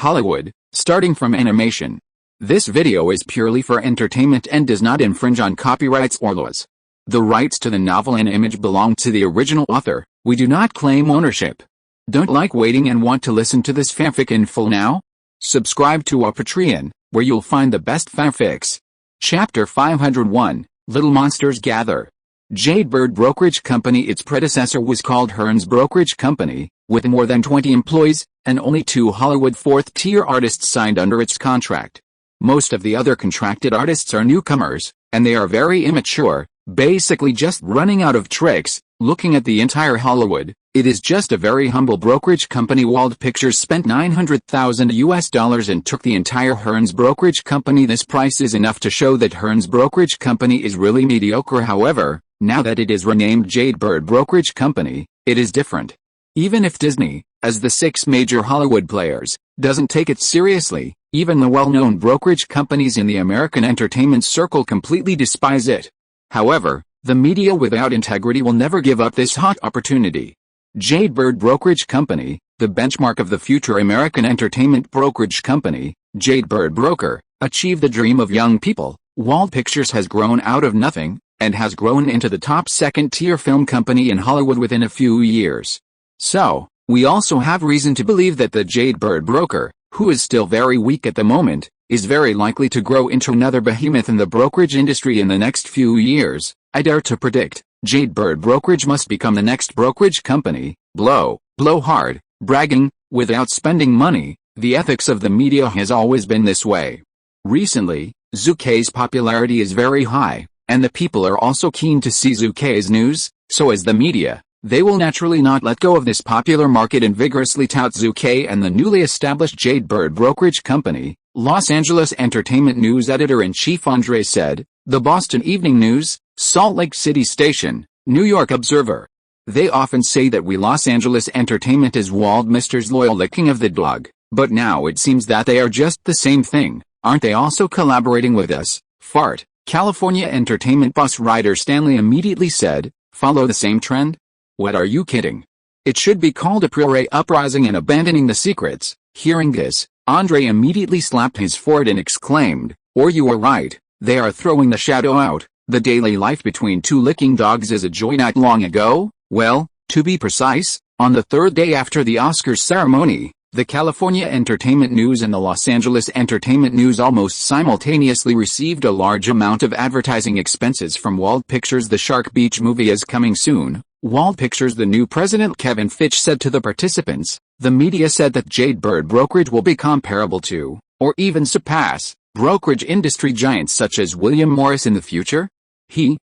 Hollywood, starting from animation. This video is purely for entertainment and does not infringe on copyrights or laws. The rights to the novel and image belong to the original author. We do not claim ownership. Don't like waiting and want to listen to this fanfic in full now? Subscribe to our Patreon, where you'll find the best fanfics. Chapter 501, Little Monsters Gather. Jade Bird Brokerage Company. Its predecessor was called Hearns Brokerage Company, with more than 20 employees, and only 2 Hollywood fourth-tier artists signed under its contract. Most of the other contracted artists are newcomers, and they are very immature, basically just running out of tricks. Looking at the entire Hollywood, it is just a very humble brokerage company. Wald Pictures spent $900,000 and took the entire Hearns Brokerage Company. This price is enough to show that Hearns Brokerage Company is really mediocre. However, now that it is renamed Jade Bird Brokerage Company, it is different. Even if Disney, as the 6 major Hollywood players, doesn't take it seriously, even the well-known brokerage companies in the American entertainment circle completely despise it. However, the media without integrity will never give up this hot opportunity. Jade Bird Brokerage Company, the benchmark of the future American entertainment brokerage company, Jade Bird Broker, achieved the dream of young people. Wald Pictures has grown out of nothing, and has grown into the top second-tier film company in Hollywood within a few years. So, we also have reason to believe that the Jade Bird Broker, who is still very weak at the moment, is very likely to grow into another behemoth in the brokerage industry in the next few years. I dare to predict, Jade Bird Brokerage must become the next brokerage company. Blow hard, bragging, without spending money. The ethics of the media has always been this way. Recently, Zhu Ke's popularity is very high, and the people are also keen to see Zhu Ke's news, so as the media. They will naturally not let go of this popular market and vigorously tout Zhu Ke and the newly established Jade Bird Brokerage Company. Los Angeles Entertainment News Editor-in-Chief Andre said, The Boston Evening News, Salt Lake City Station, New York Observer. They often say that we Los Angeles Entertainment is Wald Mister's loyal licking of the dog, but now it seems that they are just the same thing. Aren't they also collaborating with us? Fart. California entertainment bus rider Stanley immediately said, follow the same trend? What, are you kidding? It should be called a priori uprising and abandoning the secrets. Hearing this, Andre immediately slapped his forehead and exclaimed, or you are right, they are throwing the shadow out. The daily life between 2 licking dogs is a joy. Not long ago, well, to be precise, on the 3rd day after the Oscars ceremony, the California Entertainment News and the Los Angeles Entertainment News almost simultaneously received a large amount of advertising expenses from Wald Pictures. The Shark Beach movie is coming soon. Wald Pictures. The new president Kevin Fitch said to the participants, the media said that Jade Bird Brokerage will be comparable to, or even surpass, brokerage industry giants such as William Morris in the future.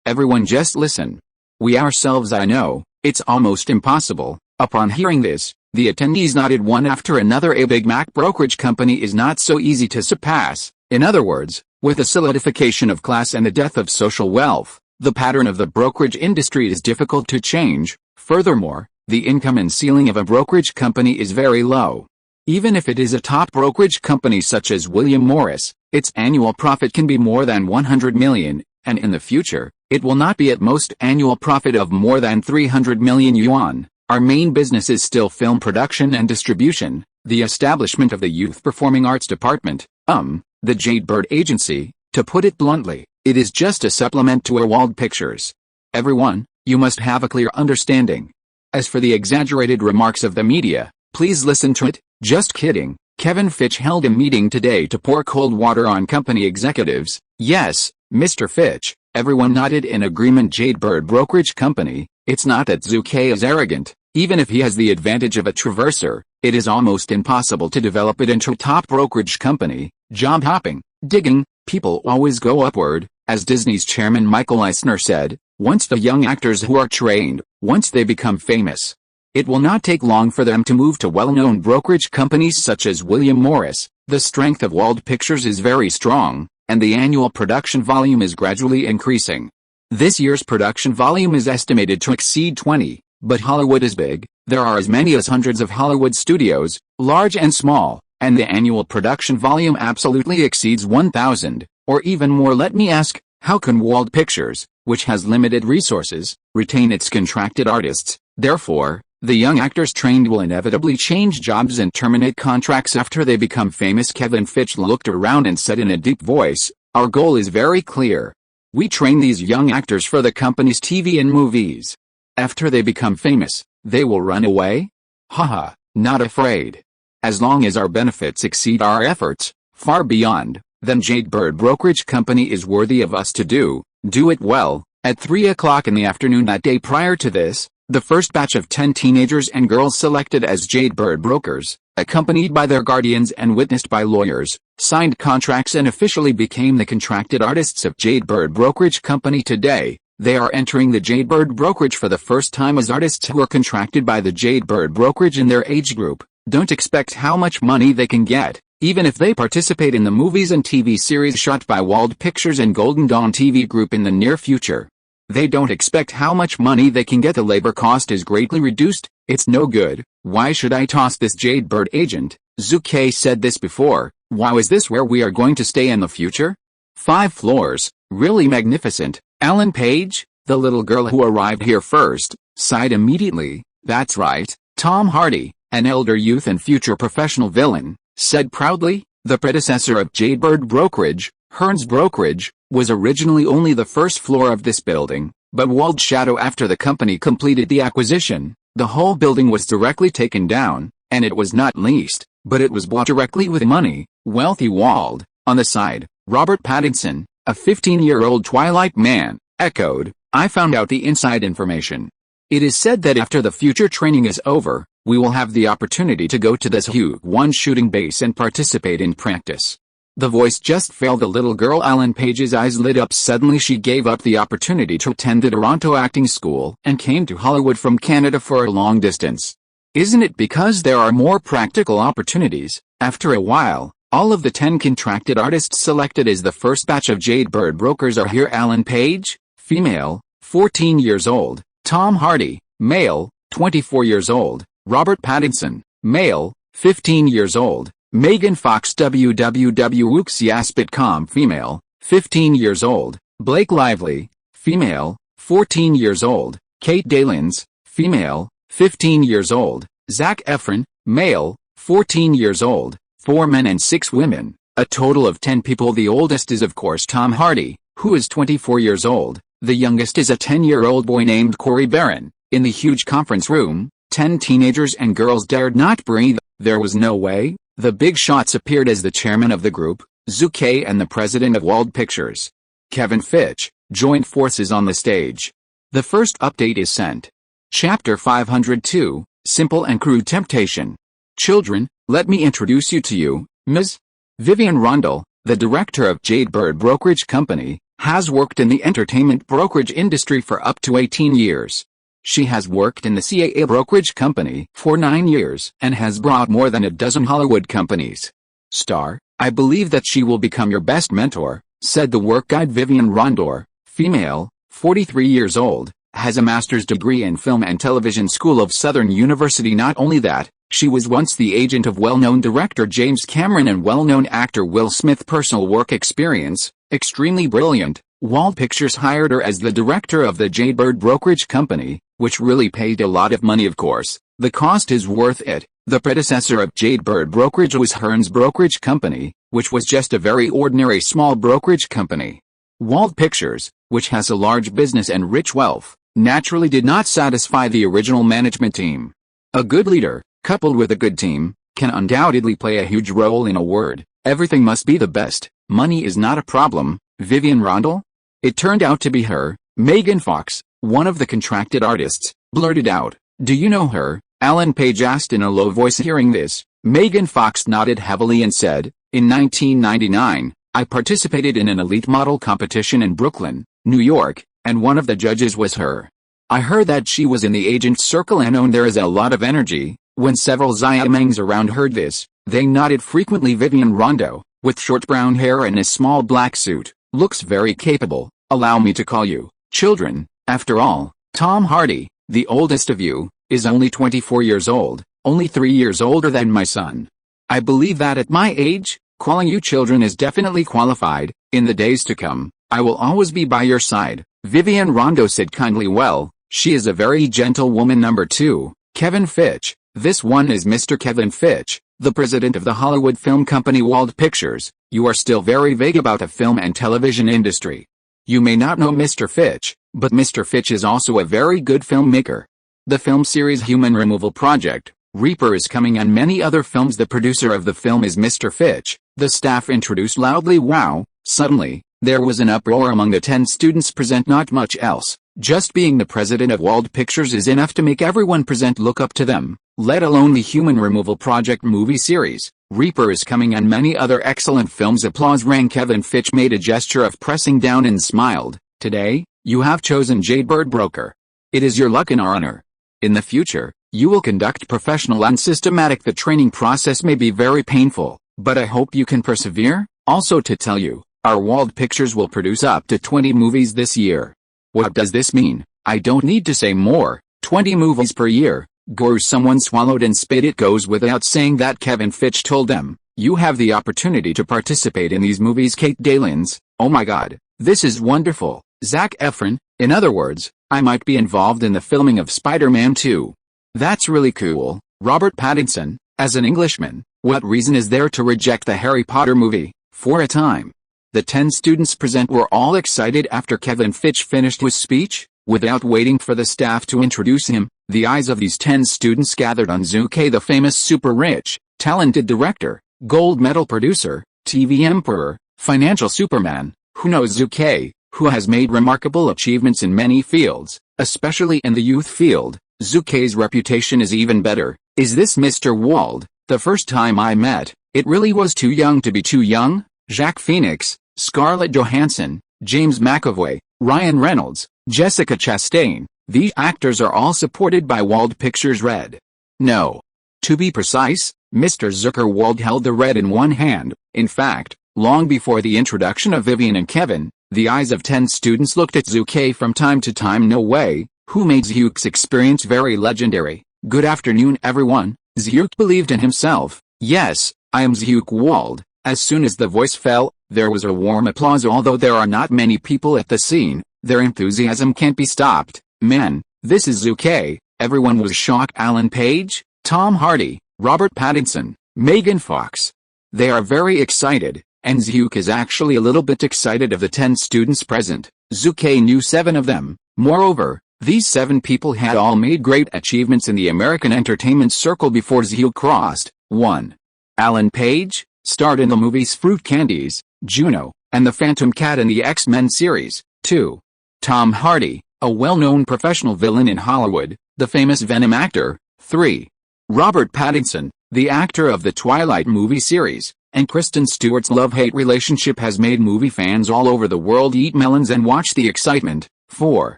Everyone just listen. We ourselves, I know, it's almost impossible. Upon hearing this, the attendees nodded one after another. A Big Mac brokerage company is not so easy to surpass. In other words, with the solidification of class and the death of social wealth, the pattern of the brokerage industry is difficult to change. Furthermore, the income and ceiling of a brokerage company is very low. Even if it is a top brokerage company such as William Morris, its annual profit can be more than 100 million, and in the future, it will not be at most annual profit of more than 300 million yuan. Our main business is still film production and distribution, the establishment of the Youth Performing Arts Department, the Jade Bird Agency. To put it bluntly, it is just a supplement to our Wald Pictures. Everyone, you must have a clear understanding. As for the exaggerated remarks of the media, please listen to it. Just kidding. Kevin Fitch held a meeting today to pour cold water on company executives. Yes, Mr. Fitch. Everyone nodded in agreement. Jade Bird Brokerage Company. It's not that Zhu Ke is arrogant. Even if he has the advantage of a traverser, it is almost impossible to develop it into a top brokerage company. Job hopping, digging, people always go upward, as Disney's chairman Michael Eisner said, once the young actors who are trained, once they become famous, it will not take long for them to move to well-known brokerage companies such as William Morris. The strength of Wald Pictures is very strong, and the annual production volume is gradually increasing. This year's production volume is estimated to exceed 20, but Hollywood is big. There are as many as hundreds of Hollywood studios, large and small, and the annual production volume absolutely exceeds 1,000, or even more. Let me ask, how can Wald Pictures, which has limited resources, retain its contracted artists? Therefore, The young actors trained will inevitably change jobs and terminate contracts after they become famous. Kevin Fitch looked around and said in a deep voice, "Our goal is very clear. We train these young actors for the company's TV and movies. After they become famous, they will run away? Haha, not afraid. As long as our benefits exceed our efforts, far beyond, then Jadebird Brokerage Company is worthy of us to do it well." At 3 o'clock in the afternoon that day prior to this, the first batch of 10 teenagers and girls selected as Jadebird brokers, accompanied by their guardians and witnessed by lawyers, signed contracts and officially became the contracted artists of Jadebird Brokerage Company. Today, they are entering the Jadebird Brokerage for the first time as artists who are contracted by the Jadebird Brokerage in their age group. Don't expect how much money they can get, even if they participate in the movies and TV series shot by Wald Pictures and Golden Dawn TV Group in the near future. They don't expect how much money they can get. The labor cost is greatly reduced. It's no good. Why should I toss this Jadebird agent? Zhu Ke said this before. Wow, is this where we are going to stay in the future? 5 floors, really magnificent. Ellen Page, the little girl who arrived here first, sighed immediately. That's right, Tom Hardy, an elder youth and future professional villain, said proudly. The predecessor of Jadebird Brokerage, Hearns Brokerage, was originally only the first floor of this building, but Wald Shadow after the company completed the acquisition, the whole building was directly taken down, and it was not leased, but it was bought directly with money. Wealthy Wald. On the side, Robert Pattinson, a 15-year-old Twilight man, echoed, "I found out the inside information. It is said that after the future training is over, we will have the opportunity to go to this huge one shooting base and participate in practice." The voice just failed the little girl. Ellen Page's eyes lit up suddenly. She gave up the opportunity to attend the Toronto acting school and came to Hollywood from Canada for a long distance. Isn't it because there are more practical opportunities? After a while, all of the 10 contracted artists selected as the first batch of Jadebird brokers are here. Ellen Page, female, 14 years old. Tom Hardy, male, 24 years old. Robert Pattinson, male, 15 years old. Megan Fox www.wooksiaspit.com, female, 15 years old. Blake Lively, female, 14 years old. Kate Dalins, female, 15 years old. Zac Efron, male, 14 years old. 4 men and 6 women, a total of 10 people. The oldest is of course Tom Hardy, who is 24 years old. The youngest is a 10-year-old boy named Corey Barron. In the huge conference room, 10 teenagers and girls dared not breathe. There was no way. The big shots appeared as the chairman of the group, Zhu Ke, and the president of Wald Pictures, Kevin Fitch, joined forces on the stage. The first update is sent. Chapter 502, Simple and Crude Temptation. Children, let me introduce you to Ms. Vivian Rondel, the director of Jadebird Brokerage Company, has worked in the entertainment brokerage industry for up to 18 years. She has worked in the CAA Brokerage Company for 9 years and has brought more than a dozen Hollywood companies. Star, I believe that she will become your best mentor, said the work guide. Vivian Rondor, female, 43 years old, has a master's degree in Film and Television School of Southern University. Not only that, she was once the agent of well-known director James Cameron and well-known actor Will Smith. Personal work experience, extremely brilliant. Wald Pictures hired her as the director of the Jadebird Brokerage Company, which really paid a lot of money. Of course, the cost is worth it. The predecessor of Jadebird Brokerage was Hearns Brokerage Company, which was just a very ordinary small brokerage company. Wald Pictures, which has a large business and rich wealth, naturally did not satisfy the original management team. A good leader, coupled with a good team, can undoubtedly play a huge role. In a word, everything must be the best. Money is not a problem. Vivian Rondel? It turned out to be her. Megan Fox, one of the contracted artists, blurted out, "Do you know her?" Ellen Page asked in a low voice. Hearing this, Megan Fox nodded heavily and said, "In 1999, I participated in an elite model competition in Brooklyn, New York, and one of the judges was her. I heard that she was in the agent's circle and known there is a lot of energy." When several Xiaomangs around heard this, they nodded frequently. Vivian Rondo, with short brown hair and a small black suit, looks very capable. Allow me to call you children. After all, Tom Hardy, the oldest of you, is only 24 years old, only 3 years older than my son. I believe that at my age, calling you children is definitely qualified. In the days to come, I will always be by your side, Vivian Rondo said kindly. Well, she is a very gentle woman. Number 2, Kevin Fitch. This one is Mr. Kevin Fitch, the president of the Hollywood film company Wald Pictures. You are still very vague about the film and television industry. You may not know Mr. Fitch, but Mr. Fitch is also a very good filmmaker. The film series Human Removal Project, Reaper is coming, and many other films. The producer of the film is Mr. Fitch. The staff introduced loudly. Wow! Suddenly, there was an uproar among the 10 students present. Not much else. Just being the president of Wald Pictures is enough to make everyone present look up to them, let alone the Human Removal Project movie series. Reaper is coming and many other excellent films. Applause rang. Kevin Fitch made a gesture of pressing down and smiled. Today, you have chosen Jadebird Broker. It is your luck and honor. In the future, you will conduct professional and systematic. The training process may be very painful, but I hope you can persevere. Also to tell you, our Wald Pictures will produce up to 20 movies this year. What does this mean? I don't need to say more. 20 movies per year. Gore. Someone swallowed and spit. It goes without saying that Kevin Fitch told them, you have the opportunity to participate in these movies. Kate Dalins. Oh my god, this is wonderful. Zac Efron. In other words, I might be involved in the filming of Spider-Man 2. That's really cool. Robert Pattinson. As an Englishman, what reason is there to reject the Harry Potter movie? For a time, the 10 students present were all excited after Kevin Fitch finished his speech. Without waiting for the staff to introduce him, the eyes of these 10 students gathered on Zhu Ke, the famous super-rich, talented director, gold medal producer, TV emperor, financial superman. Who knows Zhu Ke, who has made remarkable achievements in many fields, especially in the youth field. Zhu Ke's reputation is even better. Is this Mr. Wald? The first time I met, it really was too young to be too young. Jacques Phoenix, Scarlett Johansson, James McAvoy, Ryan Reynolds, Jessica Chastain. These actors are all supported by Wald Pictures Red. No. To be precise, Mr. Zhu Ke Wald held the red in one hand. In fact, long before the introduction of Vivian and Kevin, the eyes of 10 students looked at Zhu Ke from time to time. No way. Who made Zhu Ke's experience very legendary? Good afternoon everyone. Zhu Ke believed in himself. Yes, I am Zhu Ke Wald. As soon as the voice fell, there was a warm applause. Although there are not many people at the scene, their enthusiasm can't be stopped. Man, this is Zhu Ke. Everyone was shocked. Alan Page, Tom Hardy, Robert Pattinson, Megan Fox. They are very excited, and Zhu Ke is actually a little bit excited of the 10 students present. Zhu Ke knew 7 of them. Moreover, these 7 people had all made great achievements in the American entertainment circle before Zhu Ke crossed. 1. Alan Page, starred in the movies Fruit Candies, Juno, and The Phantom Cat in the X-Men series. 2. Tom Hardy, a well-known professional villain in Hollywood, the famous Venom actor. 3. Robert Pattinson, the actor of the Twilight movie series, and Kristen Stewart's love-hate relationship has made movie fans all over the world eat melons and watch the excitement. 4.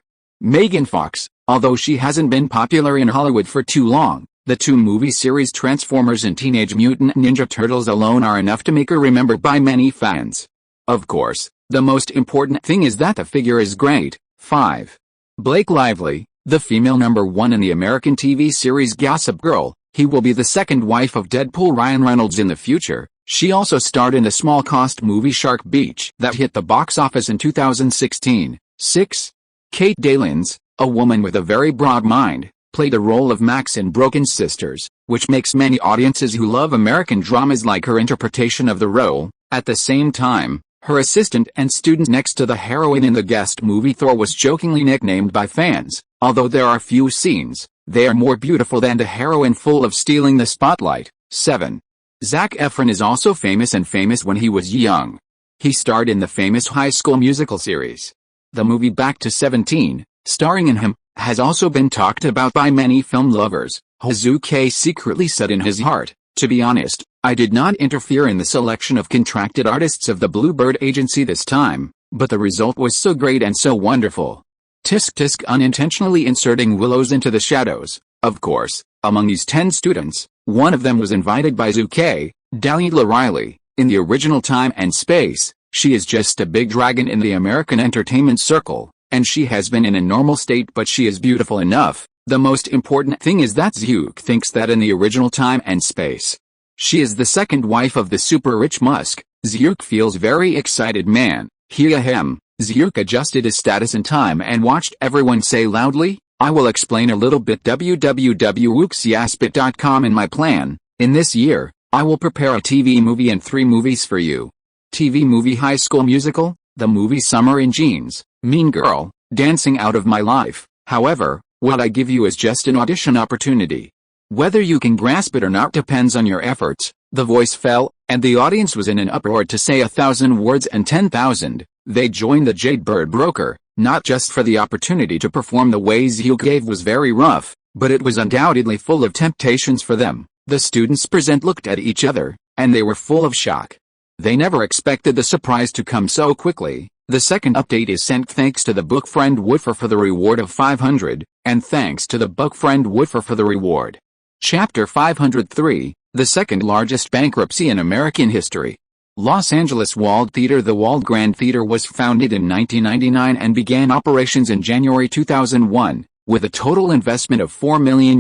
Megan Fox, although she hasn't been popular in Hollywood for too long, the 2 movie series Transformers and Teenage Mutant Ninja Turtles alone are enough to make her remembered by many fans. Of course, the most important thing is that the figure is great. 5. Blake Lively, the female number 1 in the American TV series Gossip Girl. He will be the second wife of Deadpool Ryan Reynolds in the future. She also starred in the small-cost movie Shark Beach that hit the box office in 2016. 6. Kate Dalins, a woman with a very broad mind, played the role of Max in Broken Sisters, which makes many audiences who love American dramas like her interpretation of the role. At the same time, her assistant and student next to the heroine in the guest movie Thor was jokingly nicknamed by fans. Although there are few scenes, they are more beautiful than the heroine full of stealing the spotlight. 7. Zac Efron is also famous when he was young. He starred in the famous High School Musical series. The movie Back to 17, starring in him, has also been talked about by many film lovers. Zhu Ke secretly said in his heart, to be honest, I did not interfere in the selection of contracted artists of the Bluebird agency this time, but the result was so great and so wonderful. Tisk tisk, unintentionally inserting willows into the shadows. Of course, among these 10 students, one of them was invited by Zhu Ke, Dalilah Riley. In the original Time and Space, she is just a big dragon in the American entertainment circle, and she has been in a normal state, but she is beautiful enough. The most important thing is that Zhu Ke thinks that in the original Time and Space, she is the second wife of the super-rich Musk. Zhu Ke feels very excited. Man, he ahem. Zhu Ke adjusted his status in time and watched everyone say loudly, I will explain a little bit www.wooksiaspit.com in my plan. In this year, I will prepare a TV movie and 3 movies for you. TV movie High School Musical, the movie Summer in Jeans, Mean Girl, Dancing Out of My Life. However, what I give you is just an audition opportunity. Whether you can grasp it or not depends on your efforts. The voice fell, and the audience was in an uproar to say 1,000 words and 10,000. They joined the Jadebird broker, not just for the opportunity to perform the ways you gave was very rough, but it was undoubtedly full of temptations for them. The students present looked at each other, and they were full of shock. They never expected the surprise to come so quickly. The second update is sent thanks to the book friend Woodford for the reward of 500, and thanks to the book friend Woodford for the reward. Chapter 503, the second largest bankruptcy in American history. Los Angeles Wald Theater. The Wald Grand Theater was founded in 1999 and began operations in January 2001, with a total investment of $4 million.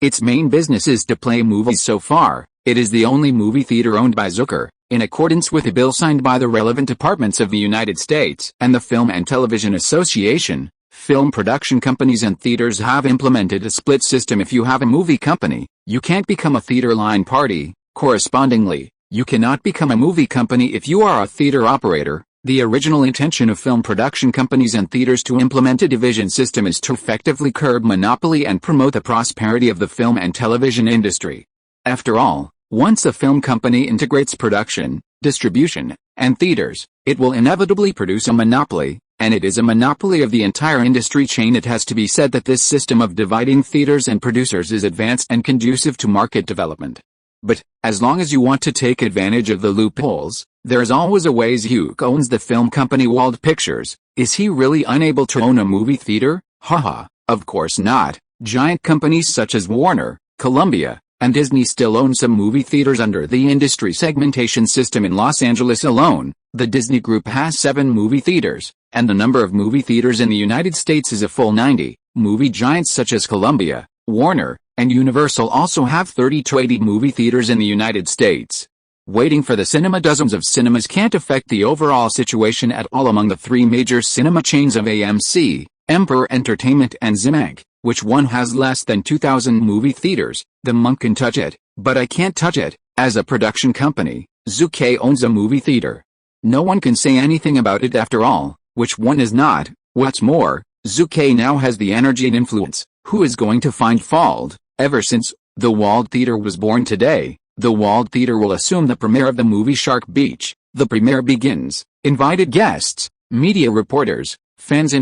Its main business is to play movies. So far, it is the only movie theater owned by Zucker, in accordance with a bill signed by the relevant departments of the United States and the Film and Television Association. Film production companies and theaters have implemented a split system. If you have a movie company, you can't become a theater line party. Correspondingly, you cannot become a movie company if you are a theater operator. The original intention of film production companies and theaters to implement a division system is to effectively curb monopoly and promote the prosperity of the film and television industry. After all, once a film company integrates production, distribution, and theaters, it will inevitably produce a monopoly, and it is a monopoly of the entire industry chain. It has to be said that this system of dividing theaters and producers is advanced and conducive to market development. But, as long as you want to take advantage of the loopholes, there is always a way. Zuck owns the film company Wald Pictures. Is he really unable to own a movie theater? Haha, of course not. Giant companies such as Warner, Columbia, and Disney still own some movie theaters under the industry segmentation system. In Los Angeles alone, the Disney Group has 7 movie theaters, and the number of movie theaters in the United States is a full 90. Movie giants such as Columbia, Warner, and Universal also have 30 to 80 movie theaters in the United States. Waiting for the cinema. Dozens of cinemas can't affect the overall situation at all. Among the 3 major cinema chains of AMC, Emperor Entertainment and ZMAG, which one has less than 2,000 movie theaters? The monk can touch it, but I can't touch it. As a production company, Zhu Ke owns a movie theater. No one can say anything about it. After all, which one is not? What's more, Zhu Ke now has the energy and influence. Who is going to find fault? Ever since the Wald Theater was born today, the Wald Theater will assume the premiere of the movie Shark Beach. The premiere begins. Invited guests, media reporters, fans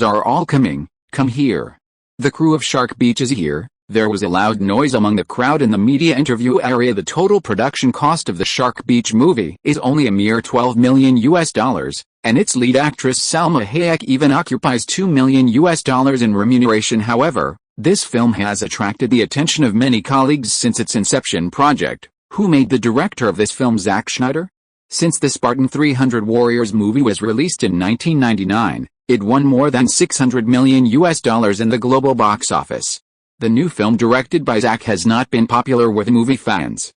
are all coming. Come here. The crew of Shark Beach is here. There was a loud noise among the crowd in the media interview area. The total production cost of the Shark Beach movie is only a mere $12 million, and its lead actress Salma Hayek even occupies $2 million in remuneration. However, this film has attracted the attention of many colleagues since its inception. Project. Who made the director of this film? Zack Snyder? Since the Spartan 300 Warriors movie was released in 1999, it won more than $600 million in the global box office. The new film directed by Zack has not been popular with movie fans.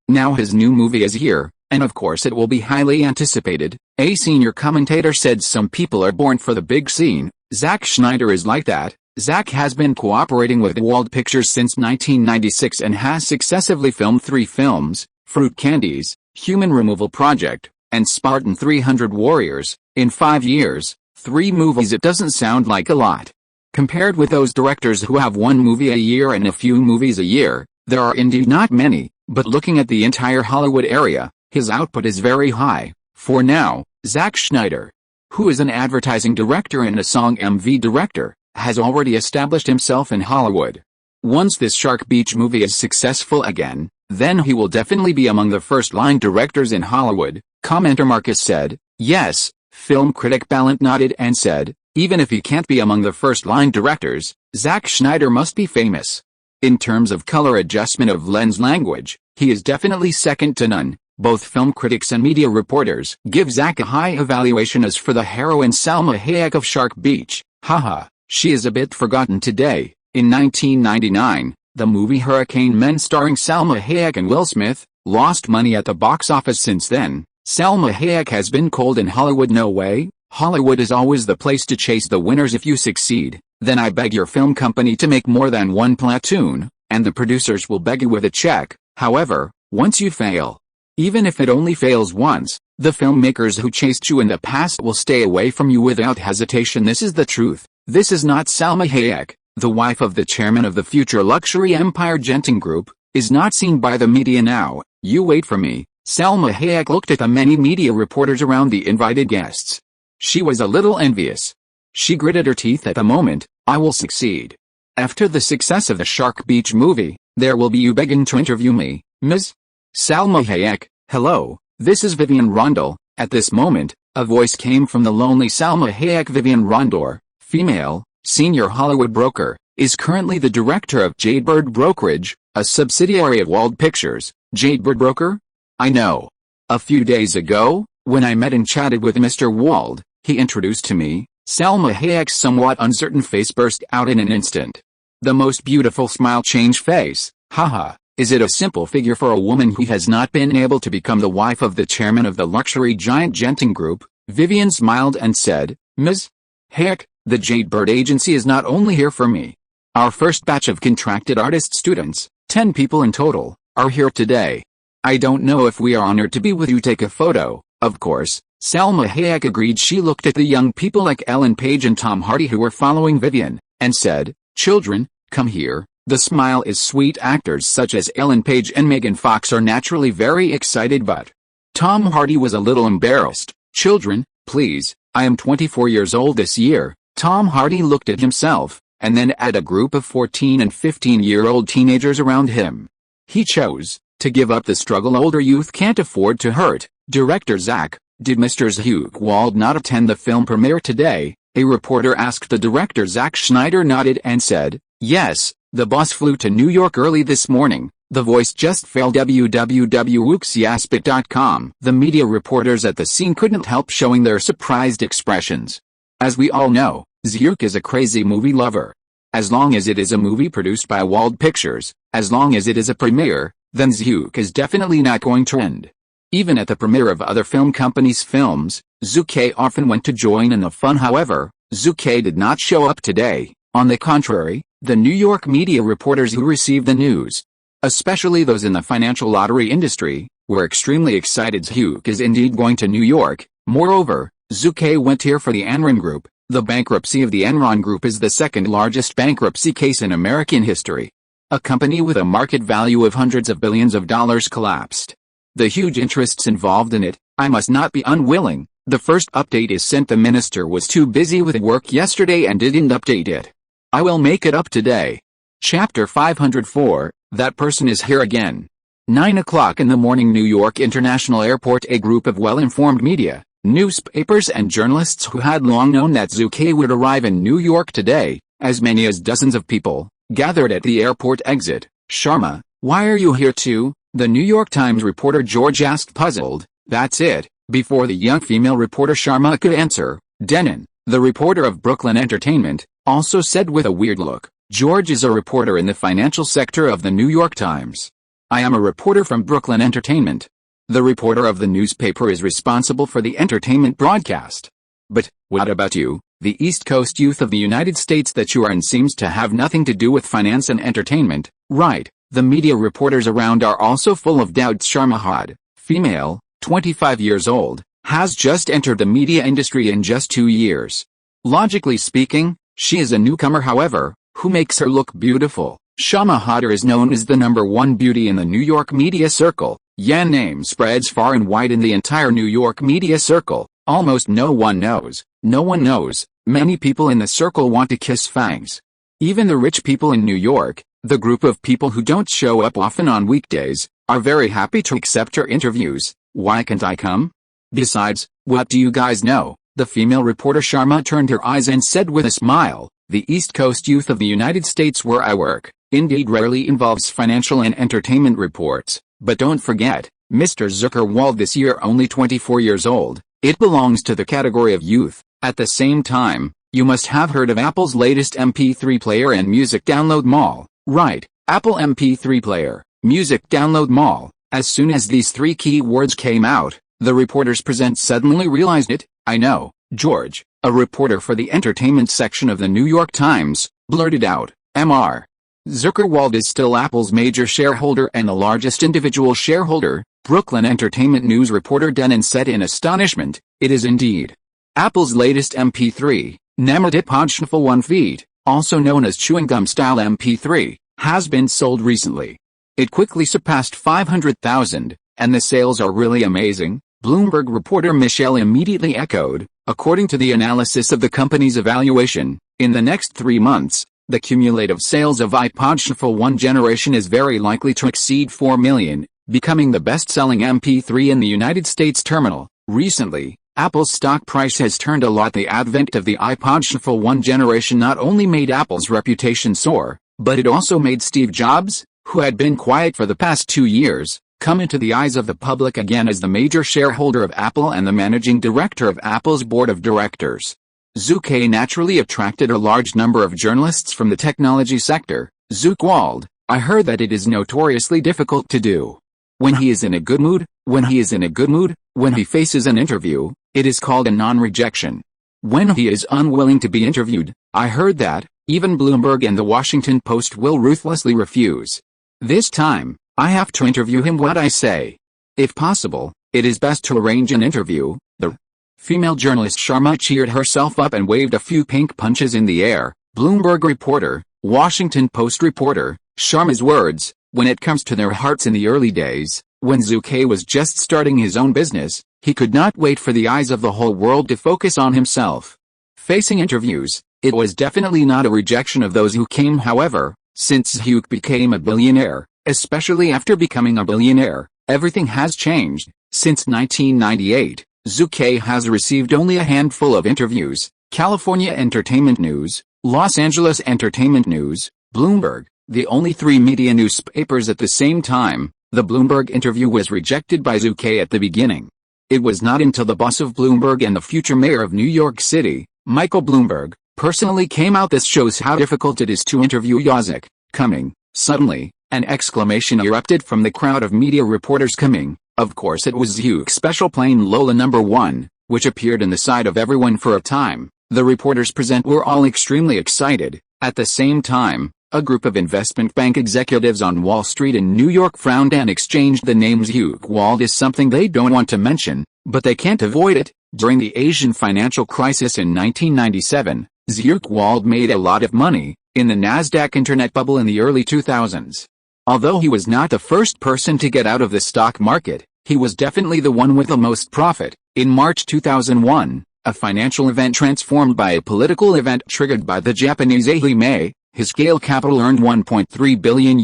Now his new movie is here, and of course it will be highly anticipated. A senior commentator said some people are born for the big scene. Zack Snyder is like that. Zack has been cooperating with Wald Pictures since 1996 and has successively filmed 3 films, Fruit Candies, Human Removal Project, and Spartan 300 Warriors. In 5 years, 3 movies. It doesn't sound like a lot. Compared with those directors who have 1 movie a year and a few movies a year, there are indeed not many, but looking at the entire Hollywood area, his output is very high. For now, Zack Snyder, who is an advertising director and a song MV director, has already established himself in Hollywood. Once this Shark Beach movie is successful again, then he will definitely be among the first-line directors in Hollywood. Commenter Marcus said. Yes. Film critic Ballant nodded and said, even if he can't be among the first-line directors, Zack Snyder must be famous. In terms of color adjustment of lens language, he is definitely second to none. Both film critics and media reporters give Zack a high evaluation. As for the heroine Salma Hayek of Shark Beach, haha, she is a bit forgotten today. In 1999, the movie Hurricane Men starring Salma Hayek and Will Smith lost money at the box office. Since then, Salma Hayek has been cold in Hollywood. No way, Hollywood is always the place to chase the winners. If you succeed, Then I beg your film company to make more than one platoon, and the producers will beg you with a check. However, once you fail, even if it only fails once, the filmmakers who chased you in the past will stay away from you without hesitation. This is the truth. This is not Salma Hayek, the wife of the chairman of the future luxury empire Genting Group, is not seen by the media now. You wait for me. Salma Hayek looked at the many media reporters around the invited guests. She was a little envious. She gritted her teeth at the moment. I will succeed. After the success of the Shark Beach movie, there will be you begging to interview me, Ms. Salma Hayek. Hello, this is Vivian Rondell. At this moment, a voice came from the lonely Salma Hayek. Vivian Rondell, female, senior Hollywood broker, is currently the director of Jadebird Brokerage, a subsidiary of Wald Pictures. Jadebird Broker? I know. A few days ago, when I met and chatted with Mr. Wald, he introduced to me. Salma Hayek's somewhat uncertain face burst out in an instant. The most beautiful smile changed face. Haha, is it a simple figure for a woman who has not been able to become the wife of the chairman of the luxury giant Genting Group? Vivian smiled and said, Ms. Hayek, the Jadebird agency is not only here for me. Our first batch of contracted artist students, 10 people in total, are here today. I don't know if we are honored to be with you. Take a photo. Of course, Salma Hayek agreed. She looked at the young people like Ellen Page and Tom Hardy who were following Vivian, and said, children, come here. The smile is sweet. Actors such as Ellen Page and Megan Fox are naturally very excited, but Tom Hardy was a little embarrassed. Children, please, I am 24 years old this year. Tom Hardy looked at himself, and then at a group of 14 and 15-year-old teenagers around him. He chose to give up the struggle older youth can't afford to hurt. Director Zach, did Mr. Zhu Ke Wald not attend the film premiere today? A reporter asked. The director Zack Schneider nodded and said, yes, the boss flew to New York early this morning. The voice just failed. www.wuxiaspit.com. The media reporters at the scene couldn't help showing their surprised expressions. As we all know, Zhu Ke is a crazy movie lover. As long as it is a movie produced by Wald Pictures, as long as it is a premiere, then Zhu Ke is definitely not going to end. Even at the premiere of other film companies' films, Zhu Ke often went to join in the fun. However, Zhu Ke did not show up today. On the contrary, the New York media reporters who received the news, especially those in the financial lottery industry, were extremely excited. Zhu Ke is indeed going to New York. Moreover, Zhu Ke went here for the Enron Group. The bankruptcy of the Enron Group is the second largest bankruptcy case in American history. A company with a market value of hundreds of billions of dollars collapsed. The huge interests involved in it, I must not be unwilling. The first update is sent. The minister was too busy with work yesterday and didn't update it. I will make it up today. Chapter 504, that person is here again. 9 o'clock in the morning, New York International Airport. A group of well-informed media, newspapers and journalists who had long known that Zhu Ke would arrive in New York today, as many as dozens of people, gathered at the airport exit. Sharma, why are you here too? The New York Times reporter George asked, puzzled. That's it. Before the young female reporter Sharma could answer, Denon, the reporter of Brooklyn Entertainment, also said with a weird look, George is a reporter in the financial sector of the New York Times. I am a reporter from Brooklyn Entertainment. The reporter of the newspaper is responsible for the entertainment broadcast. But, what about you? The East Coast youth of the United States that you are in seems to have nothing to do with finance and entertainment, right? The media reporters around are also full of doubts. Sharma Had, female, 25 years old, has just entered the media industry in just 2 years. Logically speaking, she is a newcomer. However, who makes her look beautiful? Sharma Hadar is known as the #1 beauty in the New York media circle. Yan name spreads far and wide in the entire New York media circle. Almost no one knows. No one knows. Many people in the circle want to kiss fangs. Even the rich people in New York, the group of people who don't show up often on weekdays, are very happy to accept her interviews. Why can't I come? Besides, what do you guys know? The female reporter Sharma turned her eyes and said with a smile, the East Coast youth of the United States where I work, indeed rarely involves financial and entertainment reports. But don't forget, Mr. Zhu Ke Wald this year only 24 years old. It belongs to the category of youth. At the same time, you must have heard of Apple's latest MP3 player and music download mall. Right, Apple MP3 player, music download mall. As soon as these three key words came out, the reporters present suddenly realized it. I know, George, a reporter for the entertainment section of the New York Times, blurted out, Mr. Zhu Ke Wald is still Apple's major shareholder and the largest individual shareholder, Brooklyn Entertainment News reporter Denon said in astonishment. It is indeed. Apple's latest MP3, mediocrity 1 feet, also known as chewing gum style MP3, has been sold recently. It quickly surpassed 500,000, and the sales are really amazing, Bloomberg reporter Michelle immediately echoed. According to the analysis of the company's evaluation, in the next 3 months, the cumulative sales of iPod Shuffle 1 generation is very likely to exceed 4 million, becoming the best-selling MP3 in the United States terminal. Recently, Apple's stock price has turned a lot. The advent of the iPod Shuffle 1 generation not only made Apple's reputation soar, but it also made Steve Jobs, who had been quiet for the past 2 years, come into the eyes of the public again as the major shareholder of Apple and the managing director of Apple's board of directors. Zhu Ke naturally attracted a large number of journalists from the technology sector. Zhu Ke Wald, I heard that it is notoriously difficult to do. When he is in a good mood, when he faces an interview, it is called a non-rejection. When he is unwilling to be interviewed, I heard that, even Bloomberg and the Washington Post will ruthlessly refuse. This time, I have to interview him. What I say. If possible, it is best to arrange an interview. The female journalist Sharma cheered herself up and waved a few pink punches in the air. Bloomberg reporter, Washington Post reporter, Sharma's words, when it comes to their hearts in the early days, when Zhu Ke was just starting his own business, he could not wait for the eyes of the whole world to focus on himself. Facing interviews, it was definitely not a rejection of those who came. However, since Zhu became a billionaire, especially after becoming a billionaire, everything has changed. Since 1998, Zhu Ke has received only a handful of interviews. California Entertainment News, Los Angeles Entertainment News, Bloomberg, the only 3 media newspapers at the same time. The Bloomberg interview was rejected by Zhu Ke at the beginning. It was not until the boss of Bloomberg and the future mayor of New York City, Michael Bloomberg, personally came out. This shows how difficult it is to interview Yazek. Coming, suddenly, an exclamation erupted from the crowd of media reporters. Coming, of course it was Zhu's special plane Lola No. 1, which appeared in the sight of everyone for a time. The reporters present were all extremely excited. At the same time, a group of investment bank executives on Wall Street in New York frowned and exchanged the name. Zhu Ke Wald is something they don't want to mention, but they can't avoid it. During the Asian financial crisis in 1997, Zhu Ke Wald made a lot of money in the Nasdaq internet bubble in the early 2000s. Although he was not the first person to get out of the stock market, he was definitely the one with the most profit. In March 2001, a financial event transformed by a political event triggered by the Japanese anime, his scale capital earned $1.3 billion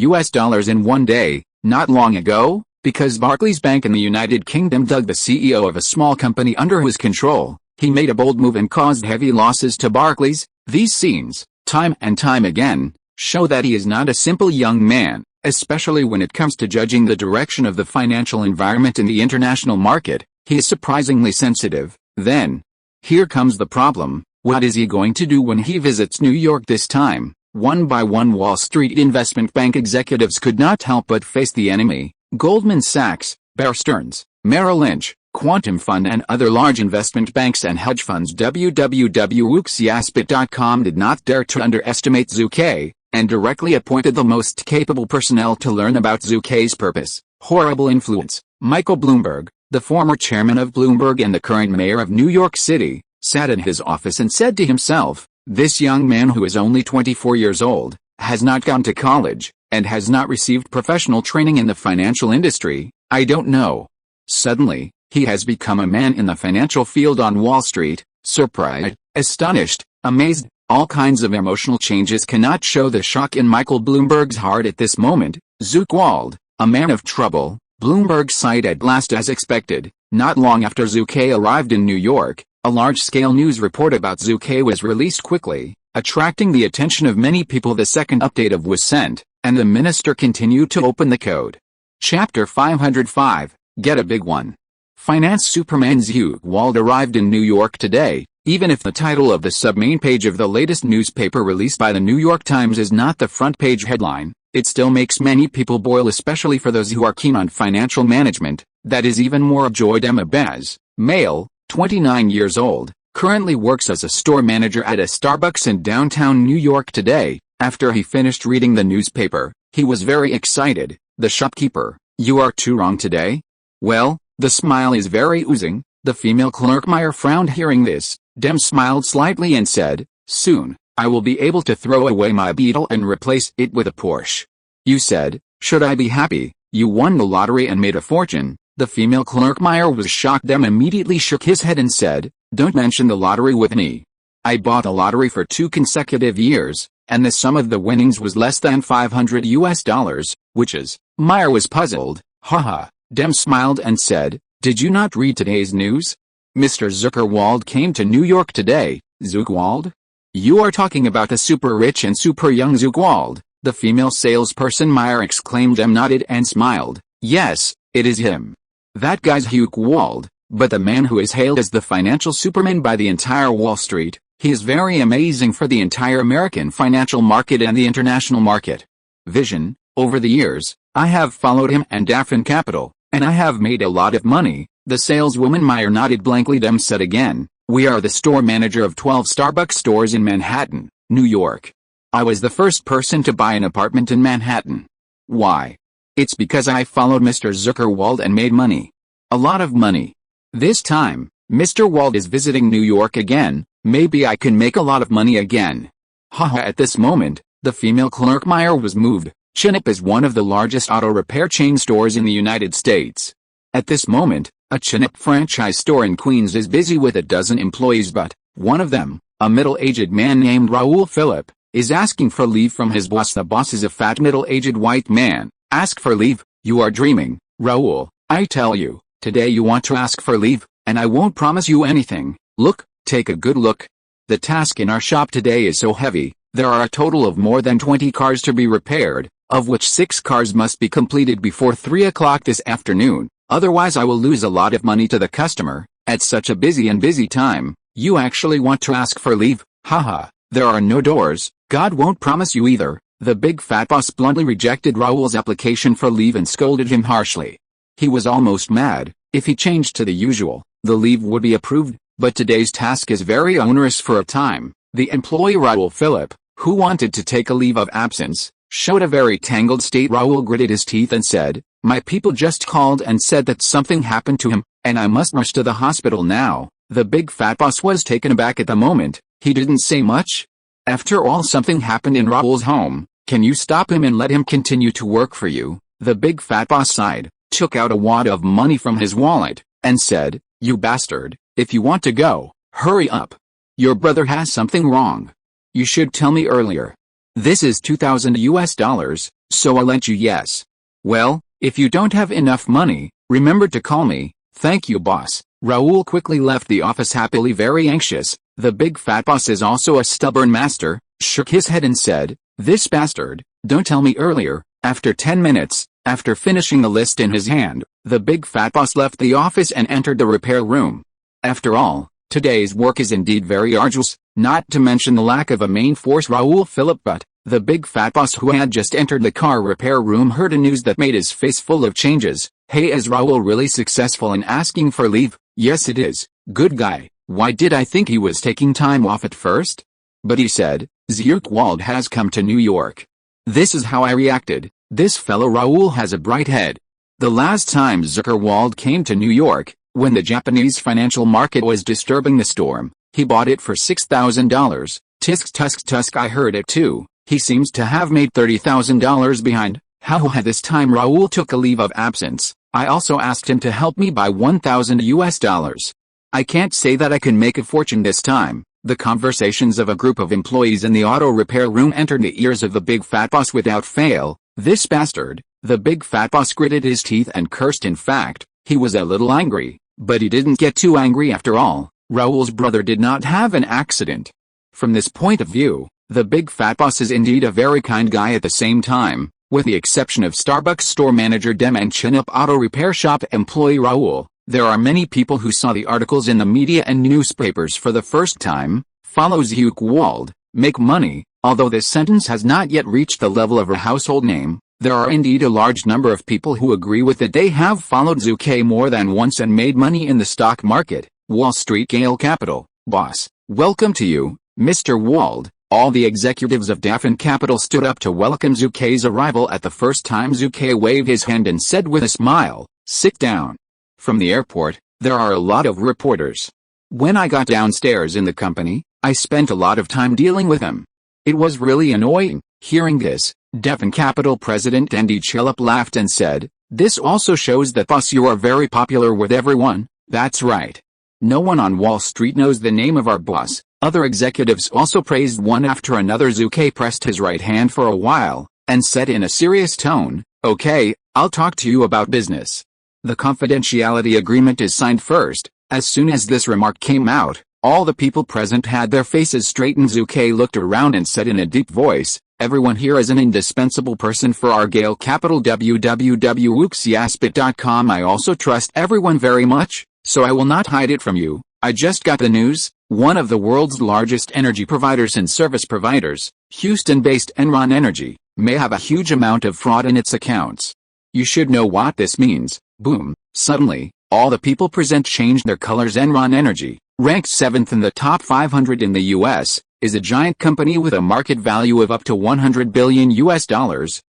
in one day. Not long ago, because Barclays Bank in the United Kingdom dug the CEO of a small company under his control, he made a bold move and caused heavy losses to Barclays. These scenes, time and time again, show that he is not a simple young man, especially when it comes to judging the direction of the financial environment in the international market. He is surprisingly sensitive. Then, here comes the problem. What is he going to do when he visits New York this time? One by one Wall Street investment bank executives could not help but face the enemy. Goldman Sachs, Bear Stearns, Merrill Lynch, Quantum Fund and other large investment banks and hedge funds. www.wuxiaspit.com did not dare to underestimate Zhu Ke, and directly appointed the most capable personnel to learn about Zhu Ke's purpose. Horrible influence. Michael Bloomberg, the former chairman of Bloomberg and the current mayor of New York City, sat in his office and said to himself, this young man who is only 24 years old, has not gone to college, and has not received professional training in the financial industry, I don't know. Suddenly, he has become a man in the financial field on Wall Street, surprised, astonished, amazed. All kinds of emotional changes cannot show the shock in Michael Bloomberg's heart at this moment. Zhu Ke Wald, a man of trouble, Bloomberg sighed at last as expected. Not long after Zhu Ke arrived in New York, a large-scale news report about Zhu Ke was released quickly, attracting the attention of many people. The second update of was sent, and the minister continued to open the code. Chapter 505, Get a Big One. Finance superman Zhu Ke Wald arrived in New York today. Even if the title of the sub-main page of the latest newspaper released by the New York Times is not the front page headline, it still makes many people boil, especially for those who are keen on financial management. That is even more of Joy Demabez, male, 29 years old, currently works as a store manager at a Starbucks in downtown New York today. After he finished reading the newspaper, he was very excited. The shopkeeper, "You are too wrong today?" "Well," the smile is very oozing. The female clerk Meyer frowned hearing this. Dem smiled slightly and said, "Soon, I will be able to throw away my Beetle and replace it with a Porsche." "You said, should I be happy? You won the lottery and made a fortune." The female clerk Meyer was shocked. Dem immediately shook his head and said, "Don't mention the lottery with me. I bought a lottery for 2 consecutive years, and the sum of the winnings was less than $500, which is..." Meyer was puzzled. "Haha." Dem smiled and said, "Did you not read today's news? Mr. Zhu Ke Wald came to New York today." "Zhu Ke Wald? You are talking about the super rich and super young Zhu Ke Wald," the female salesperson Meyer exclaimed. Dem nodded and smiled. "Yes, it is him. That guy's Zhu Ke Wald, but the man who is hailed as the financial superman by the entire Wall Street. He is very amazing for the entire American financial market and the international market. Vision, over the years, I have followed him and Daffin Capital, and I have made a lot of money." The saleswoman Meyer nodded blankly. Dem said again, "We are the store manager of 12 Starbucks stores in Manhattan, New York. I was the first person to buy an apartment in Manhattan. Why? It's because I followed Mr. Zhu Ke Wald and made money. A lot of money. This time, Mr. Wald is visiting New York again. Maybe I can make a lot of money again." Haha. At this moment, the female clerk Meyer was moved. Chinip is one of the largest auto repair chain stores in the United States. At this moment, a Chinip franchise store in Queens is busy with a dozen employees, but one of them, a middle-aged man named Raoul Philip, is asking for leave from his boss. The boss is a fat middle-aged white man. "Ask for leave? You are dreaming, Raoul. I tell you, today you want to ask for leave, and I won't promise you anything. Look, take a good look. The task in our shop today is so heavy. There are a total of more than 20 cars to be repaired, of which 6 cars must be completed before 3 o'clock this afternoon. Otherwise I will lose a lot of money to the customer. At such a busy time, you actually want to ask for leave? Haha, there are no doors. God won't promise you either." The big fat boss bluntly rejected Raoul's application for leave and scolded him harshly. He was almost mad. If he changed to the usual, the leave would be approved, but today's task is very onerous for a time. The employee Raoul Philip, who wanted to take a leave of absence, showed a very tangled state. Raoul gritted his teeth and said, "My people just called and said that something happened to him, and I must rush to the hospital now." The big fat boss was taken aback at the moment. He didn't say much. After all, something happened in Raoul's home. Can you stop him and let him continue to work for you? The big fat boss sighed, took out a wad of money from his wallet, and said, "You bastard, if you want to go, hurry up. Your brother has something wrong. You should tell me earlier. This is $2,000, so I'll let you yes. Well, if you don't have enough money, remember to call me." "Thank you, boss." Raoul quickly left the office happily, very anxious. The big fat boss is also a stubborn master, shook his head and said, "This bastard, don't tell me earlier." After 10 minutes, after finishing the list in his hand, the big fat boss left the office and entered the repair room. After all, today's work is indeed very arduous, not to mention the lack of a main force Raoul Philip. But the big fat boss, who had just entered the car repair room, heard a news that made his face full of changes. "Hey, is Raoul really successful in asking for leave?" "Yes, it is. Good guy. Why did I think he was taking time off at first? But he said, Zhu Ke Wald has come to New York. This is how I reacted. This fellow Raoul has a bright head. The last time Zhu Ke Wald came to New York, when the Japanese financial market was disturbing the storm, he bought it for $6,000. Tisk tusk tusk, I heard it too. He seems to have made $30,000 behind. How this time Raoul took a leave of absence. I also asked him to help me buy $1,000. I can't say that I can make a fortune this time." The conversations of a group of employees in the auto repair room entered the ears of the big fat boss without fail. "This bastard." The big fat boss gritted his teeth and cursed. In fact, he was a little angry, but he didn't get too angry after all. Raoul's brother did not have an accident. From this point of view, the big fat boss is indeed a very kind guy. At the same time, with the exception of Starbucks store manager Dem and Chinip auto repair shop employee Raoul, there are many people who saw the articles in the media and newspapers for the first time. Follow Zhu Ke Wald, make money. Although this sentence has not yet reached the level of a household name, there are indeed a large number of people who agree with it. They have followed Zhu Ke more than once and made money in the stock market, Wall Street, Gale Capital, Boss, welcome to you, Mr. Wald. All the executives of Dafin Capital stood up to welcome Zhu Ke's arrival. At the first time, Zhu Ke waved his hand and said with a smile, "Sit down." From the airport, there are a lot of reporters. When I got downstairs in the company, I spent a lot of time dealing with them. It was really annoying. Hearing this, Dafin Capital President Andy Chillip laughed and said, "This also shows that, boss, you are very popular with everyone." That's right. No one on Wall Street knows the name of our boss. Other executives also praised one after another. Zhu Ke pressed his right hand for a while, and said in a serious tone, "Okay, I'll talk to you about business." The confidentiality agreement is signed first. As soon as this remark came out, all the people present had their faces straightened. Zhu Ke looked around and said in a deep voice, "Everyone here is an indispensable person for our Gale Capital www.uxiaspit.com. I also trust everyone very much, so I will not hide it from you. I just got the news. One of the world's largest energy providers and service providers, Houston-based Enron Energy, may have a huge amount of fraud in its accounts. You should know what this means." Boom. Suddenly, all the people present changed their colors. Enron Energy, ranked 7th in the top 500 in the U.S., is a giant company with a market value of up to $100 billion.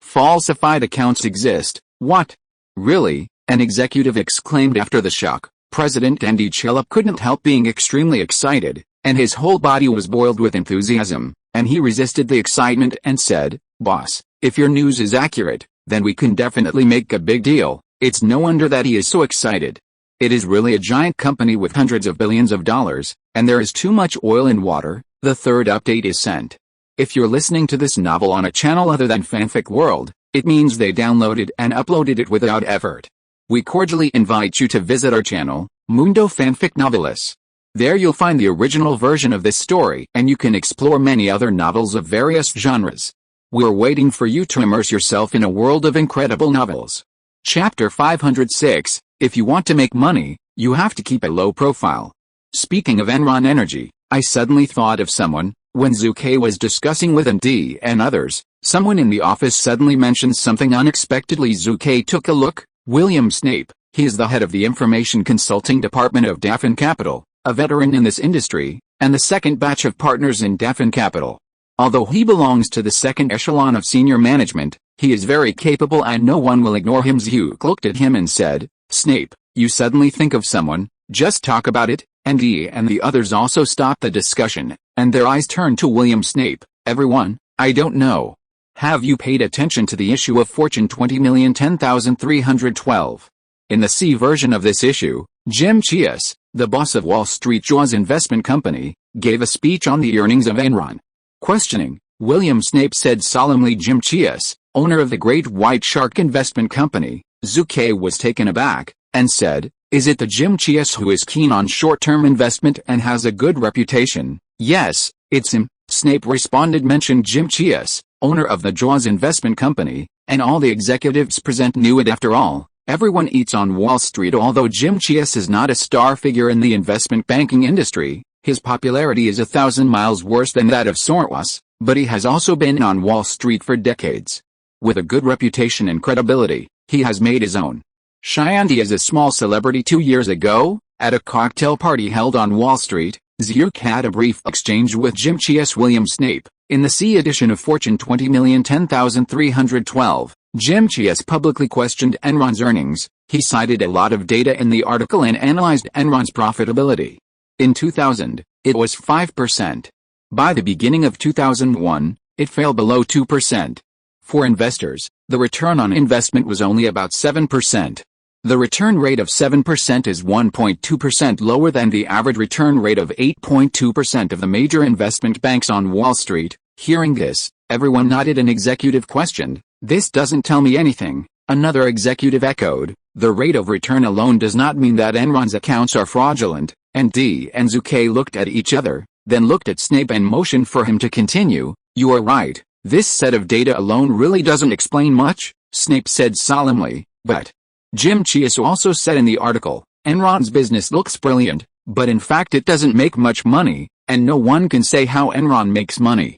Falsified accounts exist. What? Really? An executive exclaimed after the shock. President Andy Chillip couldn't help being extremely excited, and his whole body was boiled with enthusiasm, and he resisted the excitement and said, "Boss, if your news is accurate, then we can definitely make a big deal." It's no wonder that he is so excited. It is really a giant company with hundreds of billions of dollars, and there is too much oil in water. The third update is sent. If you're listening to this novel on a channel other than Fanfic World, it means they downloaded and uploaded it without effort. We cordially invite you to visit our channel, Mundo Fanfic Novelis. There you'll find the original version of this story, and you can explore many other novels of various genres. We're waiting for you to immerse yourself in a world of incredible novels. Chapter 506, If you want to make money, you have to keep a low profile. Speaking of Enron Energy, I suddenly thought of someone. When Zhu Ke was discussing with MD and others, someone in the office suddenly mentioned something unexpectedly. Zhu Ke took a look. William Snape, he is the head of the Information Consulting Department of Dafin Capital, a veteran in this industry, and the second batch of partners in Dafin Capital. Although he belongs to the second echelon of senior management, he is very capable and no one will ignore him. Zhu looked at him and said, "Snape, you suddenly think of someone, just talk about it." Andy and the others also stopped the discussion, and their eyes turned to William Snape. "Everyone, I don't know. Have you paid attention to the issue of Fortune 20,010,312? In the C version of this issue, Jim Chias, the boss of Wall Street Jaws Investment Company, gave a speech on the earnings of Enron. Questioning, William Snape said solemnly, "Jim Chias, owner of the Great White Shark Investment Company." Zhu Ke was taken aback, and said, "Is it the Jim Chias who is keen on short-term investment and has a good reputation?" "Yes, it's him," Snape responded. "Mentioned Jim Chias, owner of the Jaws Investment Company, and all the executives present knew it. After all, everyone eats on Wall Street." Although Jim Chias is not a star figure in the investment banking industry, his popularity is 1,000 miles worse than that of Soros, but he has also been on Wall Street for decades. With a good reputation and credibility, he has made his own shine as a small celebrity. 2 years ago, at a cocktail party held on Wall Street, Zhu had a brief exchange with Jim Chias. William Snape, in the C edition of Fortune 20,010,312, Jim Chias publicly questioned Enron's earnings. He cited a lot of data in the article and analyzed Enron's profitability. In 2000, it was 5%. By the beginning of 2001, it fell below 2%. For investors, the return on investment was only about 7%. The return rate of 7% is 1.2% lower than the average return rate of 8.2% of the major investment banks on Wall Street. Hearing this, everyone nodded. An executive questioned, "This doesn't tell me anything." Another executive echoed, "The rate of return alone does not mean that Enron's accounts are fraudulent." Andy and Zhu Ke looked at each other, then looked at Snape and motioned for him to continue. "You are right. This set of data alone really doesn't explain much," Snape said solemnly, "but," Jim Chias also said in the article, "Enron's business looks brilliant, but in fact it doesn't make much money, and no one can say how Enron makes money."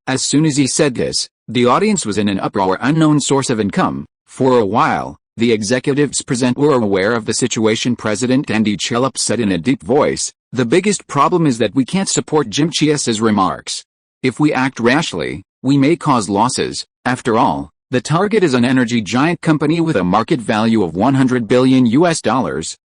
As soon as he said this, the audience was in an uproar. Unknown source of income. For a while, The executives present were aware of the situation. President Andy Chillup said in a deep voice, "The biggest problem is that we can't support Jim Chia's remarks. If we act rashly, we may cause losses. After all, the target is an energy giant company with a market value of $100 billion,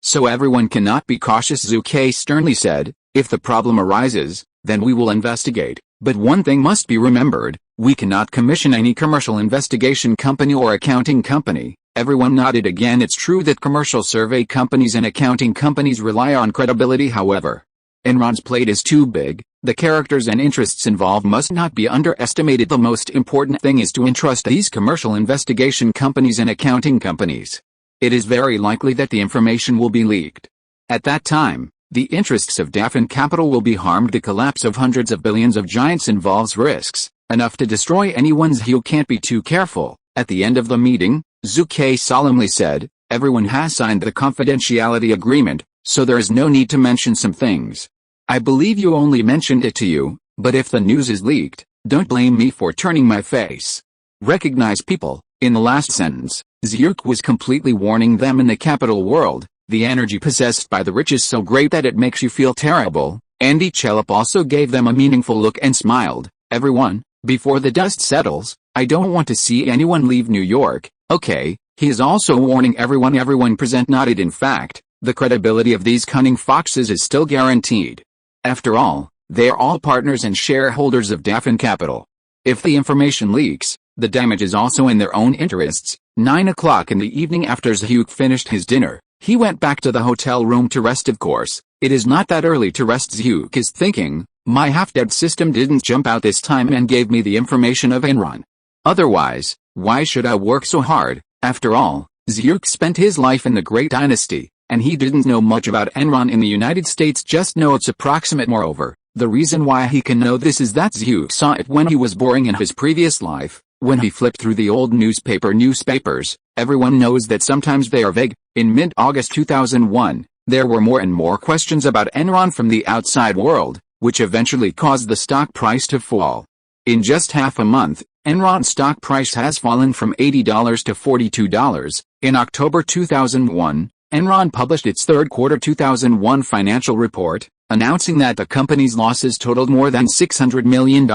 so everyone cannot be cautious." Zhu Ke sternly said, "If the problem arises, then we will investigate. But one thing must be remembered, we cannot commission any commercial investigation company or accounting company." Everyone nodded again. It's true that commercial survey companies and accounting companies rely on credibility. However, Enron's plate is too big. The characters and interests involved must not be underestimated. The most important thing is to entrust these commercial investigation companies and accounting companies. It is very likely that the information will be leaked. At that time, the interests of Daffin Capital will be harmed. The collapse of hundreds of billions of giants involves risks, enough to destroy anyone's. You can't be too careful. At the end of the meeting, Zhu Ke solemnly said, "Everyone has signed the confidentiality agreement, so there is no need to mention some things. I believe you only mentioned it to you, but if the news is leaked, don't blame me for turning my face. Recognize people." In the last sentence, Zhu Ke was completely warning them. In the capital world, the energy possessed by the rich is so great that it makes you feel terrible. Andy Chillup also gave them a meaningful look and smiled. "Everyone, before the dust settles, I don't want to see anyone leave New York, okay?" He is also warning everyone. Everyone present nodded. In fact, the credibility of these cunning foxes is still guaranteed. After all, they are all partners and shareholders of Daffin Capital. If the information leaks, the damage is also in their own interests. 9 o'clock in the evening, after Zhu Ke finished his dinner, he went back to the hotel room to rest. Of course, it is not that early to rest. Zhu Ke is thinking, "My half-dead system didn't jump out this time and gave me the information of Enron. Otherwise, why should I work so hard?" After all, Zhu Ke spent his life in the Great Dynasty, and he didn't know much about Enron in the United States, just know it's approximate. Moreover, the reason why he can know this is that Zhu Ke saw it when he was boring in his previous life. When he flipped through the old newspapers, everyone knows that sometimes they are vague. In mid-August 2001, there were more and more questions about Enron from the outside world, which eventually caused the stock price to fall. In just half a month, Enron's stock price has fallen from $80 to $42. In October 2001, Enron published its third quarter 2001 financial report, announcing that the company's losses totaled more than $600 million.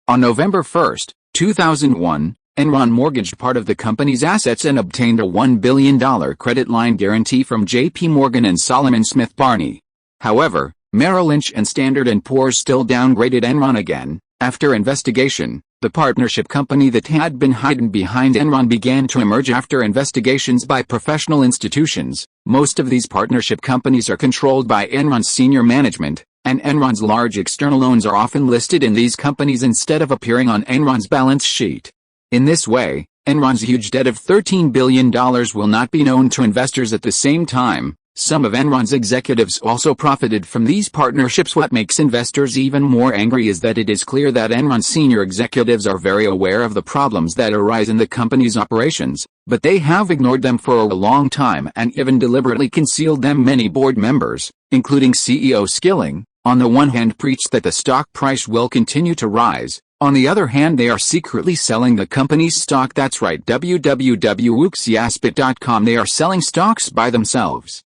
On November 1, 2001, Enron mortgaged part of the company's assets and obtained a $1 billion credit line guarantee from J.P. Morgan and Solomon Smith Barney. However, Merrill Lynch and Standard & Poor's still downgraded Enron again. After investigation, the partnership company that had been hidden behind Enron began to emerge after investigations by professional institutions. Most of these partnership companies are controlled by Enron's senior management, and Enron's large external loans are often listed in these companies instead of appearing on Enron's balance sheet. In this way, Enron's huge debt of $13 billion will not be known to investors. At the same time, some of Enron's executives also profited from these partnerships. What makes investors even more angry is that it is clear that Enron's senior executives are very aware of the problems that arise in the company's operations, but they have ignored them for a long time and even deliberately concealed them. Many board members, including CEO Skilling, on the one hand preach that the stock price will continue to rise. On the other hand, they are secretly selling the company's stock. That's right, www.uxiaspit.com. They are selling stocks by themselves. !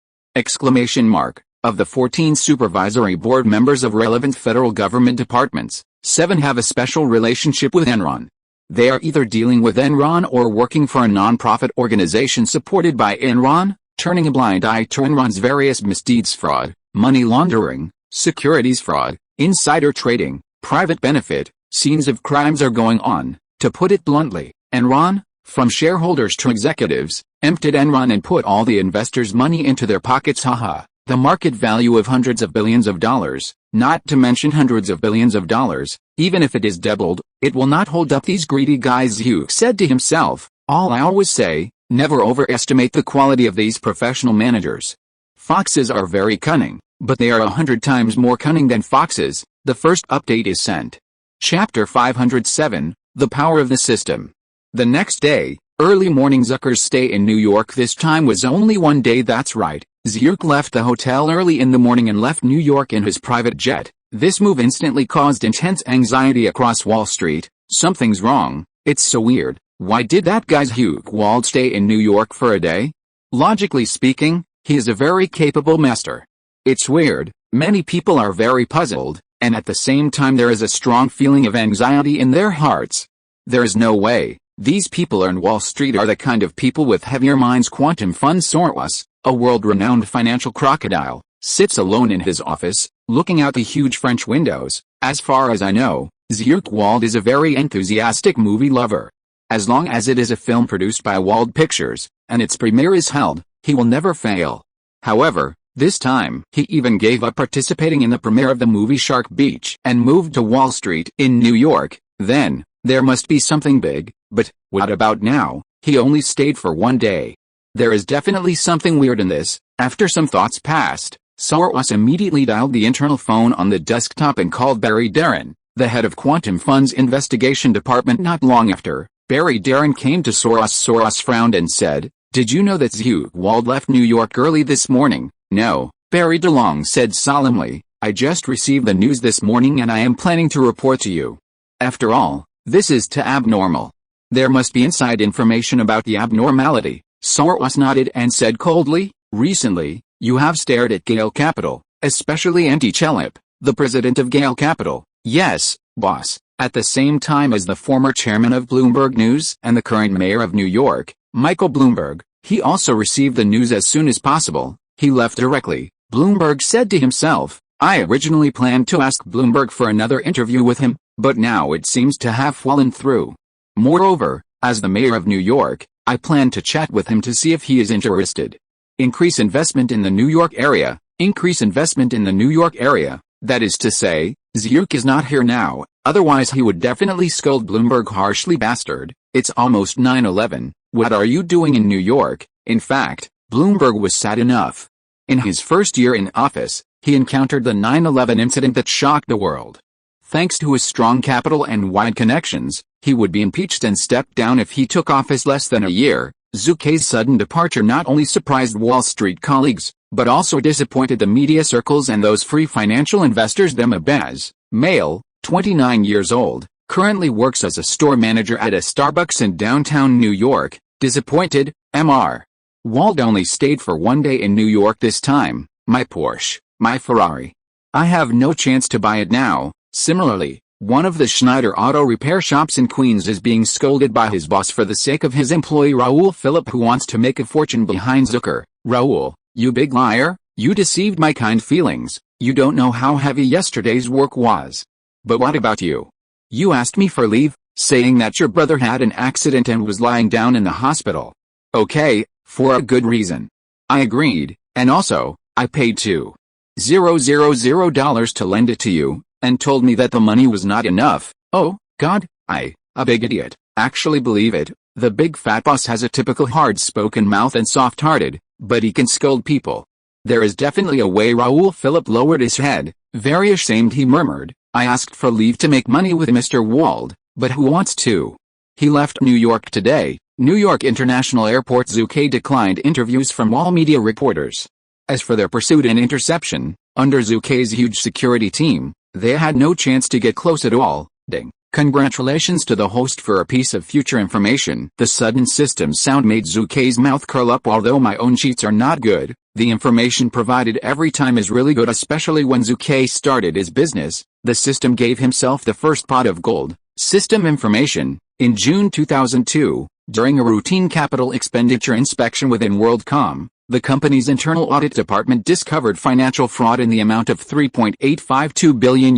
Of the 14 supervisory board members of relevant federal government departments, 7 have a special relationship with Enron. They are either dealing with Enron or working for a non-profit organization supported by Enron, turning a blind eye to Enron's various misdeeds: fraud, money laundering, securities fraud, insider trading, private benefit. Scenes of crimes are going on. To put it bluntly, Enron, from shareholders to executives, emptied Enron and put all the investors' money into their pockets. Haha. The market value of hundreds of billions of dollars, not to mention hundreds of billions of dollars, even if it is doubled, it will not hold up these greedy guys. Zhu Ke said to himself, "All I always say, never overestimate the quality of these professional managers. Foxes are very cunning, but they are 100 times more cunning than foxes." The first update is sent. Chapter 507, The Power of the System. The next day, early morning. Zucker's stay in New York this time was only one day. That's right, Zhu Ke left the hotel early in the morning and left New York in his private jet. This move instantly caused intense anxiety across Wall Street. Something's wrong, it's so weird. Why did that guy Zhu Ke Wald stay in New York for a day? Logically speaking, he is a very capable master. It's weird, many people are very puzzled, and at the same time there is a strong feeling of anxiety in their hearts. There is no way these people on Wall Street are the kind of people with heavier minds. Quantum fund Soros, a world-renowned financial crocodile, sits alone in his office, looking out the huge French windows. As far as I know, Zhu Ke Wald is a very enthusiastic movie lover. As long as it is a film produced by Wald Pictures, and its premiere is held, he will never fail. However, this time, he even gave up participating in the premiere of the movie Shark Beach and moved to Wall Street in New York. Then, there must be something big, but what about now? He only stayed for one day. There is definitely something weird in this. After some thoughts passed, Soros immediately dialed the internal phone on the desktop and called Barry Darren, the head of Quantum Fund's investigation department. Not long after, Barry Darren came to Soros. Soros frowned and said, "Did you know that Zhu Ke Wald left New York early this morning?" "No," Barry DeLong said solemnly. "I just received the news this morning and I am planning to report to you. After all, this is too abnormal. There must be inside information about the abnormality." Soros nodded and said coldly, "Recently, you have stared at Gale Capital, especially Andy Chelip, the president of Gale Capital." "Yes, boss." At the same time as the former chairman of Bloomberg News and the current mayor of New York, Michael Bloomberg, he also received the news as soon as possible. He left directly. Bloomberg said to himself, "I originally planned to ask Bloomberg for another interview with him, but now it seems to have fallen through. Moreover, as the mayor of New York, I plan to chat with him to see if he is interested. Increase investment in the New York area. Increase investment in the New York area. That is to say, Zhu is not here now, otherwise he would definitely scold Bloomberg harshly. Bastard, it's almost 9/11, what are you doing in New York?" In fact, Bloomberg was sad enough. In his first year in office, he encountered the 9/11 incident that shocked the world. Thanks to his strong capital and wide connections, he would be impeached and stepped down if he took office less than a year. Zhu Ke's sudden departure not only surprised Wall Street colleagues, but also disappointed the media circles and those free financial investors. Baz, male, 29 years old, currently works as a store manager at a Starbucks in downtown New York. Disappointed, Mr. Wald only stayed for one day in New York this time. "My Porsche, my Ferrari. I have no chance to buy it now." Similarly, one of the Schneider auto repair shops in Queens is being scolded by his boss for the sake of his employee Raoul Philippe, who wants to make a fortune behind Zucker. "Raoul, you big liar, you deceived my kind feelings. You don't know how heavy yesterday's work was. But what about you? You asked me for leave, saying that your brother had an accident and was lying down in the hospital. Okay, for a good reason. I agreed, and also, I paid $2,000 to lend it to you, and told me that the money was not enough. Oh, God, a big idiot, actually believe it." The big fat boss has a typical hard-spoken mouth and soft-hearted, but he can scold people. There is definitely a way. Raoul Philippe lowered his head. Very ashamed, he murmured, "I asked for leave to make money with Mr. Wald, but who wants to?" He left New York today. New York International Airport. Zhu Ke declined interviews from all media reporters. As for their pursuit and interception, under Zhu Ke's huge security team, they had no chance to get close at all. Ding. Congratulations to the host for a piece of future information. The sudden system sound made Zhu Ke's mouth curl up. Although my own cheats are not good, the information provided every time is really good, especially when Zhu Ke started his business. The system gave himself the first pot of gold. System information. In June 2002, during a routine capital expenditure inspection within WorldCom, the company's internal audit department discovered financial fraud in the amount of $3.852 billion,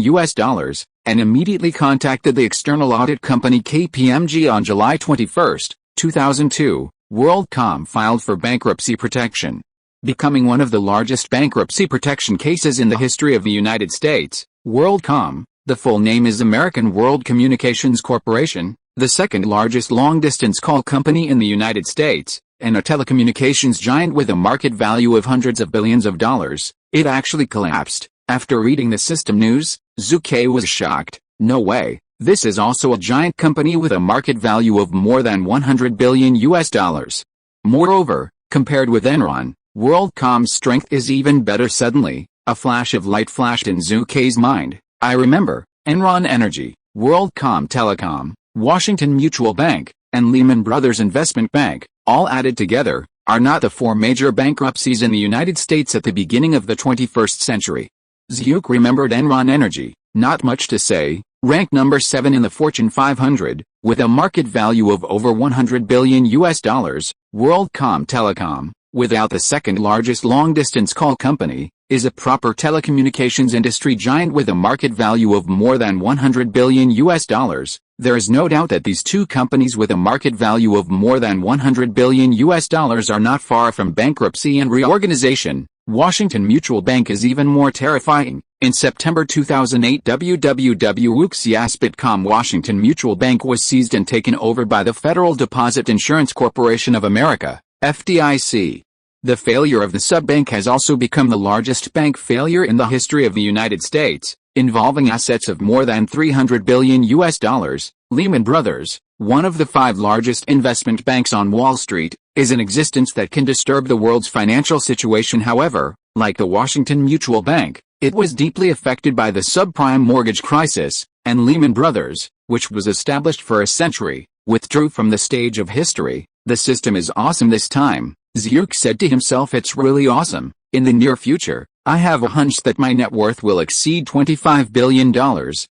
and immediately contacted the external audit company KPMG. On July 21, 2002, WorldCom filed for bankruptcy protection, becoming one of the largest bankruptcy protection cases in the history of the United States. WorldCom, the full name is American World Communications Corporation, the second largest long-distance call company in the United States, and a telecommunications giant with a market value of hundreds of billions of dollars. It actually collapsed. After reading the system news, Zhu Ke was shocked. No way, this is also a giant company with a market value of more than $100 billion. Moreover, compared with Enron, WorldCom's strength is even better. Suddenly, a flash of light flashed in Zhu Ke's mind. I remember, Enron Energy, WorldCom Telecom, Washington Mutual Bank, and Lehman Brothers Investment Bank, all added together, are not the four major bankruptcies in the United States at the beginning of the 21st century. Zhu remembered Enron Energy, not much to say, ranked number 7 in the Fortune 500, with a market value of over $100 billion. WorldCom Telecom, without the second largest long-distance call company, is a proper telecommunications industry giant with a market value of more than $100 billion. There is no doubt that these two companies with a market value of more than $100 billion are not far from bankruptcy and reorganization. Washington Mutual Bank is even more terrifying. In September 2008, WWW.com Washington Mutual Bank was seized and taken over by the Federal Deposit Insurance Corporation of America, FDIC. The failure of the subbank has also become the largest bank failure in the history of the United States, involving assets of more than $300 billion. Lehman Brothers, one of the 5 largest investment banks on Wall Street, is an existence that can disturb the world's financial situation. However, like the Washington Mutual Bank, it was deeply affected by the subprime mortgage crisis, and Lehman Brothers, which was established for a century, withdrew from the stage of history. The system is awesome this time, Zhu said to himself. It's really awesome. In the near future, I have a hunch that my net worth will exceed $25 billion.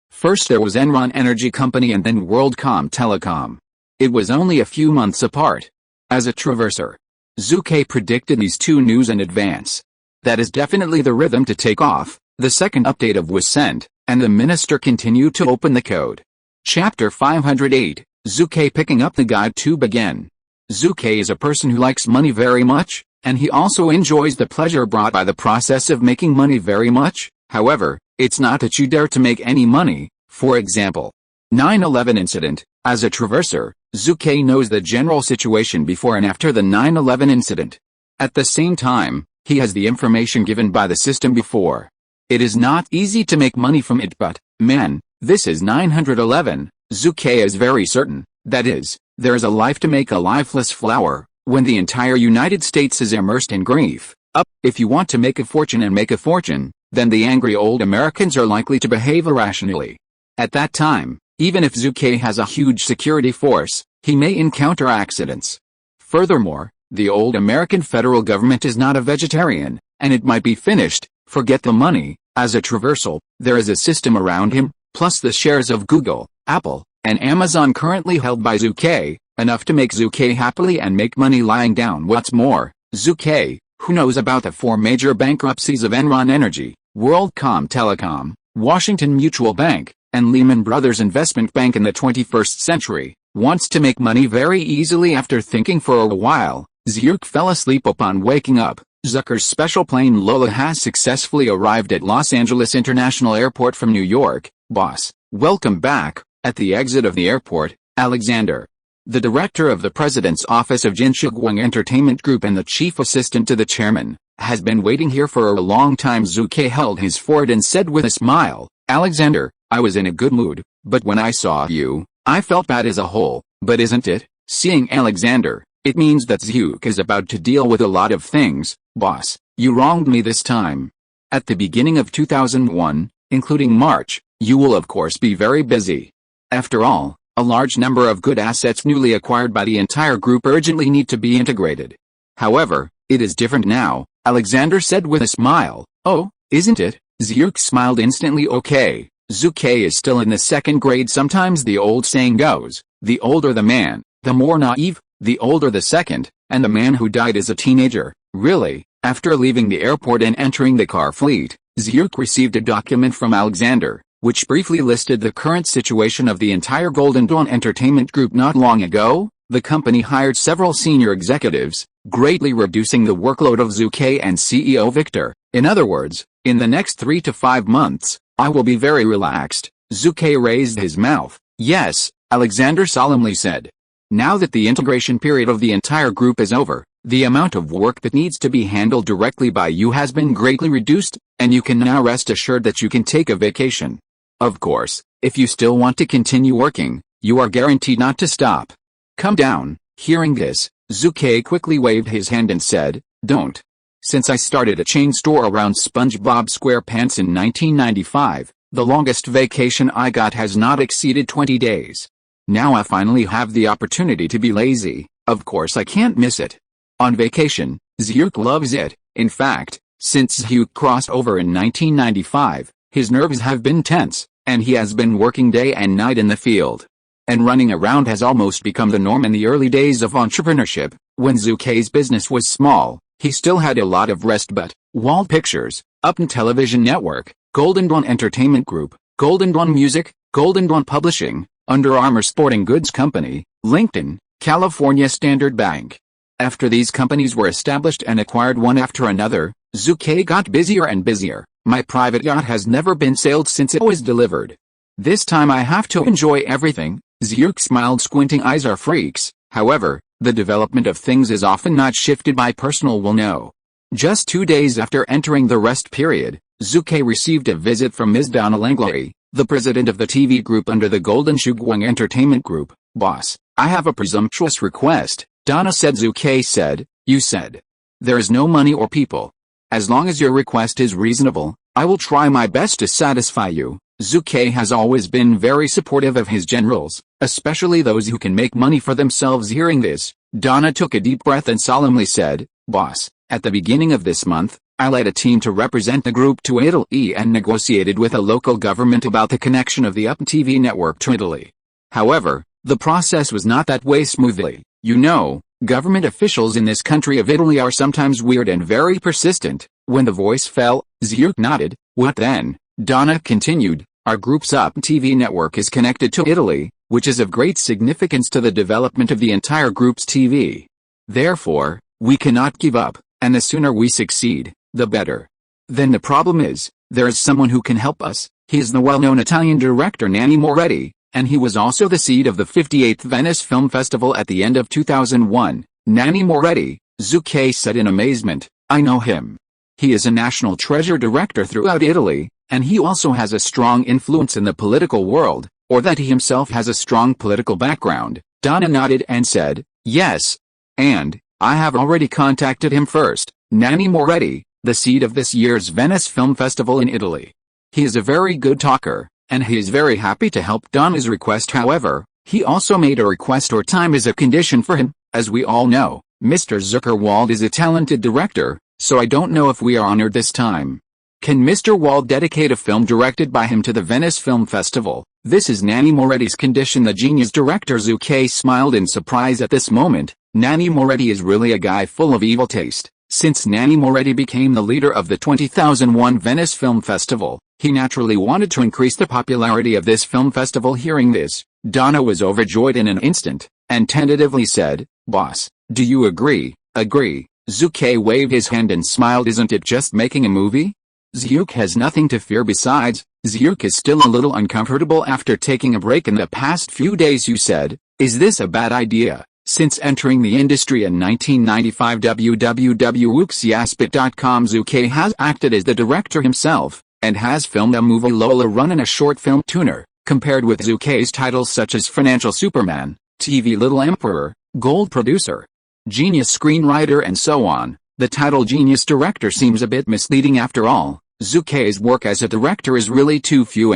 First there was Enron Energy Company and then WorldCom Telecom. It was only a few months apart. As a traverser, Zhu predicted these two news in advance. That is definitely the rhythm to take off. The second update of was sent, and the minister continued to open the code. Chapter 508, Zhu picking up the guide to begin. Zhu is a person who likes money very much, and he also enjoys the pleasure brought by the process of making money very much. However, it's not that you dare to make any money. For example, 9/11 incident. As a traverser, Zhu knows the general situation before and after the 9/11 incident. At the same time, he has the information given by the system before. It is not easy to make money from it, but, man, this is 911. Zhu is very certain, that is, there is a life to make a lifeless flower, when the entire United States is immersed in grief. If you want to make a fortune and make a fortune, then the angry old Americans are likely to behave irrationally. At that time, even if Zhu has a huge security force, he may encounter accidents. Furthermore, the old American federal government is not a vegetarian, and it might be finished. Forget the money. As a traversal, there is a system around him, plus the shares of Google, Apple, and Amazon currently held by Zhu, enough to make Zhu happily and make money lying down. What's more, Zhu, who knows about the 4 major bankruptcies of Enron Energy, WorldCom Telecom, Washington Mutual Bank, and Lehman Brothers Investment Bank in the 21st century, wants to make money very easily. After thinking for a while, Zhu fell asleep upon waking up. Zucker's special plane Lola has successfully arrived at Los Angeles International Airport from New York. Boss, welcome back. At the exit of the airport, Alexander, the director of the president's office of Jinshiguang Entertainment Group and the chief assistant to the chairman, has been waiting here for a long time. Zhu held his forehead and said with a smile, Alexander, I was in a good mood, but when I saw you, I felt bad as a whole. But isn't it? Seeing Alexander, it means that Zhu is about to deal with a lot of things. Boss, you wronged me this time. At the beginning of 2001, including March, you will of course be very busy. After all, a large number of good assets newly acquired by the entire group urgently need to be integrated. However, it is different now, Alexander said with a smile. Oh, isn't it? Zhu smiled instantly. Okay, Zhu is still in the 2nd grade. Sometimes the old saying goes, the older the man, the more naive, the older the second, and the man who died as a teenager. Really, after leaving the airport and entering the car fleet, Zhu received a document from Alexander, which briefly listed the current situation of the entire Golden Dawn Entertainment Group. Not long ago, the company hired several senior executives, greatly reducing the workload of Zhu and CEO Victor. In other words, in the next 3 to 5 months, I will be very relaxed. Zhu raised his mouth. Yes, Alexander solemnly said. Now that the integration period of the entire group is over, the amount of work that needs to be handled directly by you has been greatly reduced, and you can now rest assured that you can take a vacation. Of course, if you still want to continue working, you are guaranteed not to stop. Come down. Hearing this, Zhu quickly waved his hand and said, don't. Since I started a chain store around SpongeBob SquarePants in 1995, the longest vacation I got has not exceeded 20 days. Now I finally have the opportunity to be lazy. Of course I can't miss it. On vacation, Zhu Ke loves it. In fact, since Zhu Ke crossed over in 1995, his nerves have been tense, and he has been working day and night in the field. And running around has almost become the norm in the early days of entrepreneurship. When Zhu Ke's business was small, he still had a lot of rest, but Wald Pictures, Upton Television Network, Golden Dawn Entertainment Group, Golden Dawn Music, Golden Dawn Publishing, Under Armour Sporting Goods Company, LinkedIn, California Standard Bank. After these companies were established and acquired one after another, Zhu Ke got busier and busier. My private yacht has never been sailed since it was delivered. This time I have to enjoy everything. Zhu Ke smiled, squinting eyes are freaks. However, the development of things is often not shifted by personal will know. Just 2 days after entering the rest period, Zhu Ke received a visit from Ms. Donna Langley, the president of the TV group under the Golden Shuguang Entertainment Group. Boss, I have a presumptuous request, Donna said. Zhu Ke said, you said. There is no money or people. As long as your request is reasonable, I will try my best to satisfy you. Zhu Ke has always been very supportive of his generals, especially those who can make money for themselves. Hearing this, Donna took a deep breath and solemnly said, Boss, at the beginning of this month, I led a team to represent the group to Italy and negotiated with a local government about the connection of the Upton TV network to Italy. However, the process was not that way smoothly. You know, government officials in this country of Italy are sometimes weird and very persistent. When the voice fell, Zhu Ke nodded. What then? Donna continued, our group's Upton TV network is connected to Italy, which is of great significance to the development of the entire group's TV. Therefore, we cannot give up, and the sooner we succeed, the better. Then the problem is, there is someone who can help us. He is the well-known Italian director Nanni Moretti, and he was also the seed of the 58th Venice Film Festival at the end of 2001. Nanni Moretti, Zhu Ke said in amazement, I know him. He is a national treasure director throughout Italy, and he also has a strong influence in the political world, or that he himself has a strong political background. Donna nodded and said, yes. And, I have already contacted him first, Nanni Moretti, the seed of this year's Venice Film Festival in Italy. He is a very good talker, and he is very happy to help Donna's request. However, he also made a request or time as a condition for him. As we all know, Mr. Zhu Ke Wald is a talented director, so I don't know if we are honored this time. Can Mr. Wald dedicate a film directed by him to the Venice Film Festival? This is Nanni Moretti's condition. The genius director Zhu Ke smiled in surprise at this moment. Nanni Moretti is really a guy full of evil taste. Since Nanni Moretti became the leader of the 2001 Venice Film Festival, he naturally wanted to increase the popularity of this film festival. Hearing this, Donna was overjoyed in an instant, and tentatively said, Boss, do you agree? Agree. Zhu Ke waved his hand and smiled. Isn't it just making a movie? Zhu Ke has nothing to fear. Besides, Zhu Ke is still a little uncomfortable after taking a break in the past few days. You said, is this a bad idea? Since entering the industry in 1995, www.wuxiaspit.com, Zhu Ke has acted as the director himself, and has filmed a movie Lola Run and a short film Tuner. Compared with Zhu Ke's titles such as Financial Superman, TV Little Emperor, Gold Producer, Genius Screenwriter and so on, the title Genius Director seems a bit misleading. After all, Zhu Ke's work as a director is really too few.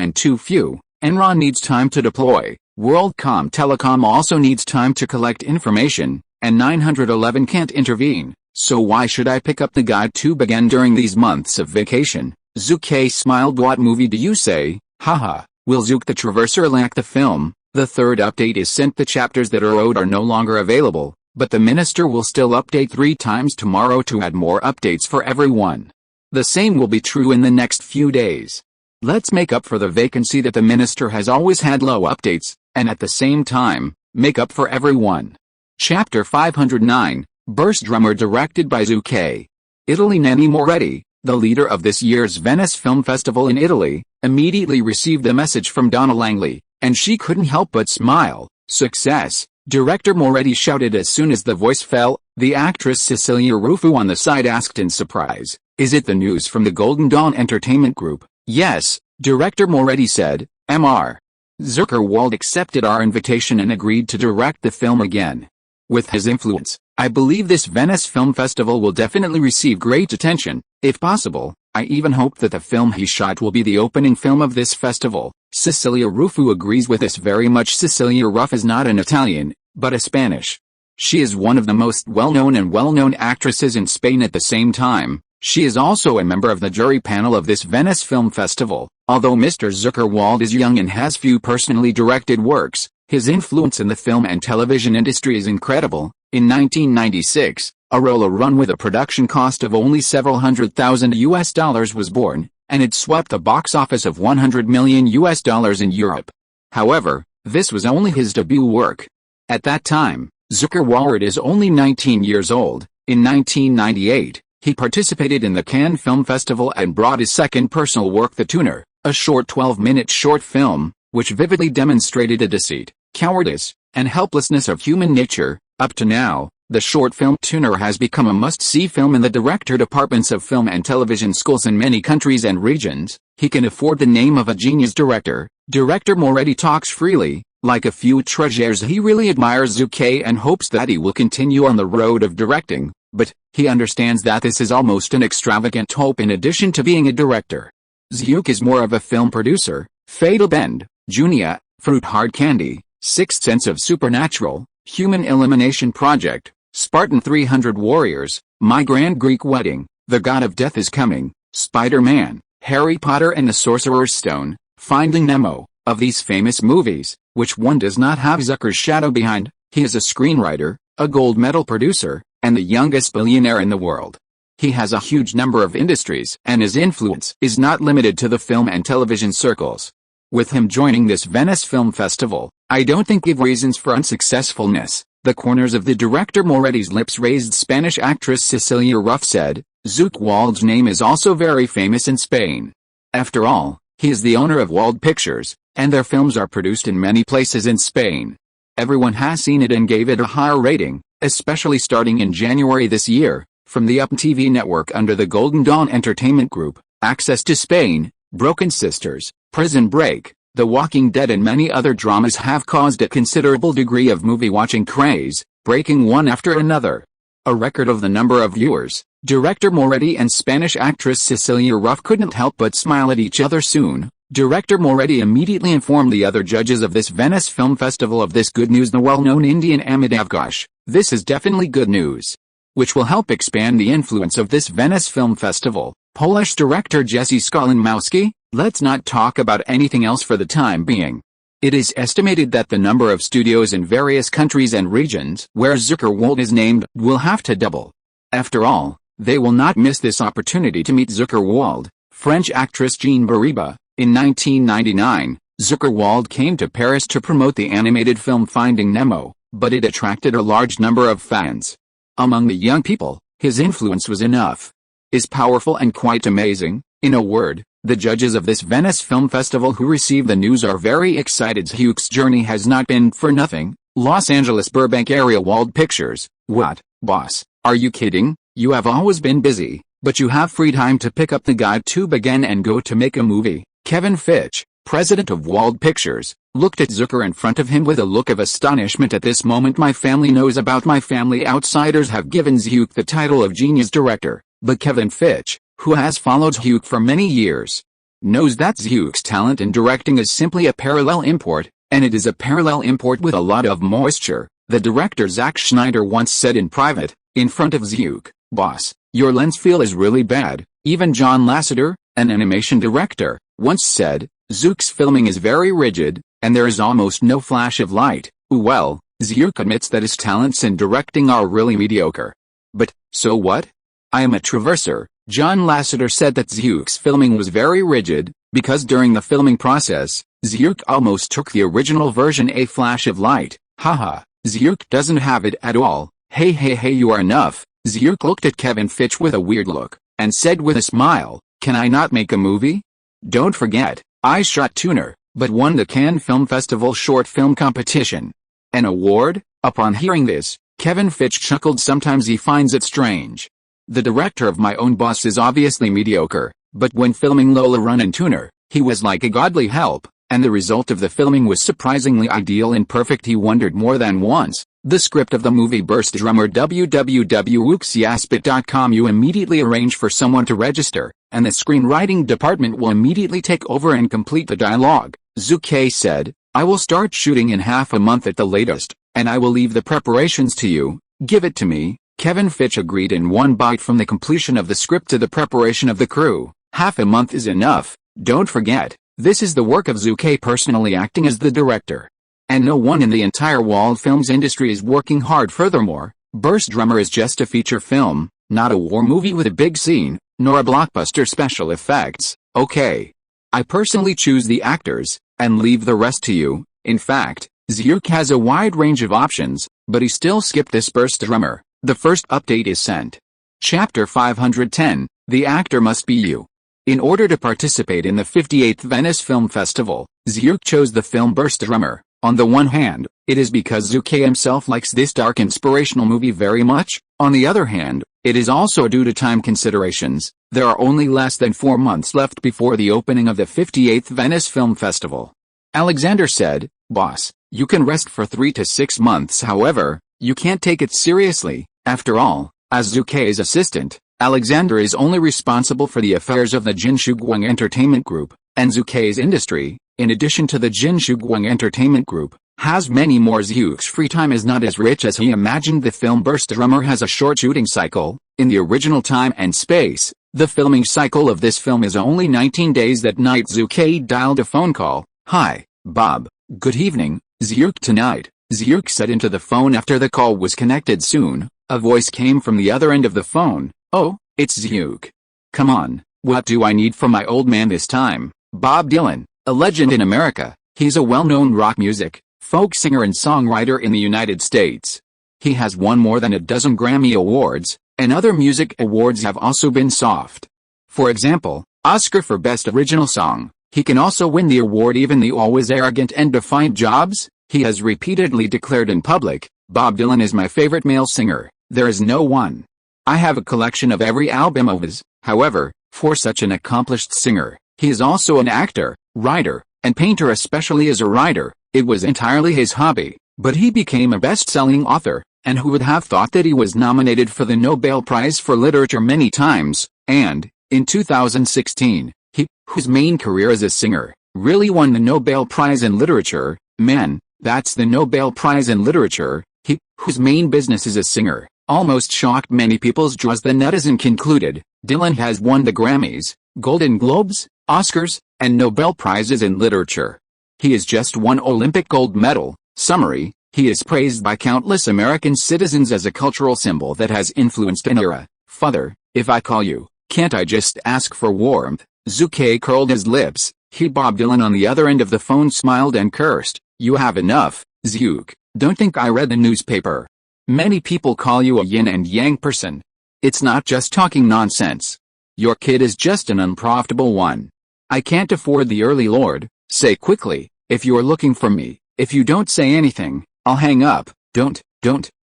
Enron needs time to deploy, WorldCom Telecom also needs time to collect information, and 911 can't intervene, so why should I pick up the guide to begin during these months of vacation? Zhu Ke smiled. What movie do you say? Haha, will Zhu Ke the Traverser lack the film? The third update is sent. The chapters that are owed are no longer available, but the minister will still update 3 times tomorrow to add more updates for everyone. The same will be true in the next few days. Let's make up for the vacancy that the minister has always had low updates, and at the same time, make up for everyone. Chapter 509, Burst Drummer, directed by Zhu Ke. Italy. Nanni Moretti, the leader of this year's Venice Film Festival in Italy, immediately received a message from Donna Langley, and she couldn't help but smile. Success, Director Moretti shouted as soon as the voice fell. The actress Cecilia Rufu on the side asked in surprise, is it the news from the Golden Dawn Entertainment Group? Yes, Director Moretti said. Mr. Zhu Ke Wald accepted our invitation and agreed to direct the film again. With his influence, I believe this Venice Film Festival will definitely receive great attention. If possible, I even hope that the film he shot will be the opening film of this festival. Cecilia Ruffo agrees with this very much. Cecilia Ruff is not an Italian, but a Spanish. She is one of the most well-known actresses in Spain. At the same time, she is also a member of the jury panel of this Venice Film Festival. Although Mr. Zhu Ke Wald is young and has few personally directed works, his influence in the film and television industry is incredible. In 1996, a roller run with a production cost of only several $100,000 was born, and it swept the box office of $100 million in Europe. However, this was only his debut work. At that time, Zhu Ke Wald is only 19 years old. In 1998, he participated in the Cannes Film Festival and brought his second personal work, The Tuner, a short 12-minute short film, which vividly demonstrated the deceit, cowardice, and helplessness of human nature. Up to now, the short film Tuner has become a must-see film in the director departments of film and television schools in many countries and regions. He can afford the name of a genius director. Director Moretti talks freely. Like a few treasures, he really admires Zhu Ke and hopes that he will continue on the road of directing, but he understands that this is almost an extravagant hope in addition to being a director. Zhu Ke is more of a film producer. Fatal Bend, Junia, Fruit Hard Candy, Sixth Sense of Supernatural, Human Elimination Project, Spartan 300 Warriors, My Grand Greek Wedding, The God of Death is Coming, Spider-Man, Harry Potter and the Sorcerer's Stone, Finding Nemo. Of these famous movies, which one does not have Zucker's shadow behind? He is a screenwriter, a gold medal producer, and the youngest billionaire in the world. He has a huge number of industries, and his influence is not limited to the film and television circles. With him joining this Venice Film Festival, I don't think give reasons for unsuccessfulness. The corners of the director Moretti's lips raised. Spanish actress Cecilia Ruff said, Zhu Ke Wald's name is also very famous in Spain. After all, he is the owner of Wald Pictures, and their films are produced in many places in Spain. Everyone has seen it and gave it a higher rating, especially starting in January this year, from the UP TV network under the Golden Dawn Entertainment Group. Access to Spain, Broken Sisters, Prison Break, The Walking Dead and many other dramas have caused a considerable degree of movie-watching craze, breaking one after another. A record of the number of viewers. Director Moretti and Spanish actress Cecilia Ruff couldn't help but smile at each other soon. Director Moretti immediately informed the other judges of this Venice Film Festival of this good news. The well-known Indian Amitabh Ghosh, this is definitely good news, which will help expand the influence of this Venice Film Festival. Polish director Jesse Skolimowski, let's not talk about anything else for the time being. It is estimated that the number of studios in various countries and regions where Zhu Ke Wald is named will have to double. After all, they will not miss this opportunity to meet Zhu Ke Wald. French actress Jean Bariba. In 1999, Zhu Ke Wald came to Paris to promote the animated film Finding Nemo, but it attracted a large number of fans. Among the young people, his influence was enough. Is powerful and quite amazing. In a word, the judges of this Venice Film Festival who receive the news are very excited. Zhu Ke's journey has not been for nothing. Los Angeles Burbank area Wald Pictures. What, boss, are you kidding? You have always been busy, but you have free time to pick up the guide to begin and go to make a movie. Kevin Fitch, president of Wald Pictures, looked at Zhu Ke in front of him with a look of astonishment. At this moment my family knows about my family. Outsiders have given Zhu Ke the title of genius director, but Kevin Fitch, who has followed Zhu Ke for many years, knows that Zhu Ke's talent in directing is simply a parallel import, and it is a parallel import with a lot of moisture. The director Zack Schneider once said in private, in front of Zhu Ke, boss, your lens feel is really bad. Even John Lasseter, an animation director, once said, Zhu Ke's filming is very rigid, and there is almost no flash of light. Well, Zhu Ke admits that his talents in directing are really mediocre. But, so what? I am a traverser. John Lasseter said that Zhu Ke's filming was very rigid, because during the filming process, Zhu Ke almost took the original version a flash of light. Haha, Zhu Ke doesn't have it at all. Hey you are enough. Zhu Ke looked at Kevin Fitch with a weird look, and said with a smile, can I not make a movie? Don't forget, I shot Tuner, but won the Cannes Film Festival short film competition. An award? Upon hearing this, Kevin Fitch chuckled. Sometimes he finds it strange. The director of My Own Boss is obviously mediocre, but when filming Lola Run and Tuner, he was like a godly help, and the result of the filming was surprisingly ideal and perfect. He wondered more than once, The script of the movie Burst Drummer www.wooksyaspit.com. You immediately arrange for someone to register, and the screenwriting department will immediately take over and complete the dialogue. Zhu Ke said, I will start shooting in half a month at the latest, and I will leave the preparations to you. Give it to me. Kevin Fitch agreed in one bite. From the completion of the script to the preparation of the crew, half a month is enough. Don't forget, this is the work of Zhu Ke personally acting as the director. And no one in the entire Wald films industry is working hard. Furthermore, Burst Drummer is just a feature film, not a war movie with a big scene, nor a blockbuster special effects. Okay. I personally choose the actors, and leave the rest to you. In fact, Zhu Ke has a wide range of options, but he still skipped this Burst Drummer. The first update is sent. Chapter 510, The Actor Must Be You. In order to participate in the 58th Venice Film Festival, Zhu Ke chose the film Burst Drummer. On the one hand, it is because Zhu Ke himself likes this dark inspirational movie very much. On the other hand, it is also due to time considerations. There are only less than 4 months left before the opening of the 58th Venice Film Festival. Alexander said, Boss, you can rest for 3 to 6 months. However, you can't take it seriously. After all, as Zhu Ke's assistant, Alexander is only responsible for the affairs of the Jinshuguang Entertainment Group, and Zhu Ke's industry, in addition to the Jinshuguang Entertainment Group, has many more. Zhu Ke's free time is not as rich as he imagined. The film Burst Drummer has a short shooting cycle. In the original time and space, the filming cycle of this film is only 19 days. That night Zhu Ke dialed a phone call. Hi, Bob. Good evening, Zhu Ke. Tonight, Zhu Ke said into the phone. After the call was connected soon, a voice came from the other end of the phone. Oh, it's Zhu Ke. Come on, what do I need from my old man this time? Bob Dylan, a legend in America. He's a well-known rock music, folk singer and songwriter in the United States. He has won more than a dozen Grammy Awards, and other music awards have also been soft. For example, Oscar for Best Original Song. He can also win the award even the always arrogant and defiant Jobs. He has repeatedly declared in public, Bob Dylan is my favorite male singer. There is no one. I have a collection of every album of his. However, for such an accomplished singer, he is also an actor, writer, and painter. Especially as a writer, it was entirely his hobby, but he became a best-selling author, and who would have thought that he was nominated for the Nobel Prize for Literature many times, and, in 2016, he, whose main career as a singer, really won the Nobel Prize in Literature. Man, that's the Nobel Prize in Literature. He, whose main business is a singer, almost shocked many people's jaws. The netizen concluded, Dylan has won the Grammys, Golden Globes, Oscars, and Nobel Prizes in literature. He has just won Olympic gold medal. Summary, he is praised by countless American citizens as a cultural symbol that has influenced an era. Father, if I call you, can't I just ask for warmth? Zhu Ke curled his lips. Bob Dylan on the other end of the phone smiled and cursed. You have enough, Zhu Ke. Don't think I read the newspaper. Many people call you a yin and yang person. It's not just talking nonsense. Your kid is just an unprofitable one. I can't afford the early lord. Say quickly, if you're looking for me. If you don't say anything, I'll hang up. Don't.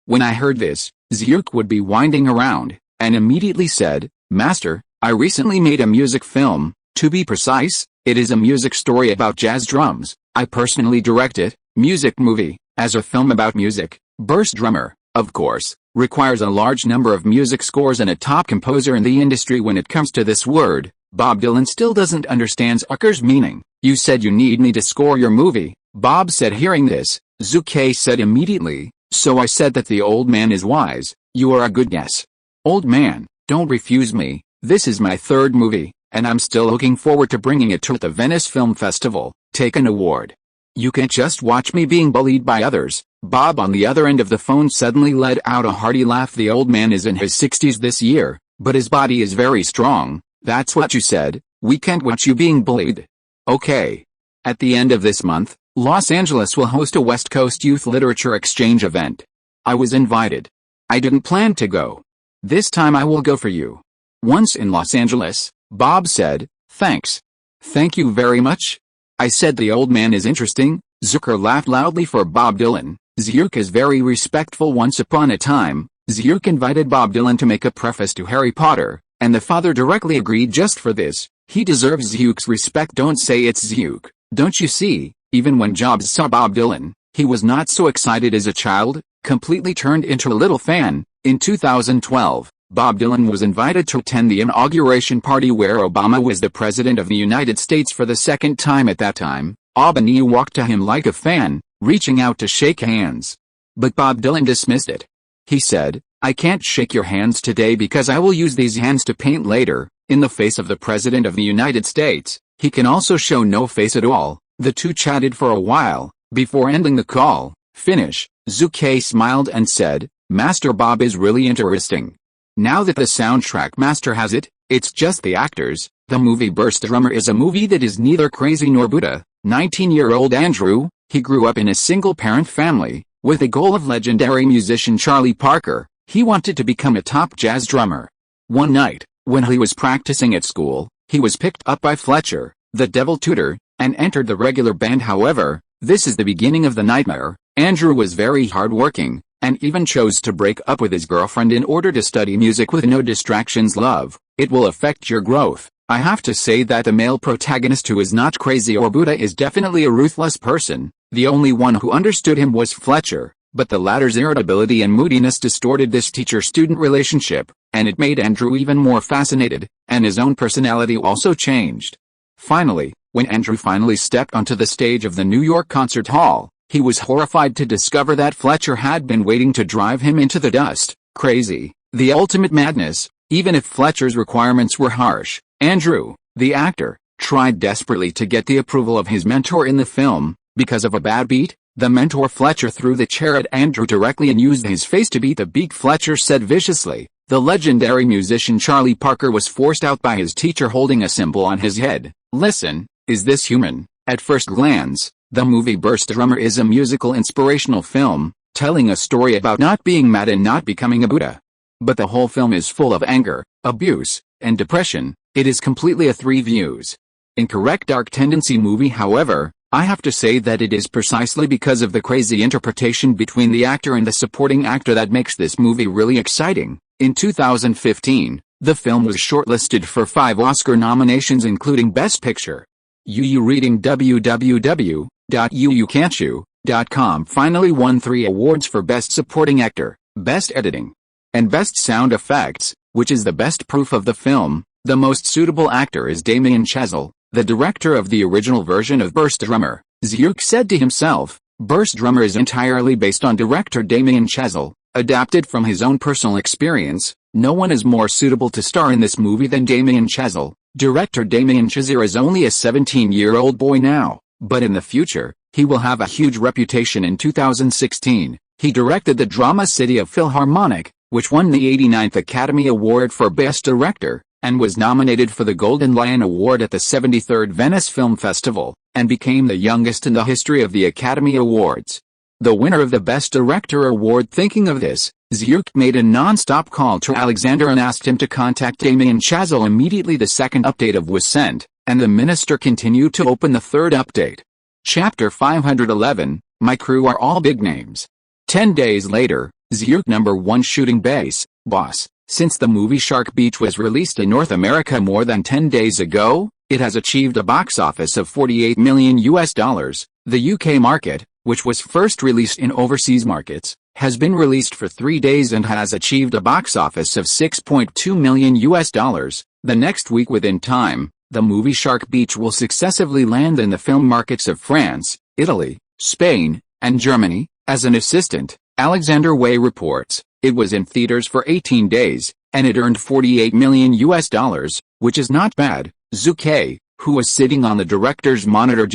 When I heard this, Zhu Ke would be winding around, and immediately said, Master, I recently made a music film. To be precise, it is a music story about jazz drums. I personally direct it. Music movie. As a film about music, Burst Drummer, of course, requires a large number of music scores and a top composer in the industry. When it comes to this word, Bob Dylan still doesn't understand Zucker's meaning. You said you need me to score your movie, Bob said. Hearing this, Zhu Ke said immediately, so I said that the old man is wise. You are a good guess. Old man, don't refuse me. This is my third movie, and I'm still looking forward to bringing it to the Venice Film Festival. Take an award. You can't just watch me being bullied by others. Bob on the other end of the phone suddenly let out a hearty laugh. The old man is in his 60s this year, but his body is very strong. That's what you said. We can't watch you being bullied. Okay. At the end of this month, Los Angeles will host a West Coast Youth Literature Exchange event. I was invited. I didn't plan to go. This time I will go for you. Once in Los Angeles, Bob said, thanks. Thank you very much. I said the old man is interesting. Zucker laughed loudly for Bob Dylan. Zhu Ke is very respectful. Once upon a time, Zhu Ke invited Bob Dylan to make a preface to Harry Potter, and the father directly agreed just for this. He deserves Zhu Ke's respect. Don't say it's Zhu Ke. Don't you see, even when Jobs saw Bob Dylan, he was not so excited as a child. completely turned into a little fan. In 2012, Bob Dylan was invited to attend the inauguration party where Obama was the President of the United States for the second time at that time. Obama walked to him like a fan, reaching out to shake hands. But Bob Dylan dismissed it. He said, "I can't shake your hands today because I will use these hands to paint later." In the face of the President of the United States, he can also show no face at all. The two chatted for a while. Before ending the call, finish, Zhu Ke smiled and said, "Master Bob is really interesting. Now that the soundtrack master has it, it's just the actors." The movie Burst Drummer is a movie that is neither crazy nor Buddha. 19-year-old Andrew, he grew up in a single-parent family, with the goal of legendary musician Charlie Parker. He wanted to become a top jazz drummer. One night, when he was practicing at school, he was picked up by Fletcher, the devil tutor, and entered the regular band. However, this is the beginning of the nightmare. Andrew was very hard-working, and even chose to break up with his girlfriend in order to study music with no distractions. Love, it will affect your growth. I have to say that the male protagonist who is not crazy or Buddha is definitely a ruthless person. The only one who understood him was Fletcher, but the latter's irritability and moodiness distorted this teacher-student relationship, and it made Andrew even more fascinated, and his own personality also changed. Finally, when Andrew finally stepped onto the stage of the New York concert hall, he was horrified to discover that Fletcher had been waiting to drive him into the dust. Crazy, the ultimate madness. Even if Fletcher's requirements were harsh, Andrew, the actor, tried desperately to get the approval of his mentor in the film. Because of a bad beat, the mentor Fletcher threw the chair at Andrew directly and used his face to beat the beat. Fletcher said viciously. The legendary musician Charlie Parker was forced out by his teacher holding a cymbal on his head. Listen, is this human? At first glance, the movie Burst Drummer is a musical inspirational film, telling a story about not being mad and not becoming a Buddha. But the whole film is full of anger, abuse, and depression. It is completely a 3 views. Incorrect dark tendency movie. However, I have to say that it is precisely because of the crazy interpretation between the actor and the supporting actor that makes this movie really exciting. In 2015, the film was shortlisted for 5 Oscar nominations including Best Picture. Reading www.uucan'tchoo.com finally won 3 awards for Best Supporting Actor, Best Editing, and Best Sound Effects, which is the best proof of the film. The most suitable actor is Damien Chazelle, the director of the original version of Burst Drummer. Zhu Ke said to himself, "Burst Drummer is entirely based on director Damien Chazelle, adapted from his own personal experience. No one is more suitable to star in this movie than Damien Chazelle." Director Damien Chazelle is only a 17-year-old boy now, but in the future, he will have a huge reputation. In 2016, he directed the drama City of Philharmonic, which won the 89th Academy Award for Best Director, and was nominated for the Golden Lion Award at the 73rd Venice Film Festival, and became the youngest in the history of the Academy Awards. The winner of the Best Director Award. Thinking of this, Zhu Ke made a non-stop call to Alexander and asked him to contact Damien Chazelle immediately. The second update was sent, and the minister continued to open the third update. Chapter 511, My crew are all big names. 10 days later, Zhu Ke #1 shooting base, boss. Since the movie Shark Beach was released in North America more than 10 days ago, it has achieved a box office of $48 million. The UK market, which was first released in overseas markets, has been released for 3 days and has achieved a box office of $6.2 million. The next week within time, the movie Shark Beach will successively land in the film markets of France, Italy, Spain, and Germany. As an assistant, Alexander Way reports, it was in theaters for 18 days, and it earned $48 million, which is not bad. Zhu Ke, who was sitting on the director's monitor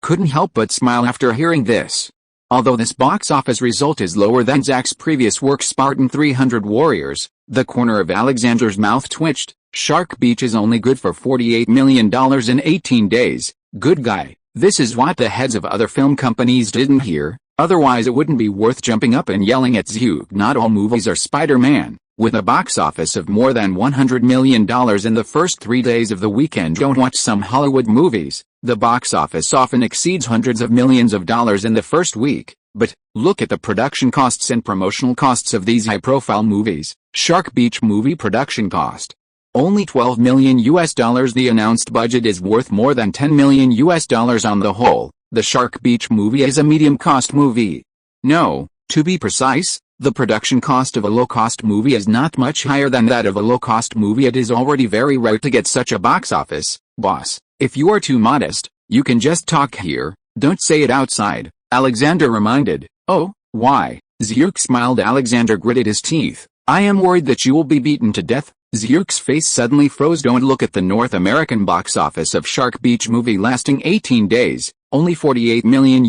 couldn't help but smile after hearing this. Although this box office result is lower than Zach's previous work Spartan 300 Warriors, the corner of Alexander's mouth twitched. Shark Beach is only good for $48 million in 18 days. Good guy. This is what the heads of other film companies didn't hear, otherwise it wouldn't be worth jumping up and yelling at Zhu. Not all movies are Spider-Man. With a box office of more than $100 million in the first 3 days of the weekend. Don't watch some Hollywood movies. The box office often exceeds hundreds of millions of dollars in the first week, but look at the production costs and promotional costs of these high-profile movies. Shark Beach movie production cost. Only $12 million. The announced budget is worth more than $10 million on the whole. The Shark Beach movie is a medium-cost movie. No, To be precise, the production cost of a low-cost movie is not much higher than that of a low-cost movie. It is already very rare to get such a box office, boss. If you are too modest, you can just talk here, don't say it outside, Alexander reminded. Oh, why? Zhu smiled. Alexander gritted his teeth. I am worried that you will be beaten to death. Zhu's face suddenly froze. Don't look at the North American box office of Shark Beach movie lasting 18 days, only $48 million,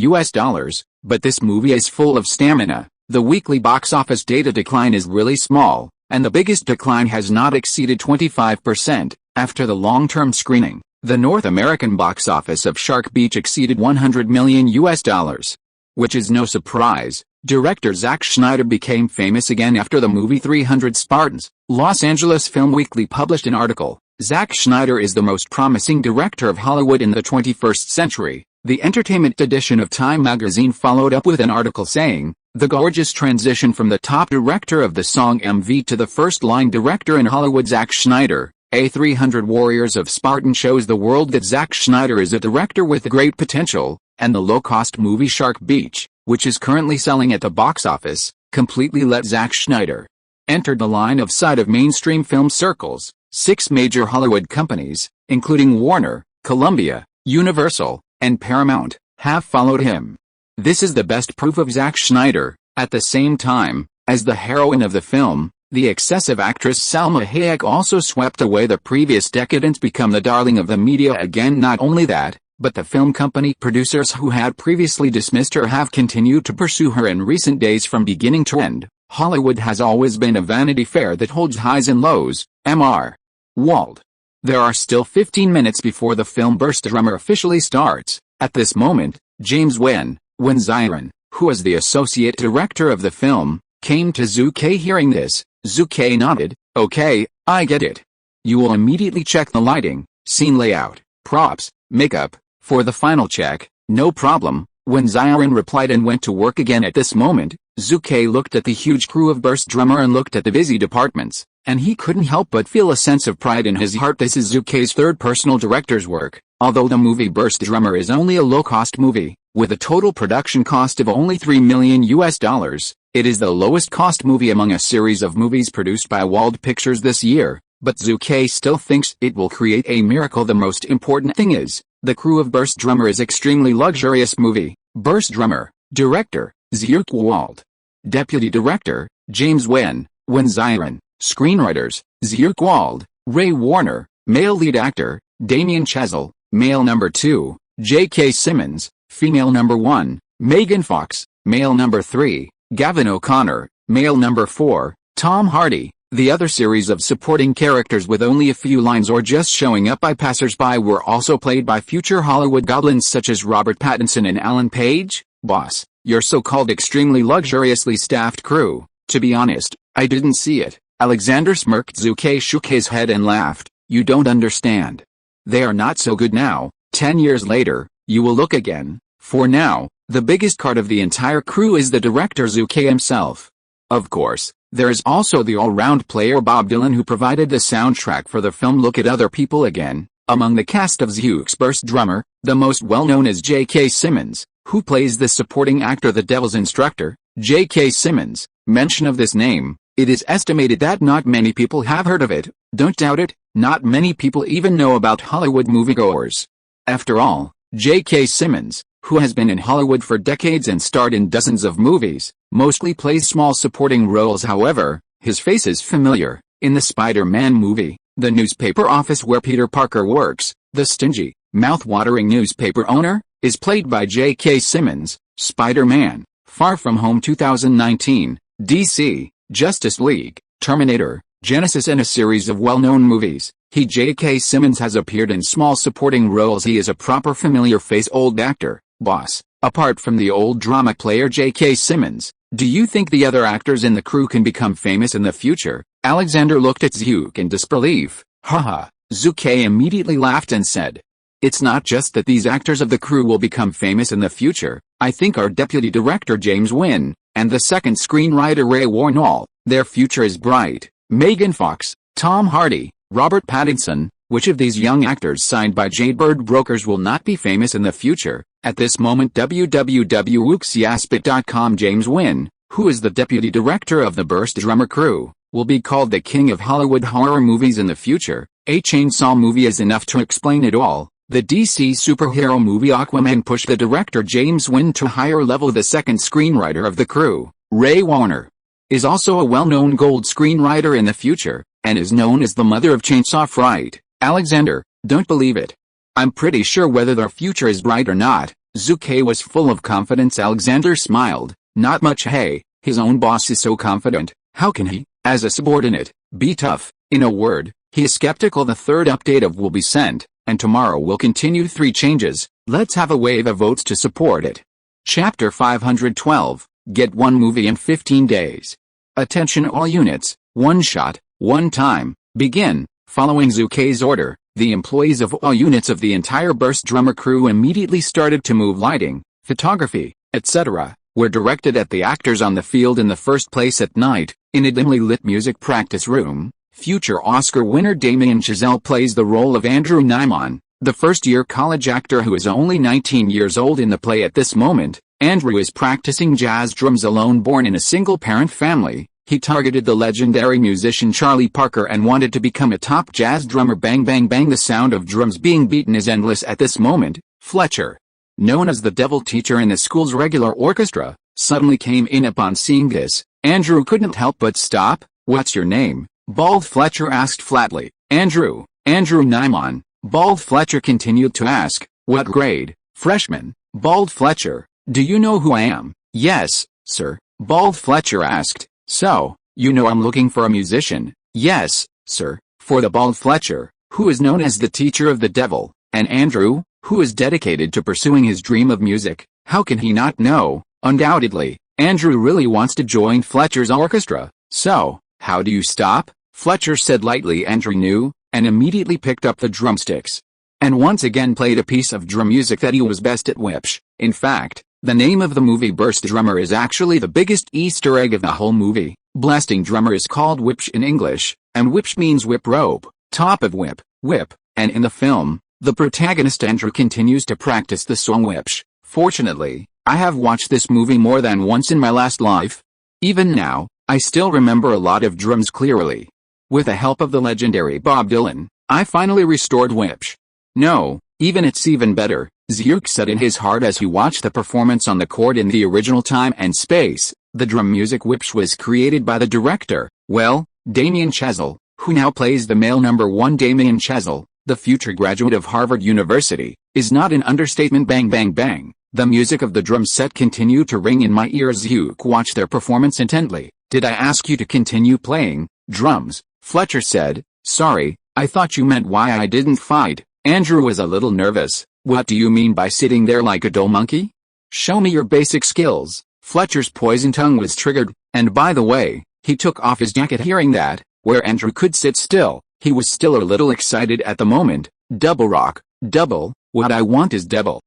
but this movie is full of stamina. The weekly box office data decline is really small, and the biggest decline has not exceeded 25%. After the long-term screening, the North American box office of Shark Beach exceeded $100 million. Which is no surprise. Director Zack Snyder became famous again after the movie 300 Spartans. Los Angeles Film Weekly published an article. Zack Snyder is the most promising director of Hollywood in the 21st century. The entertainment edition of Time magazine followed up with an article saying, the gorgeous transition from the top director of the song MV to the first-line director in Hollywood, Zack Snyder. A 300 Warriors of Spartan shows the world that Zack Snyder is a director with great potential, and the low-cost movie Shark Beach, which is currently selling at the box office, completely let Zack Snyder enter the line of sight of mainstream film circles. 6 major Hollywood companies, including Warner, Columbia, Universal, and Paramount, have followed him. This is the best proof of Zack Snyder. At the same time, as the heroine of the film, the excessive actress Salma Hayek also swept away the previous decade and become the darling of the media again. Not only that, but the film company producers who had previously dismissed her have continued to pursue her in recent days from beginning to end. Hollywood has always been a Vanity Fair that holds highs and lows. M.R. Wald. There are still 15 minutes before the film Burst Drummer officially starts. At this moment, James Wen Zion, who is the associate director of the film, came to Zhu Ke. Hearing this, Zhu Ke nodded. Okay, I get it. You will immediately check the lighting, scene layout, props, makeup, for the final check. No problem, Wen Zion replied and went to work again. At this moment, Zhu Ke looked at the huge crew of Burst Drummer and looked at the busy departments, and he couldn't help but feel a sense of pride in his heart. This is Zhu Ke's third personal director's work. Although the movie Burst Drummer is only a low-cost movie, with a total production cost of only $3 million, it is the lowest-cost movie among a series of movies produced by Wald Pictures this year, but Zhu Ke still thinks it will create a miracle. The most important thing is, the crew of Burst Drummer is extremely luxurious movie. Burst Drummer, Director, Zhu Ke Wald. Deputy Director, James Wen Zion. Screenwriters, Zhu Ke Wald, Ray Warner. Male lead actor, Damien Chazelle. Male number 2, J.K. Simmons. Female number 1, Megan Fox. Male number 3, Gavin O'Connor. Male number 4, Tom Hardy. The other series of supporting characters with only a few lines or just showing up by passers-by were also played by future Hollywood goblins such as Robert Pattinson and Alan Page. Boss, your so-called extremely luxuriously staffed crew. To be honest, I didn't see it. Alexander smirked. Zhu Ke shook his head and laughed. You don't understand. They are not so good now. 10 years later, you will look again. For now, the biggest part of the entire crew is the director Zhu Ke himself. Of course, there is also the all-round player Bob Dylan who provided the soundtrack for the film. Look at other people again. Among the cast of Zhu's Burst Drummer, the most well-known is J.K. Simmons, who plays the supporting actor the Devil's Instructor. J.K. Simmons. Mention of this name, it is estimated that not many people have heard of it. Don't doubt it, not many people even know about Hollywood moviegoers. After all, J.K. Simmons, who has been in Hollywood for decades and starred in dozens of movies, mostly plays small supporting roles. However, his face is familiar. In the Spider-Man movie, the newspaper office where Peter Parker works, the stingy, mouth-watering newspaper owner, is played by J.K. Simmons. Spider-Man, Far From Home 2019, DC, Justice League, Terminator, Genesis and a series of well-known movies. J.K. Simmons has appeared in small supporting roles. He is a proper familiar face. Old actor. Boss, apart from the old drama player J.K. Simmons, do you think the other actors in the crew can become famous in the future? Alexander looked at Zhu in disbelief. Haha. Zhu Ke immediately laughed and said, it's not just that these actors of the crew will become famous in the future. I think our deputy director James Wen, and the second screenwriter Ray Warner, their future is bright. Megan Fox, Tom Hardy, Robert Pattinson. Which of these young actors signed by Jadebird Brokers will not be famous in the future? At this moment www.wuxiaspit.com James Wen who is the deputy director of the Burst Drummer crew, will be called the king of Hollywood horror movies in the future. A chainsaw movie is enough to explain it all. The DC superhero movie Aquaman pushed the director James Wan to a higher level. The second screenwriter of the crew, Ray Warner, is also a well-known gold screenwriter in the future, and is known as the mother of chainsaw fright. Alexander, don't believe it. I'm pretty sure whether their future is bright or not. Zhu Ke was full of confidence. Alexander smiled. Not much. Hey, his own boss is so confident, how can he, as a subordinate, be tough? In a word, he is skeptical. The third update of will be sent, and tomorrow will continue 3 changes. Let's have a wave of votes to support it. Chapter 512, Get one movie in 15 days. Attention all units, one shot, one time, begin. Following Zhu Ke's order, the employees of all units of the entire Burst Drummer crew immediately started to move. Lighting, photography, etc., were directed at the actors on the field. In the first place at night, in a dimly lit music practice room, future Oscar winner Damien Chazelle plays the role of Andrew Nymon, the first-year college actor who is only 19 years old in the play at this moment. Andrew is practicing jazz drums alone. Born in a single-parent family, he targeted the legendary musician Charlie Parker and wanted to become a top jazz drummer. Bang bang bang, the sound of drums being beaten is endless at this moment. Fletcher, known as the devil teacher in the school's regular orchestra, suddenly came in. Upon seeing this, Andrew couldn't help but stop. What's your name? Bald Fletcher asked flatly. Andrew Nymon. Bald Fletcher continued to ask. What grade? Freshman. Bald Fletcher. Do you know who I am? Yes, sir. Bald Fletcher asked. So, you know I'm looking for a musician? Yes, sir. For the Bald Fletcher, who is known as the teacher of the devil, and Andrew, who is dedicated to pursuing his dream of music. How can he not know? Undoubtedly, Andrew really wants to join Fletcher's orchestra. So, how do you stop? Fletcher said lightly. Andrew knew, and immediately picked up the drumsticks, and once again played a piece of drum music that he was best at. Which, in fact, the name of the movie Burst Drummer is actually the biggest Easter egg of the whole movie. Blasting drummer is called whipsh in English, and whipsh means whip rope, top of whip, and in the film, the protagonist Andrew continues to practice the song whipsh. Fortunately, I have watched this movie more than once in my last life. Even now, I still remember a lot of drums clearly. With the help of the legendary Bob Dylan, I finally restored whipsh. No, it's even better, Zhu Ke said in his heart as he watched the performance on the chord. In the original time and space, the drum music whipsh was created by the director, Damien Chazelle, who now plays the male number 1. Damien Chazelle, the future graduate of Harvard University, is not an understatement. Bang bang bang, the music of the drum set continued to ring in my ears. Zhu Ke watched their performance intently. Did I ask you to continue playing drums? Fletcher said. Sorry, I thought you meant why I didn't fight. Andrew was a little nervous. What do you mean by sitting there like a dull monkey? Show me your basic skills. Fletcher's poison tongue was triggered, and by the way, he took off his jacket. Hearing that, where Andrew could sit still, he was still a little excited at the moment. Double rock, double, what I want is double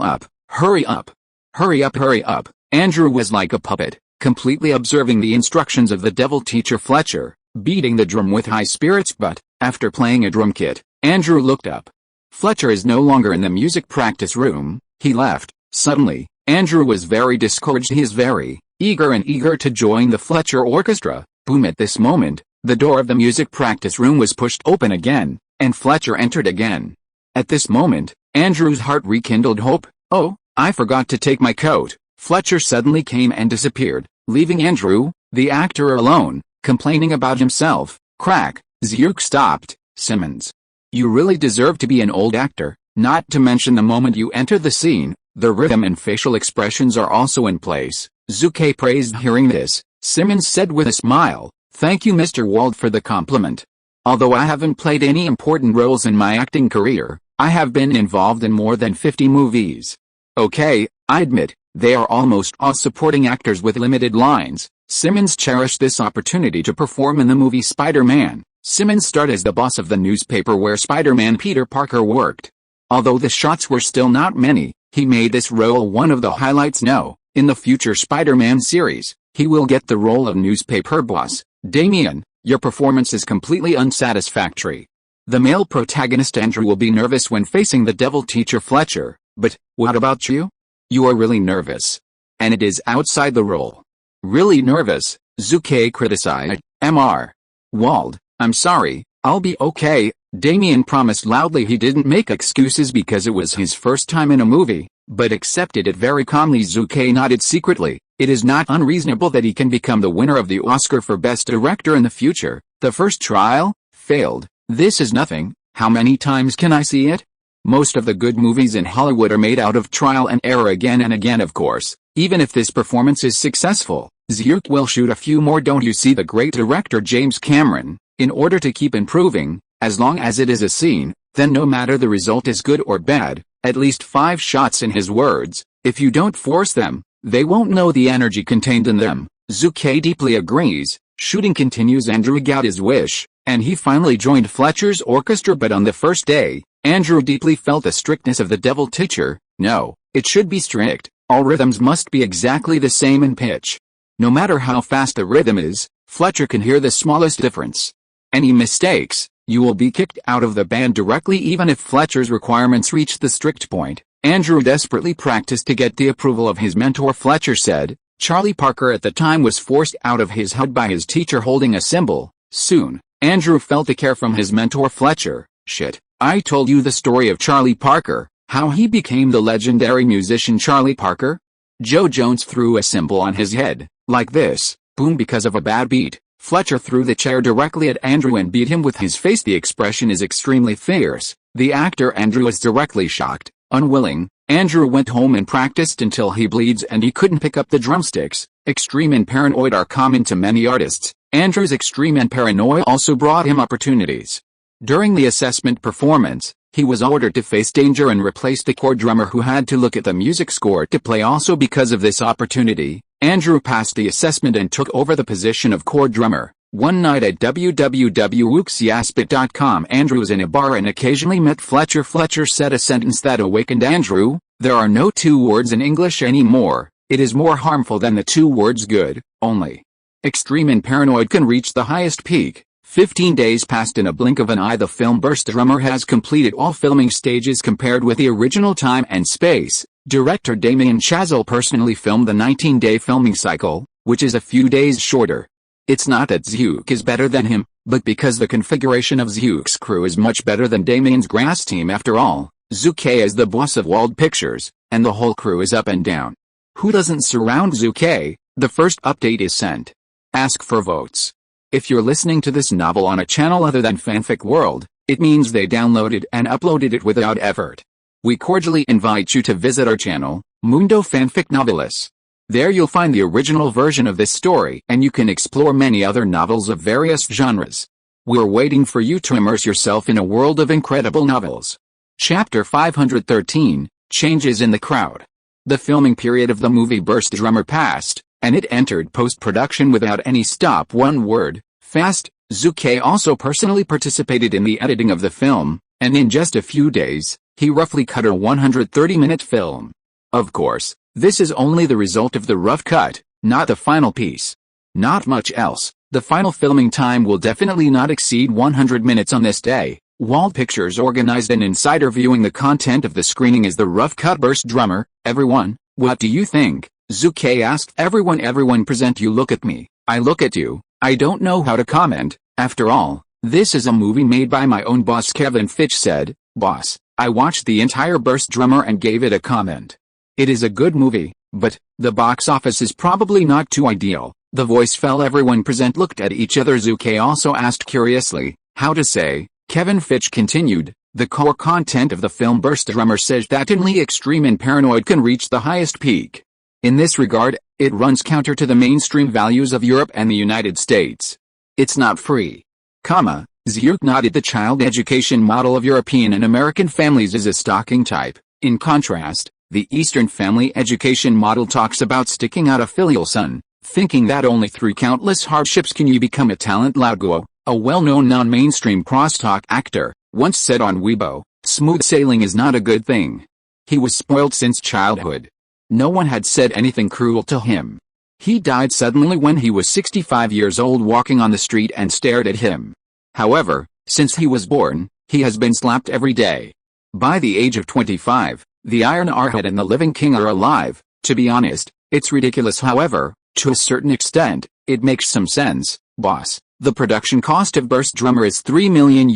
up, hurry up, hurry up, hurry up. Andrew was like a puppet, completely observing the instructions of the devil teacher Fletcher, beating the drum with high spirits. But, after playing a drum kit, Andrew looked up. Fletcher is no longer in the music practice room. He left. Suddenly, Andrew was very discouraged. He is very eager to join the Fletcher orchestra. Boom! At this moment, the door of the music practice room was pushed open again, and Fletcher entered again. At this moment, Andrew's heart rekindled hope. Oh, I forgot to take my coat. Fletcher suddenly came and disappeared, leaving Andrew, the actor, alone, complaining about himself. Crack. Zhu Ke stopped. Simmons, you really deserve to be an old actor, not to mention the moment you enter the scene, the rhythm and facial expressions are also in place. Zhu Ke praised. Hearing this, Simmons said with a smile, thank you Mr. Wald for the compliment. Although I haven't played any important roles in my acting career, I have been involved in more than 50 movies. Okay, I admit, they are almost all supporting actors with limited lines. Simmons cherished this opportunity to perform in the movie Spider-Man. Simmons starred as the boss of the newspaper where Spider-Man Peter Parker worked. Although the shots were still not many, he made this role one of the highlights. No, in the future Spider-Man series, he will get the role of newspaper boss. Damien, your performance is completely unsatisfactory. The male protagonist Andrew will be nervous when facing the devil teacher Fletcher, but, what about you? You are really nervous. And it is outside the role. Really nervous, Zhu Ke criticized Mr. Wald. I'm sorry, I'll be okay. Damien promised loudly he didn't make excuses because it was his first time in a movie, but accepted it very calmly. Zhu Ke nodded secretly. It is not unreasonable that he can become the winner of the Oscar for Best Director in the future. The first trial failed. This is nothing. How many times can I see it? Most of the good movies in Hollywood are made out of trial and error again and again, of course. Even if this performance is successful, Zhu Ke will shoot a few more. Don't you see the great director James Cameron? In order to keep improving, as long as it is a scene, then no matter the result is good or bad, at least 5 shots in his words. If you don't force them, they won't know the energy contained in them. Zhu Ke deeply agrees. Shooting continues. Andrew got his wish, and he finally joined Fletcher's orchestra. But on the first day, Andrew deeply felt the strictness of the devil teacher. No, it should be strict. All rhythms must be exactly the same in pitch. No matter how fast the rhythm is, Fletcher can hear the smallest difference. Any mistakes, you will be kicked out of the band directly, even if Fletcher's requirements reach the strict point. Andrew desperately practiced to get the approval of his mentor. Fletcher said. Charlie Parker at the time was forced out of his hut by his teacher holding a cymbal. Soon, Andrew felt the care from his mentor Fletcher. Shit, I told you the story of Charlie Parker, how he became the legendary musician Charlie Parker? Joe Jones threw a cymbal on his head, like this, boom, because of a bad beat. Fletcher threw the chair directly at Andrew and beat him with his face. The expression is extremely fierce. The actor Andrew is directly shocked, unwilling. Andrew went home and practiced until he bleeds and he couldn't pick up the drumsticks. Extreme and paranoid are common to many artists. Andrew's extreme and paranoia also brought him opportunities. During the assessment performance, he was ordered to face danger and replace the core drummer who had to look at the music score to play. Also because of this opportunity, Andrew passed the assessment and took over the position of core drummer. One night at www.wooksyaspit.com, Andrew was in a bar and occasionally met Fletcher. Fletcher said a sentence that awakened Andrew. There are no 2 words in English anymore. It is more harmful than the 2 words good, only. Extreme and paranoid can reach the highest peak. 15 days passed in a blink of an eye. The film Burst Drummer has completed all filming stages compared with the original time and space. Director Damien Chazelle personally filmed the 19-day filming cycle, which is a few days shorter. It's not that Zhu Ke is better than him, but because the configuration of Zhu Ke's crew is much better than Damien's grass team. After all, Zhu Ke is the boss of Wald Pictures, and the whole crew is up and down. Who doesn't surround Zhu Ke? The first update is sent. Ask for votes. If you're listening to this novel on a channel other than Fanfic World, it means they downloaded and uploaded it without effort. We cordially invite you to visit our channel, Mundo Fanfic Novelis. There you'll find the original version of this story, and you can explore many other novels of various genres. We're waiting for you to immerse yourself in a world of incredible novels. Chapter 513, Changes in the Crowd. The filming period of the movie Burst Drummer passed, and it entered post-production without any stop. One word, fast. Zhu Ke also personally participated in the editing of the film, and in just a few days, he roughly cut a 130-minute film. Of course, this is only the result of the rough cut, not the final piece. Not much else. The final filming time will definitely not exceed 100 minutes on this day. Wald Pictures organized an insider viewing the content of the screening as the rough cut Burst Drummer. Everyone, what do you think? Zhu Ke asked everyone. Everyone present. You look at me, I look at you. I don't know how to comment. After all, this is a movie made by my own boss. Kevin Fitch said. Boss, I watched the entire Burst Drummer and gave it a comment. It is a good movie, but the box office is probably not too ideal. The voice fell. Everyone present looked at each other. Zhu Ke also asked curiously, how to say. Kevin Fitch continued, the core content of the film Burst Drummer says that only extreme and paranoid can reach the highest peak. In this regard, it runs counter to the mainstream values of Europe and the United States. It's not free. Zhu Ke nodded. The child education model of European and American families is a stocking type. In contrast, the Eastern family education model talks about sticking out a filial son, thinking that only through countless hardships can you become a talent. Laguo, a well-known non-mainstream crosstalk actor, once said on Weibo, smooth sailing is not a good thing. He was spoiled since childhood. No one had said anything cruel to him. He died suddenly when he was 65 years old, walking on the street and stared at him. However, since he was born, he has been slapped every day. By the age of 25, the Iron Arhat and the Living King are alive. To be honest, it's ridiculous. However, To a certain extent, it makes some sense, boss. The production cost of Burst Drummer is $3 million,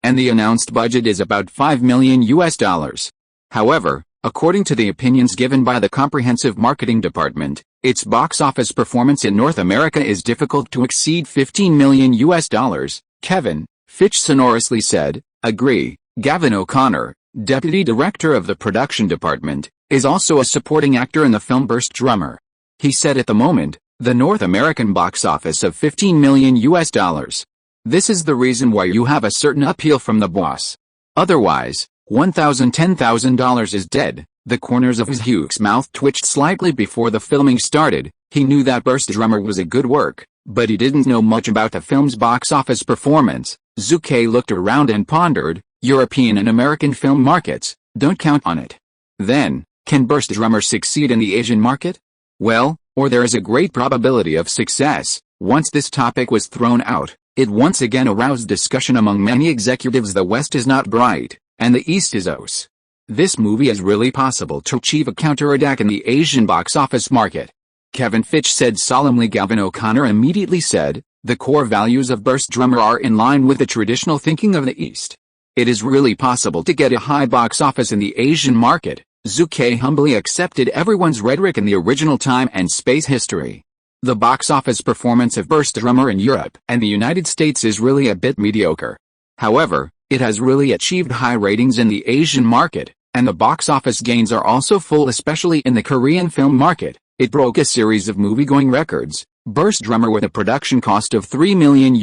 and the announced budget is about $5 million. However, according to the opinions given by the Comprehensive Marketing Department, its box office performance in North America is difficult to exceed $15 million. Kevin Fitch sonorously said, "Agree." Gavin O'Connor, deputy director of the production department, is also a supporting actor in the film Burst Drummer. He said at the moment, the North American box office of $15 million. This is the reason why you have a certain appeal from the boss. Otherwise, $10,000 is dead. The corners of Hughes' mouth twitched slightly before the filming started. He knew that Burst Drummer was a good work, but he didn't know much about the film's box office performance. Zhu Ke looked around and pondered, European and American film markets, don't count on it. Then, can Burst Drummer succeed in the Asian market? Well, or there is a great probability of success. Once this topic was thrown out, it once again aroused discussion among many executives. The West is not bright, and the East is os. This movie is really possible to achieve a counterattack in the Asian box office market. Kevin Fitch said solemnly. Gavin O'Connor immediately said, the core values of Burst Drummer are in line with the traditional thinking of the East. It is really possible to get a high box office in the Asian market. Zhu Ke humbly accepted everyone's rhetoric in the original time and space history. The box office performance of Burst Drummer in Europe and the United States is really a bit mediocre. However, it has really achieved high ratings in the Asian market, and the box office gains are also full, especially in the Korean film market. It broke a series of movie-going records. Burst Drummer, with a production cost of $3 million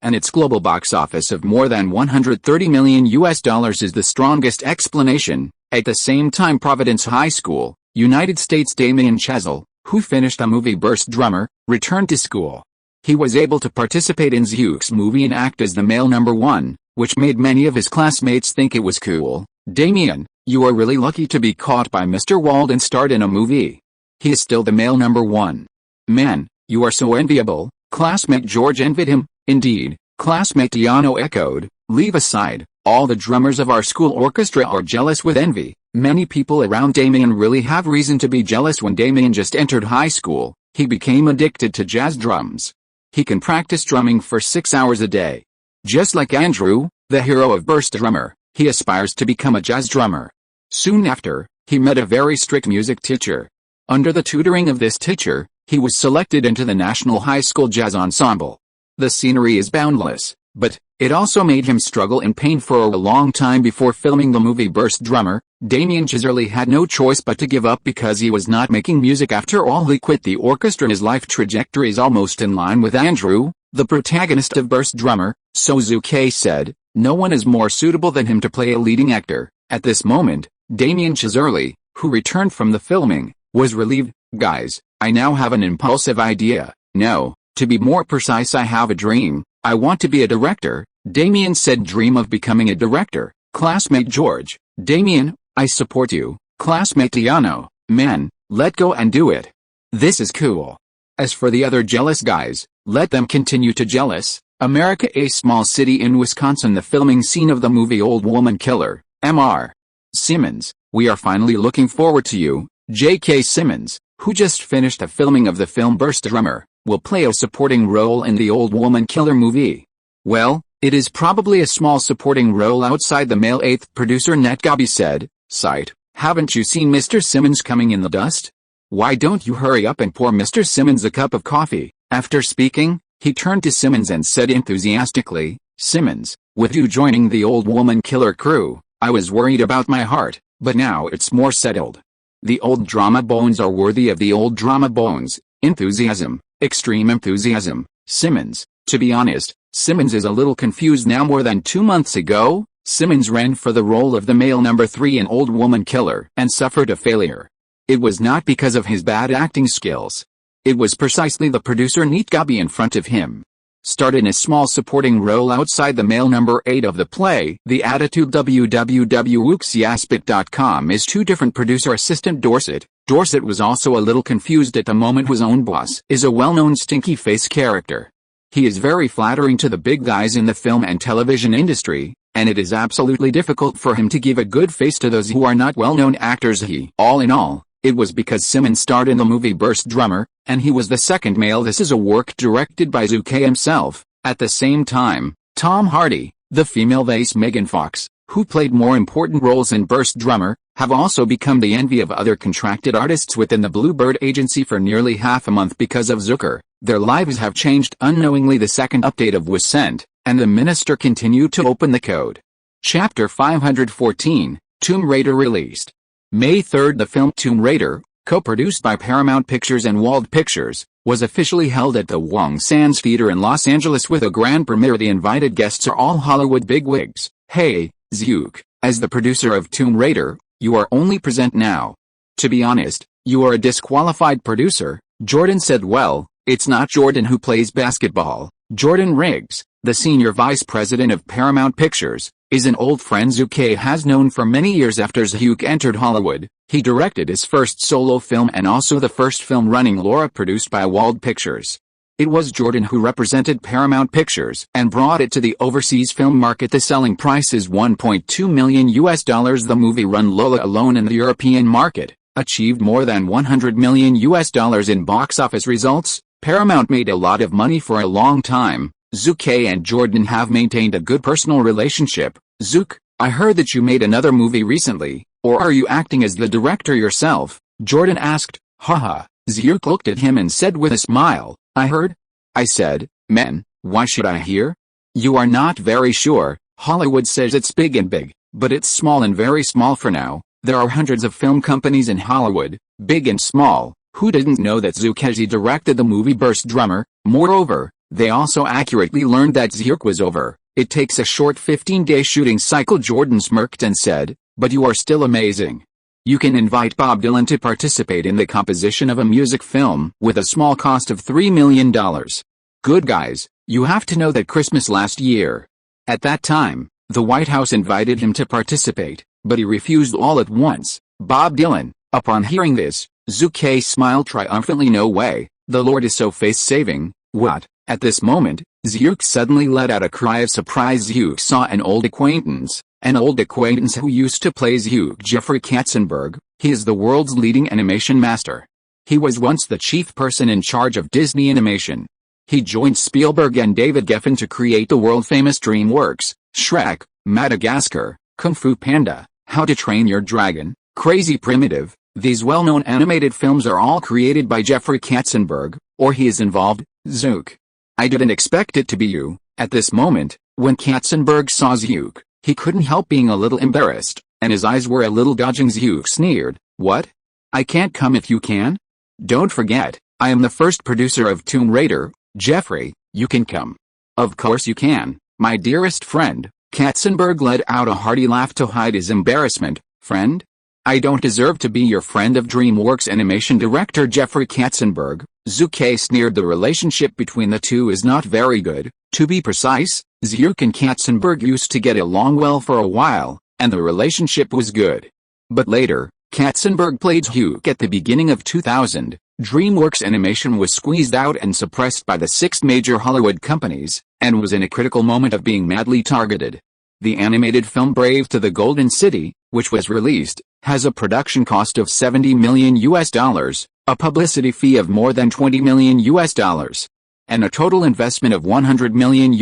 and its global box office of more than $130 million is the strongest explanation. At the same time, Providence High School, United States, Damien Chazelle, who finished the movie Burst Drummer, returned to school. He was able to participate in Zhu's movie and act as the male number one, which made many of his classmates think it was cool. Damien, you are really lucky to be caught by Mr. Wald and starred in a movie. He is still the male number one. Man, you are so enviable. Classmate George envied him. Indeed, classmate Tiano echoed, leave aside, all the drummers of our school orchestra are jealous with envy. Many people around Damien really have reason to be jealous. When Damien just entered high school, he became addicted to jazz drums. He can practice drumming for 6 hours a day. Just like Andrew, the hero of Burst Drummer, he aspires to become a jazz drummer. Soon after, he met a very strict music teacher. Under the tutoring of this teacher, he was selected into the National High School Jazz Ensemble. The scenery is boundless, but it also made him struggle in pain for a long time before filming the movie Burst Drummer. Damien Chazelle had no choice but to give up because he was not making music. After all, he quit the orchestra. His life trajectory is almost in line with Andrew, the protagonist of Burst Drummer, so Zhu Ke said, no one is more suitable than him to play a leading actor. At this moment, Damien Chazelle, who returned from the filming, was relieved. Guys, I now have an impulsive idea. No, to be more precise, I have a dream. I want to be a director. Damien said, dream of becoming a director. Classmate George, Damien, I support you. Classmate Tiano, man, let go and do it. This is cool. As for the other jealous guys, let them continue to jealous. America, a small city in Wisconsin. The filming scene of the movie Old Woman Killer, Mr. Simmons, we are finally looking forward to you. J.K. Simmons, who just finished the filming of the film Burst Drummer, will play a supporting role in the Old Woman Killer movie. Well, it is probably a small supporting role outside the male. Eighth producer Nat Gabi said, Sight, haven't you seen Mr. Simmons coming in the dust? Why don't you hurry up and pour Mr. Simmons a cup of coffee? After speaking, he turned to Simmons and said enthusiastically, Simmons, with you joining the Old Woman Killer crew, I was worried about my heart, but now it's more settled. The old drama bones are worthy of the old drama bones. Enthusiasm, extreme enthusiasm. Simmons, to be honest, Simmons is a little confused now. More than 2 months ago, Simmons ran for the role of the male number 3 in Old Woman Killer and suffered a failure. It was not because of his bad acting skills. It was precisely the producer Nat Gabi in front of him. Starred in a small supporting role outside the male number 8 of the play. The Attitude. www.uxiaspit.com is 2 different producer assistant Dorset. Dorset was also a little confused at the moment. His own boss is a well-known stinky face character. He is very flattering to the big guys in the film and television industry, and it is absolutely difficult for him to give a good face to those who are not well-known actors. All in all, It was because Simon starred in the movie Burst Drummer, and he was the second male. This is a work directed by Zhu Ke himself. At the same time, Tom Hardy, the female voice Megan Fox, who played more important roles in Burst Drummer, have also become the envy of other contracted artists within the Bluebird agency for nearly half a month because of Zucker. Their lives have changed unknowingly. The second update of was sent, and the minister continued to open the code. Chapter 514, Tomb Raider released. May 3. The film Tomb Raider, co-produced by Paramount Pictures and Wald Pictures, was officially held at the Wong Sands Theater in Los Angeles with a grand premiere. The invited guests are all Hollywood bigwigs. Hey, Zhu, as the producer of Tomb Raider, you are only present now. To be honest, you are a disqualified producer, Jordan said. Well, it's not Jordan who plays basketball. Jordan Riggs, the senior vice president of Paramount Pictures, is an old friend Zhu Ke has known for many years. After Zhu entered Hollywood, he directed his first solo film and also the first film running Laura produced by Wald Pictures. It was Jordan who represented Paramount Pictures and brought it to the overseas film market. The selling price is $1.2 million. The movie run Lola alone in the European market achieved more than $100 million in box office results. Paramount made a lot of money for a long time. Zhu Ke and Jordan have maintained a good personal relationship. Zhu, I heard that you made another movie recently, or are you acting as the director yourself? Jordan asked. Haha. Zhu looked at him and said with a smile, I heard? I said, man, why should I hear? You are not very sure. Hollywood says it's big and big, but it's small and very small for now. There are hundreds of film companies in Hollywood, big and small. Who didn't know that Zhu Ke directed the movie Burst Drummer? Moreover, they also accurately learned that Zhu was over. It takes a short 15-day shooting cycle. Jordan smirked and said, but you are still amazing. You can invite Bob Dylan to participate in the composition of a music film with a small cost of $3 million. Good guys, you have to know that Christmas last year. At that time, the White House invited him to participate, but he refused all at once. Bob Dylan. Upon hearing this, Zhu Ke smiled triumphantly. No way, the Lord is so face-saving. What? At this moment, Zhu suddenly let out a cry of surprise. Zhu saw an old acquaintance who used to play Zhu, Jeffrey Katzenberg. He is the world's leading animation master. He was once the chief person in charge of Disney Animation. He joined Spielberg and David Geffen to create the world-famous DreamWorks, Shrek, Madagascar, Kung Fu Panda, How to Train Your Dragon, Crazy Primitive. These well-known animated films are all created by Jeffrey Katzenberg, or he is involved. Zhu, I didn't expect it to be you. At this moment, when Katzenberg saw Zhu, he couldn't help being a little embarrassed, and his eyes were a little dodging. Zhu sneered, what? I can't come if you can? Don't forget, I am the first producer of Tomb Raider. Jeffrey, you can come. Of course you can, my dearest friend. Katzenberg let out a hearty laugh to hide his embarrassment. Friend? I don't deserve to be your friend of DreamWorks animation director Jeffrey Katzenberg. Zhu Ke sneered. The relationship between the two is not very good. To be precise, Zhu and Katzenberg used to get along well for a while, and the relationship was good. But later, Katzenberg played Zhu at the beginning of 2000. DreamWorks Animation was squeezed out and suppressed by the 6 major Hollywood companies, and was in a critical moment of being madly targeted. The animated film Brave to the Golden City, which was released, has a production cost of $70 million, a publicity fee of more than $20 million, and a total investment of $100 million.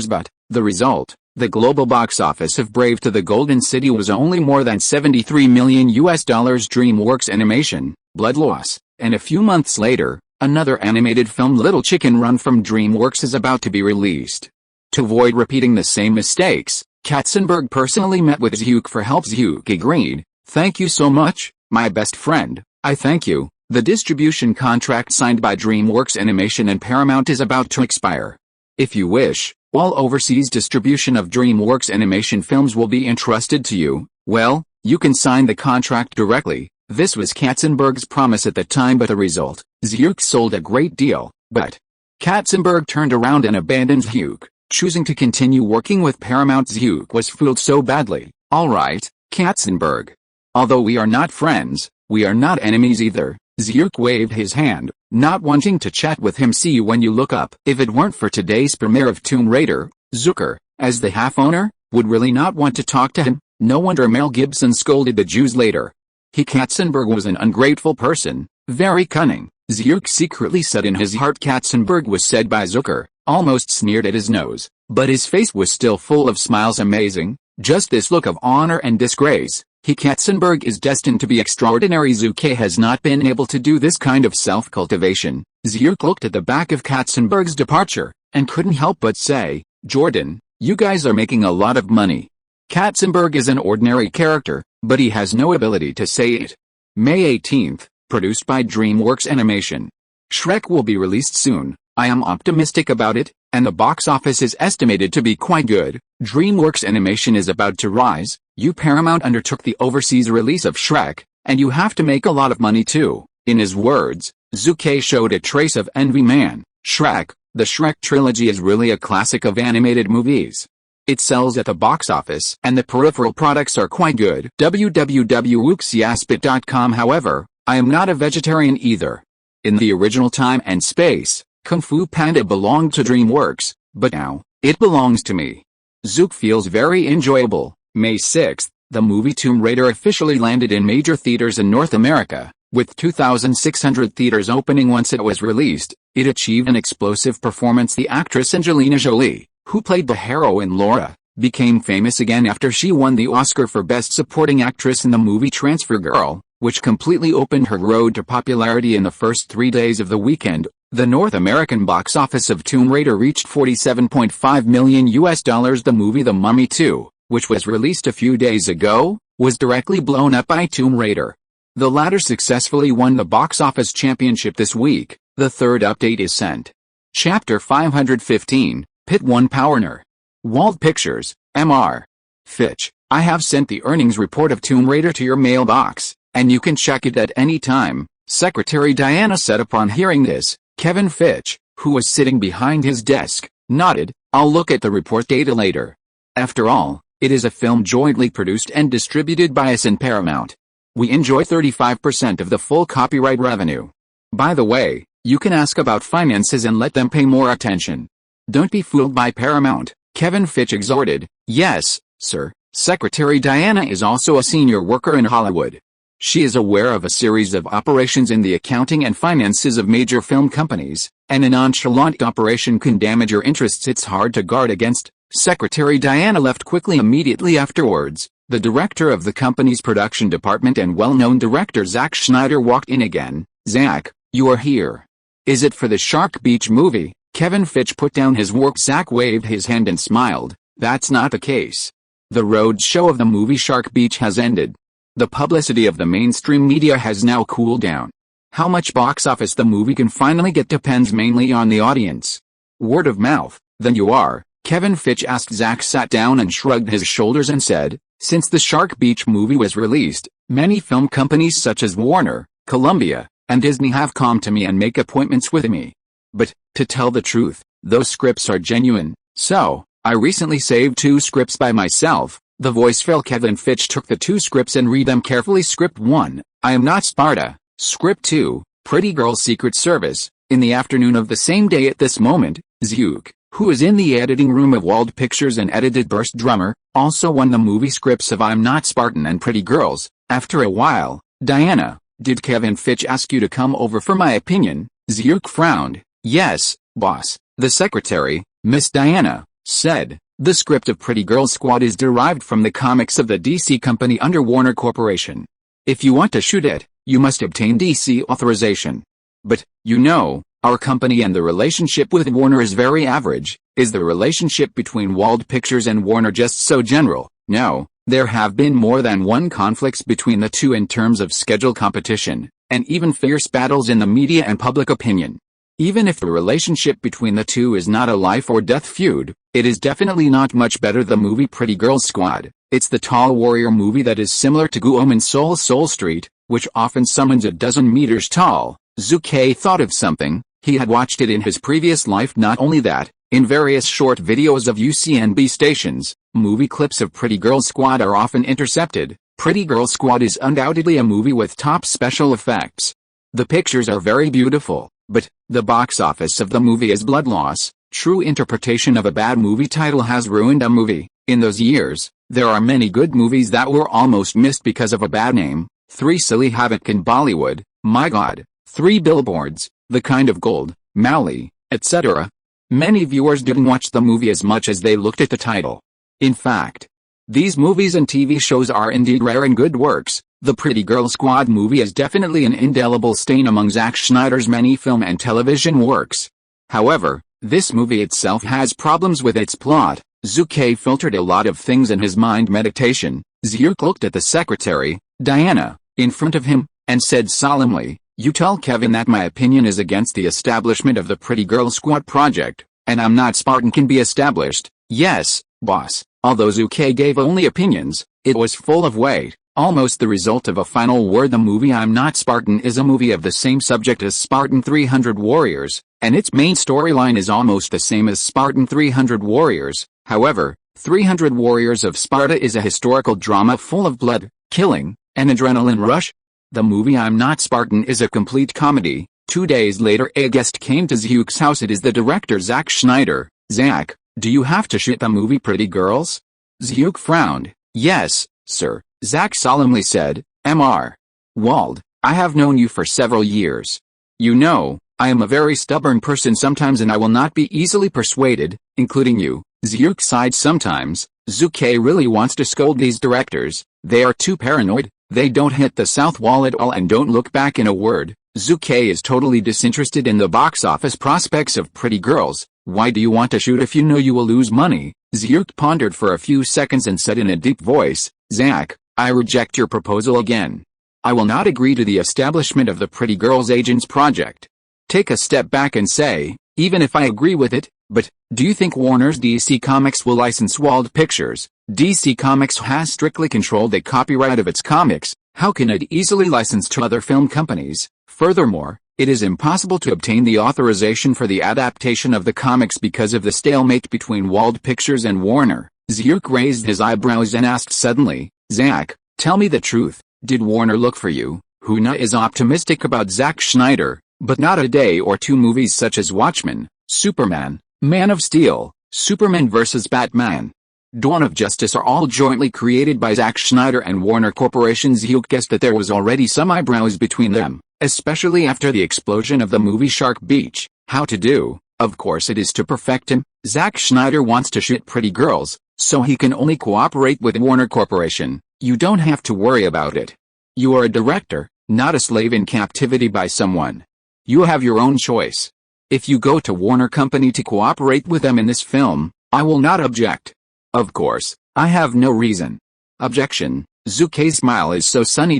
But the result, the global box office of Brave to the Golden City was only more than $73 million. DreamWorks Animation, Blood Loss. And a few months later, another animated film Little Chicken Run from DreamWorks is about to be released. To avoid repeating the same mistakes, Katzenberg personally met with Zhu for help. Zhu agreed. Thank you so much, my best friend. I thank you. The distribution contract signed by DreamWorks Animation and Paramount is about to expire. If you wish, all overseas distribution of DreamWorks Animation films will be entrusted to you. Well, you can sign the contract directly. This was Katzenberg's promise at the time, but the result, Zhu sold a great deal. But Katzenberg turned around and abandoned Zhu, choosing to continue working with Paramount. Zhu was fooled so badly. All right, Katzenberg. Although we are not friends, we are not enemies either. Zhu waved his hand, not wanting to chat with him. See you when you look up. If it weren't for today's premiere of Tomb Raider, Zucker, as the half-owner, would really not want to talk to him. No wonder Mel Gibson scolded the Jews later. He Katzenberg was an ungrateful person, very cunning, Zhu secretly said in his heart. Katzenberg was said by Zucker, almost sneered at his nose, but his face was still full of smiles. Amazing, just this look of honor and disgrace. He Katzenberg is destined to be extraordinary. Zhu Ke has not been able to do this kind of self-cultivation. Zhu looked at the back of Katzenberg's departure, and couldn't help but say, Jordan, you guys are making a lot of money. Katzenberg is an ordinary character, but he has no ability to say it. May 18th, produced by DreamWorks Animation. Shrek will be released soon. I am optimistic about it, and the box office is estimated to be quite good. DreamWorks Animation is about to rise. Paramount undertook the overseas release of Shrek, and you have to make a lot of money too. In his words, Zhu Ke showed a trace of envy. Man, Shrek, the Shrek trilogy is really a classic of animated movies. It sells at the box office, and the peripheral products are quite good. www.wuxiaspit.com. However, I am not a vegetarian either. In the original time and space, Kung Fu Panda belonged to DreamWorks, but now, it belongs to me. Zook feels very enjoyable. May 6th, the movie Tomb Raider officially landed in major theaters in North America, with 2,600 theaters opening once it was released. It achieved an explosive performance. The actress Angelina Jolie, who played the heroine Laura, became famous again after she won the Oscar for Best Supporting Actress in the movie Transfer Girl, which completely opened her road to popularity in the first 3 days of the weekend. The North American box office of Tomb Raider reached $47.5 million. The movie The Mummy 2, which was released a few days ago, was directly blown up by Tomb Raider. The latter successfully won the box office championship this week. The third update is sent. Chapter 515, Pit 1 Powerner. Wald Pictures, Mr. Fitch, I have sent the earnings report of Tomb Raider to your mailbox, and you can check it at any time, Secretary Diana said. Upon hearing this, Kevin Fitch, who was sitting behind his desk, nodded. I'll look at the report data later. After all, it is a film jointly produced and distributed by us and Paramount. We enjoy 35% of the full copyright revenue. By the way, you can ask about finances and let them pay more attention. Don't be fooled by Paramount, Kevin Fitch exhorted. Yes, sir. Secretary Diana is also a senior worker in Hollywood. She is aware of a series of operations in the accounting and finances of major film companies, and a nonchalant operation can damage your interests. It's hard to guard against. Secretary Diana left quickly immediately afterwards. The director of the company's production department and well-known director Zack Schneider walked in again. Zack, you are here. Is it for the Shark Beach movie? Kevin Fitch put down his work. Zack waved his hand and smiled. That's not the case. The road show of the movie Shark Beach has ended. The publicity of the mainstream media has now cooled down. How much box office the movie can finally get depends mainly on the audience. Word of mouth. Then you are, Kevin Fitch asked. Zack sat down and shrugged his shoulders and said, since the Shark Beach movie was released, many film companies such as Warner, Columbia, and Disney have come to me and make appointments with me. But, to tell the truth, those scripts are genuine, so, I recently saved 2 scripts by myself. The voice fell. Kevin Fitch took the 2 scripts and read them carefully. Script 1, I Am Not Sparta. Script 2, Pretty Girl's Secret Service. In the afternoon of the same day at this moment, Zook, who is in the editing room of Wald Pictures and edited Burst Drummer, also won the movie scripts of I'm Not Spartan and Pretty Girls. After a while, Diana, did Kevin Fitch ask you to come over for my opinion? Zook frowned. Yes, boss. The secretary, Miss Diana, said. The script of Pretty Girl Squad is derived from the comics of the DC company under Warner Corporation. If you want to shoot it, you must obtain DC authorization. But, you know, our company and the relationship with Warner is very average. Is the relationship between Wald Pictures and Warner just so general? No, there have been more than one conflicts between the two in terms of schedule competition, and even fierce battles in the media and public opinion. Even if the relationship between the two is not a life or death feud, it is definitely not much better. The movie Pretty Girl Squad, it's the tall warrior movie that is similar to Guoman Soul Street, which often summons a dozen meters tall. Zhu Ke thought of something. He had watched it in his previous life. Not only that, in various short videos of UCNB stations, movie clips of Pretty Girl Squad are often intercepted. Pretty Girl Squad is undoubtedly a movie with top special effects. The pictures are very beautiful, but the box office of the movie is blood loss. True interpretation of a bad movie title has ruined a movie. In those years, there are many good movies that were almost missed because of a bad name. 3 silly havoc in Bollywood, my god, 3 billboards, the kind of gold, Mali, etc. Many viewers didn't watch the movie as much as they looked at the title. In fact, these movies and TV shows are indeed rare and good works. The Pretty Girl Squad movie is definitely an indelible stain among Zack Snyder's many film and television works. However, this movie itself has problems with its plot. Zhu Ke filtered a lot of things in his mind meditation. Zhu looked at the secretary, Diana, in front of him, and said solemnly, "You tell Kevin that my opinion is against the establishment of the Pretty Girl Squad project, and I'm not Spartan can be established." "Yes, boss." Although Zhu Ke gave only opinions, it was full of weight, almost the result of a final word. The movie I'm Not Spartan is a movie of the same subject as Spartan 300 Warriors, and its main storyline is almost the same as Spartan 300 Warriors. However, 300 Warriors of Sparta is a historical drama full of blood, killing, and adrenaline rush. The movie I'm Not Spartan is a complete comedy. 2 days later a guest came to Zhu's house. It is the director Zack Snyder. "Zack, do you have to shoot the movie Pretty Girls?" Zhu frowned. "Yes, sir," Zack solemnly said. "Mr. Wald, I have known you for several years. You know, I am a very stubborn person sometimes and I will not be easily persuaded, including you." Zhu sighed. Sometimes, Zhu Ke really wants to scold these directors. They are too paranoid, they don't hit the south wall at all and don't look back. In a word, Zhu Ke is totally disinterested in the box office prospects of Pretty Girls. "Why do you want to shoot if you know you will lose money?" Zhu pondered for a few seconds and said in a deep voice, "Zack, I reject your proposal again. I will not agree to the establishment of the Pretty Girls Agents project." Take a step back and say, even if I agree with it, but, do you think Warner's DC Comics will license Wald Pictures? DC Comics has strictly controlled the copyright of its comics. How can it easily license to other film companies? Furthermore, it is impossible to obtain the authorization for the adaptation of the comics because of the stalemate between Wald Pictures and Warner. Zhu raised his eyebrows and asked suddenly, "Zack, tell me the truth, did Warner look for you?" Huna is optimistic about Zack Snyder, but not a day or two movies such as Watchmen, Superman, Man of Steel, Superman vs. Batman, Dawn of Justice are all jointly created by Zack Snyder and Warner Corporation. Zhu guessed that there was already some eyebrows between them, especially after the explosion of the movie Shark Beach. How to do? Of course it is to perfect him. Zack Snyder wants to shoot Pretty Girls, so he can only cooperate with Warner Corporation. You don't have to worry about it. You are a director, not a slave in captivity by someone. You have your own choice. If you go to Warner Company to cooperate with them in this film, I will not object. Of course, I have no reason. Objection. Zhu Ke's smile is so sunny.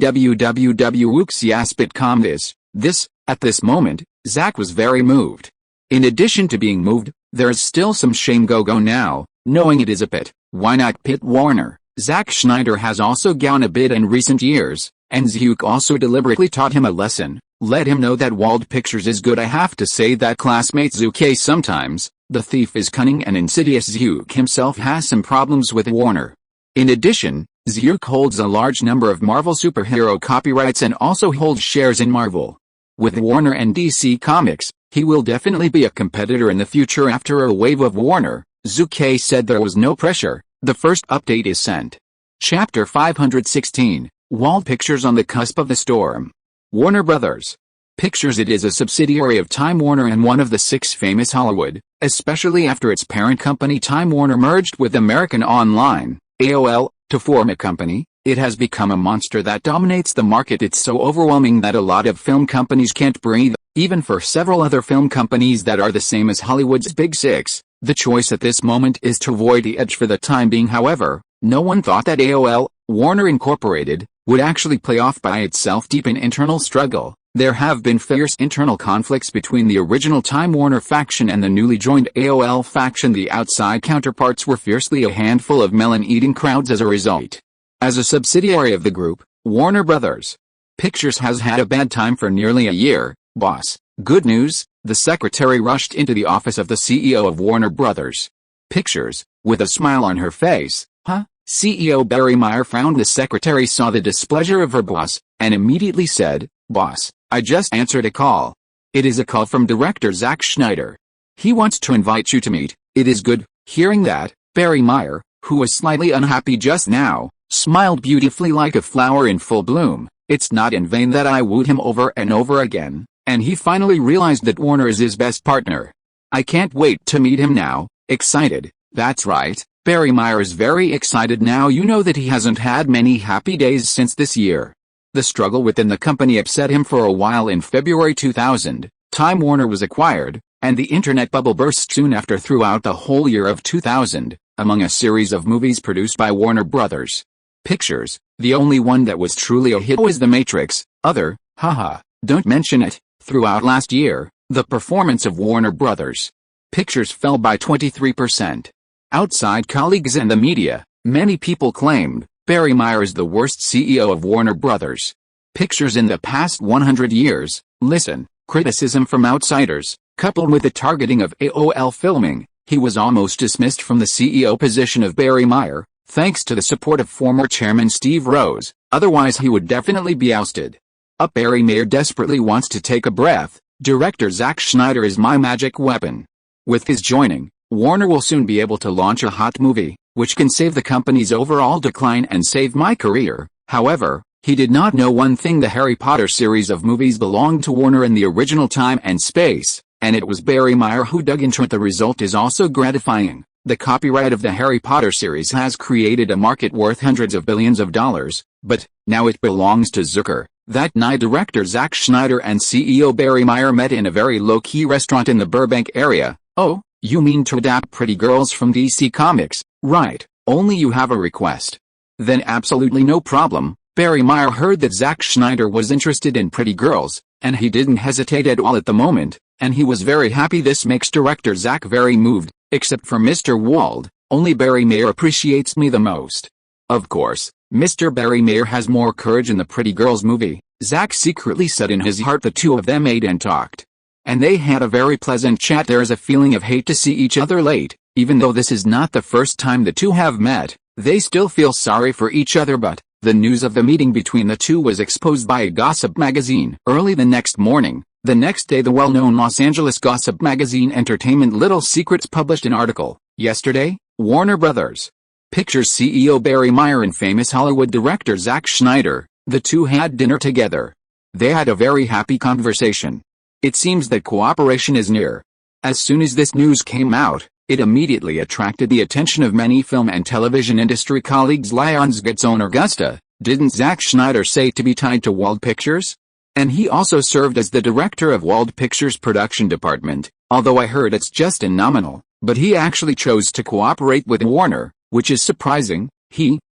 This, at this moment, Zack was very moved. In addition to being moved, there is still some shame. Go now, knowing it is a pit. Why not pit Warner? Zack Snyder has also gone a bit in recent years, and Zhu also deliberately taught him a lesson. Let him know that Wald Pictures is good. I have to say that classmate Zhu Ke sometimes, the thief is cunning and insidious. Zhu himself has some problems with Warner. In addition, Zhu holds a large number of Marvel superhero copyrights and also holds shares in Marvel. With Warner and DC Comics, he will definitely be a competitor in the future. After a wave of Warner, Zhu Ke said there was no pressure. The first update is sent. Chapter 516, Wald Pictures on the cusp of the storm. Warner Brothers. Pictures. It is a subsidiary of Time Warner and one of the 6 famous Hollywood, especially after its parent company Time Warner merged with American Online, AOL, to form a company. It has become a monster that dominates the market. It's so overwhelming that a lot of film companies can't breathe, even for several other film companies that are the same as Hollywood's Big 6. The choice at this moment is to avoid the edge for the time being. However, no one thought that AOL, Warner Incorporated, would actually play off by itself. Deep in internal struggle, there have been fierce internal conflicts between the original Time Warner faction and the newly joined AOL faction. The outside counterparts were fiercely a handful of melon-eating crowds as a result. As a subsidiary of the group, Warner Brothers Pictures has had a bad time for nearly a year. Boss, good news, the secretary rushed into the office of the CEO of Warner Brothers Pictures, with a smile on her face. Huh? CEO Barry Meyer frowned. The secretary saw the displeasure of her boss, and immediately said, "Boss, I just answered a call. It is a call from director Zack Snyder. He wants to invite you to meet." It is good. Hearing that, Barry Meyer, who was slightly unhappy just now, smiled beautifully like a flower in full bloom. It's not in vain that I wooed him over and over again, and he finally realized that Warner is his best partner. I can't wait to meet him now." Excited? That's right, Barry Meyer is very excited now. You know that he hasn't had many happy days since this year. The struggle within the company upset him for a while. In February 2000, Time Warner was acquired, and the internet bubble burst soon after. Throughout the whole year of 2000, among a series of movies produced by Warner Brothers Pictures, the only one that was truly a hit was The Matrix. Haha, don't mention it. Throughout last year, the performance of Warner Brothers Pictures fell by 23%. Outside colleagues and the media, many people claimed Barry Meyer is the worst CEO of Warner Brothers Pictures in the past 100 years. Listen, criticism from outsiders, coupled with the targeting of AOL filming, he was almost dismissed from the CEO position of Barry Meyer, thanks to the support of former chairman Steve Rose. Otherwise he would definitely be ousted. Barry Meyer desperately wants to take a breath. Director Zack Snyder is my magic weapon. With his joining, Warner will soon be able to launch a hot movie, which can save the company's overall decline and save my career. However, he did not know one thing: the Harry Potter series of movies belonged to Warner in the original time and space, and it was Barry Meyer who dug into it. The result is also gratifying. The copyright of the Harry Potter series has created a market worth hundreds of billions of dollars, but now it belongs to Zucker. That night director Zack Snyder and CEO Barry Meyer met in a very low-key restaurant in the Burbank area. "Oh, you mean to adapt Pretty Girls from DC Comics, right? Only you have a request." "Then absolutely no problem." Barry Meyer heard that Zack Snyder was interested in Pretty Girls, and he didn't hesitate at all at the moment, and he was very happy. This makes director Zack very moved. "Except for Mr. Wald, only Barry Meyer appreciates me the most." Of course, Mr. Barry Meyer has more courage in the Pretty Girls movie, Zack secretly said in his heart. The two of them ate and talked, and they had a very pleasant chat. There is a feeling of hate to see each other late. Even though this is not the first time the two have met, they still feel sorry for each other. But the news of the meeting between the two was exposed by a gossip magazine early the next morning. The next day, the well-known Los Angeles gossip magazine Entertainment Little Secrets published an article. Yesterday, Warner Brothers Pictures CEO Barry Meyer and famous Hollywood director Zack Snyder, the two had dinner together. They had a very happy conversation. It seems that cooperation is near. As soon as this news came out, it immediately attracted the attention of many film and television industry colleagues. Lionsgate's owner Gusta, didn't Zack Snyder say to be tied to Wald Pictures? And he also served as the director of Wald Pictures' production department, although I heard it's just a nominal, but he actually chose to cooperate with Warner, which is surprising.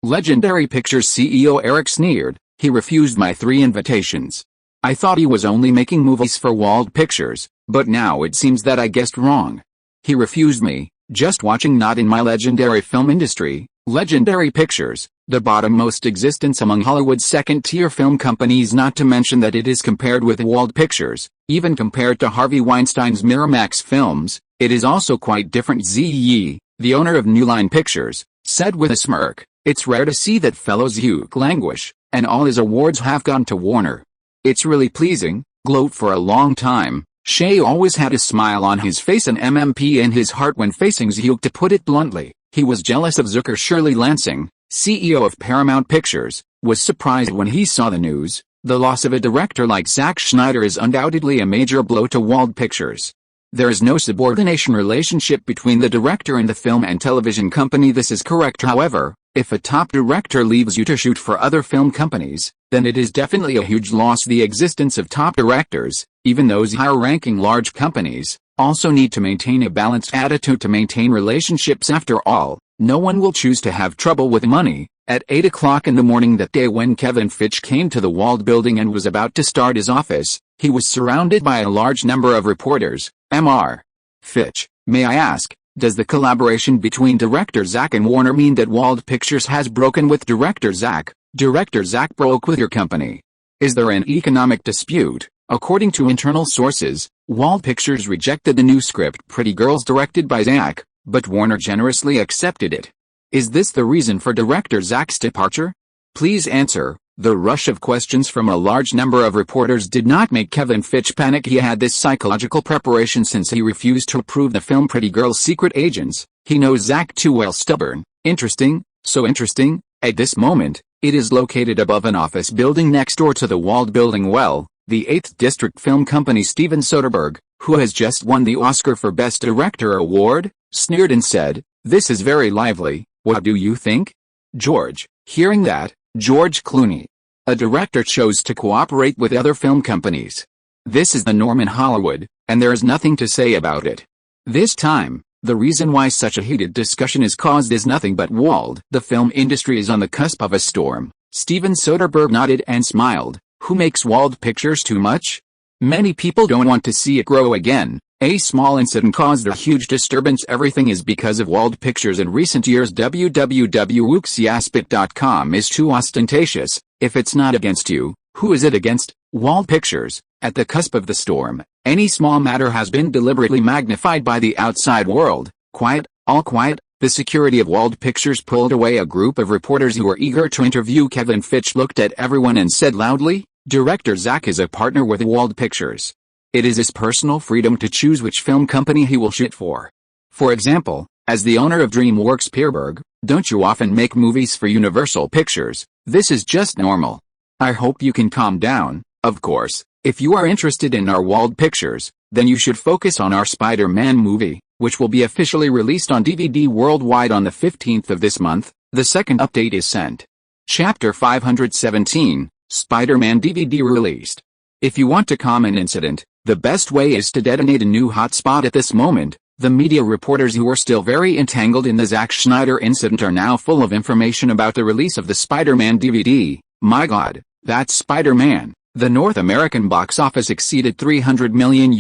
Legendary Pictures CEO Eric sneered, "He refused my 3 invitations. I thought he was only making movies for Wald Pictures, but now it seems that I guessed wrong. He refused me, just watching. Not in my legendary film industry." Legendary Pictures, the bottom-most existence among Hollywood's second-tier film companies, not to mention that it is compared with Wald Pictures, even compared to Harvey Weinstein's Miramax Films, it is also quite different. Zhe, the owner of New Line Pictures, said with a smirk, "It's rare to see that fellow Zuke languish, and all his awards have gone to Warner. It's really pleasing." Gloat for a long time, Shea always had a smile on his face and MMP in his heart when facing Zuke. To put it bluntly, he was jealous of Zucker. Shirley Lansing, CEO of Paramount Pictures, was surprised when he saw the news. The loss of a director like Zack Snyder is undoubtedly a major blow to Wald Pictures. There is no subordination relationship between the director and the film and television company. This is correct. However, if a top director leaves you to shoot for other film companies, then it is definitely a huge loss. The existence of top directors, even those higher-ranking large companies, also need to maintain a balanced attitude to maintain relationships. After all, no one will choose to have trouble with money. At 8 o'clock in the morning that day, when Kevin Fitch came to the Wald building and was about to start his office, he was surrounded by a large number of reporters. Mr. Fitch, may I ask, does the collaboration between director Zack and Warner mean that Wald Pictures has broken with director Zack? Director Zack broke with your company. Is there an economic dispute? According to internal sources, Wald Pictures rejected the new script Pretty Girls directed by Zack, but Warner generously accepted it. Is this the reason for director Zack's departure? Please answer. The rush of questions from a large number of reporters did not make Kevin Fitch panic. He had this psychological preparation since he refused to approve the film Pretty Girls Secret Agents. He knows Zack too well. Stubborn. Interesting, so interesting. At this moment, It is located above an office building next door to the Wald building. Well, the 8th District Film Company Steven Soderbergh, who has just won the Oscar for Best Director award, sneered and said, "This is very lively, what do you think?" George. Hearing that, George Clooney, a director, chose to cooperate with other film companies. This is the norm in Hollywood, and there is nothing to say about it. This time, the reason why such a heated discussion is caused is nothing but Wald. The film industry is on the cusp of a storm. Steven Soderbergh nodded and smiled. Who makes Wald Pictures too much? Many people don't want to see it grow again. A small incident caused a huge disturbance. Everything is because of Wald Pictures in recent years. www.wuxiaspit.com is too ostentatious. If it's not against you, who is it against? Wald Pictures. At the cusp of the storm, any small matter has been deliberately magnified by the outside world. Quiet, all quiet. The security of Wald Pictures pulled away a group of reporters who were eager to interview Kevin Fitch. Looked at everyone and said loudly, "Director Zach is a partner with Wald Pictures. It is his personal freedom to choose which film company he will shoot for. For example, as the owner of DreamWorks Pierberg, don't you often make movies for Universal Pictures? This is just normal. I hope you can calm down. Of course, if you are interested in our Wald Pictures, then you should focus on our Spider-Man movie, which will be officially released on DVD worldwide on the 15th of this month." The second update is sent. Chapter 517, Spider-Man DVD released. If you want to calm an incident, the best way is to detonate a new hotspot at this moment. The media reporters who are still very entangled in the Zack Snyder incident are now full of information about the release of the Spider-Man DVD. My God, that's Spider-Man. The North American box office exceeded $300 million,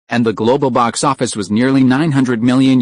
and the global box office was nearly $900 million.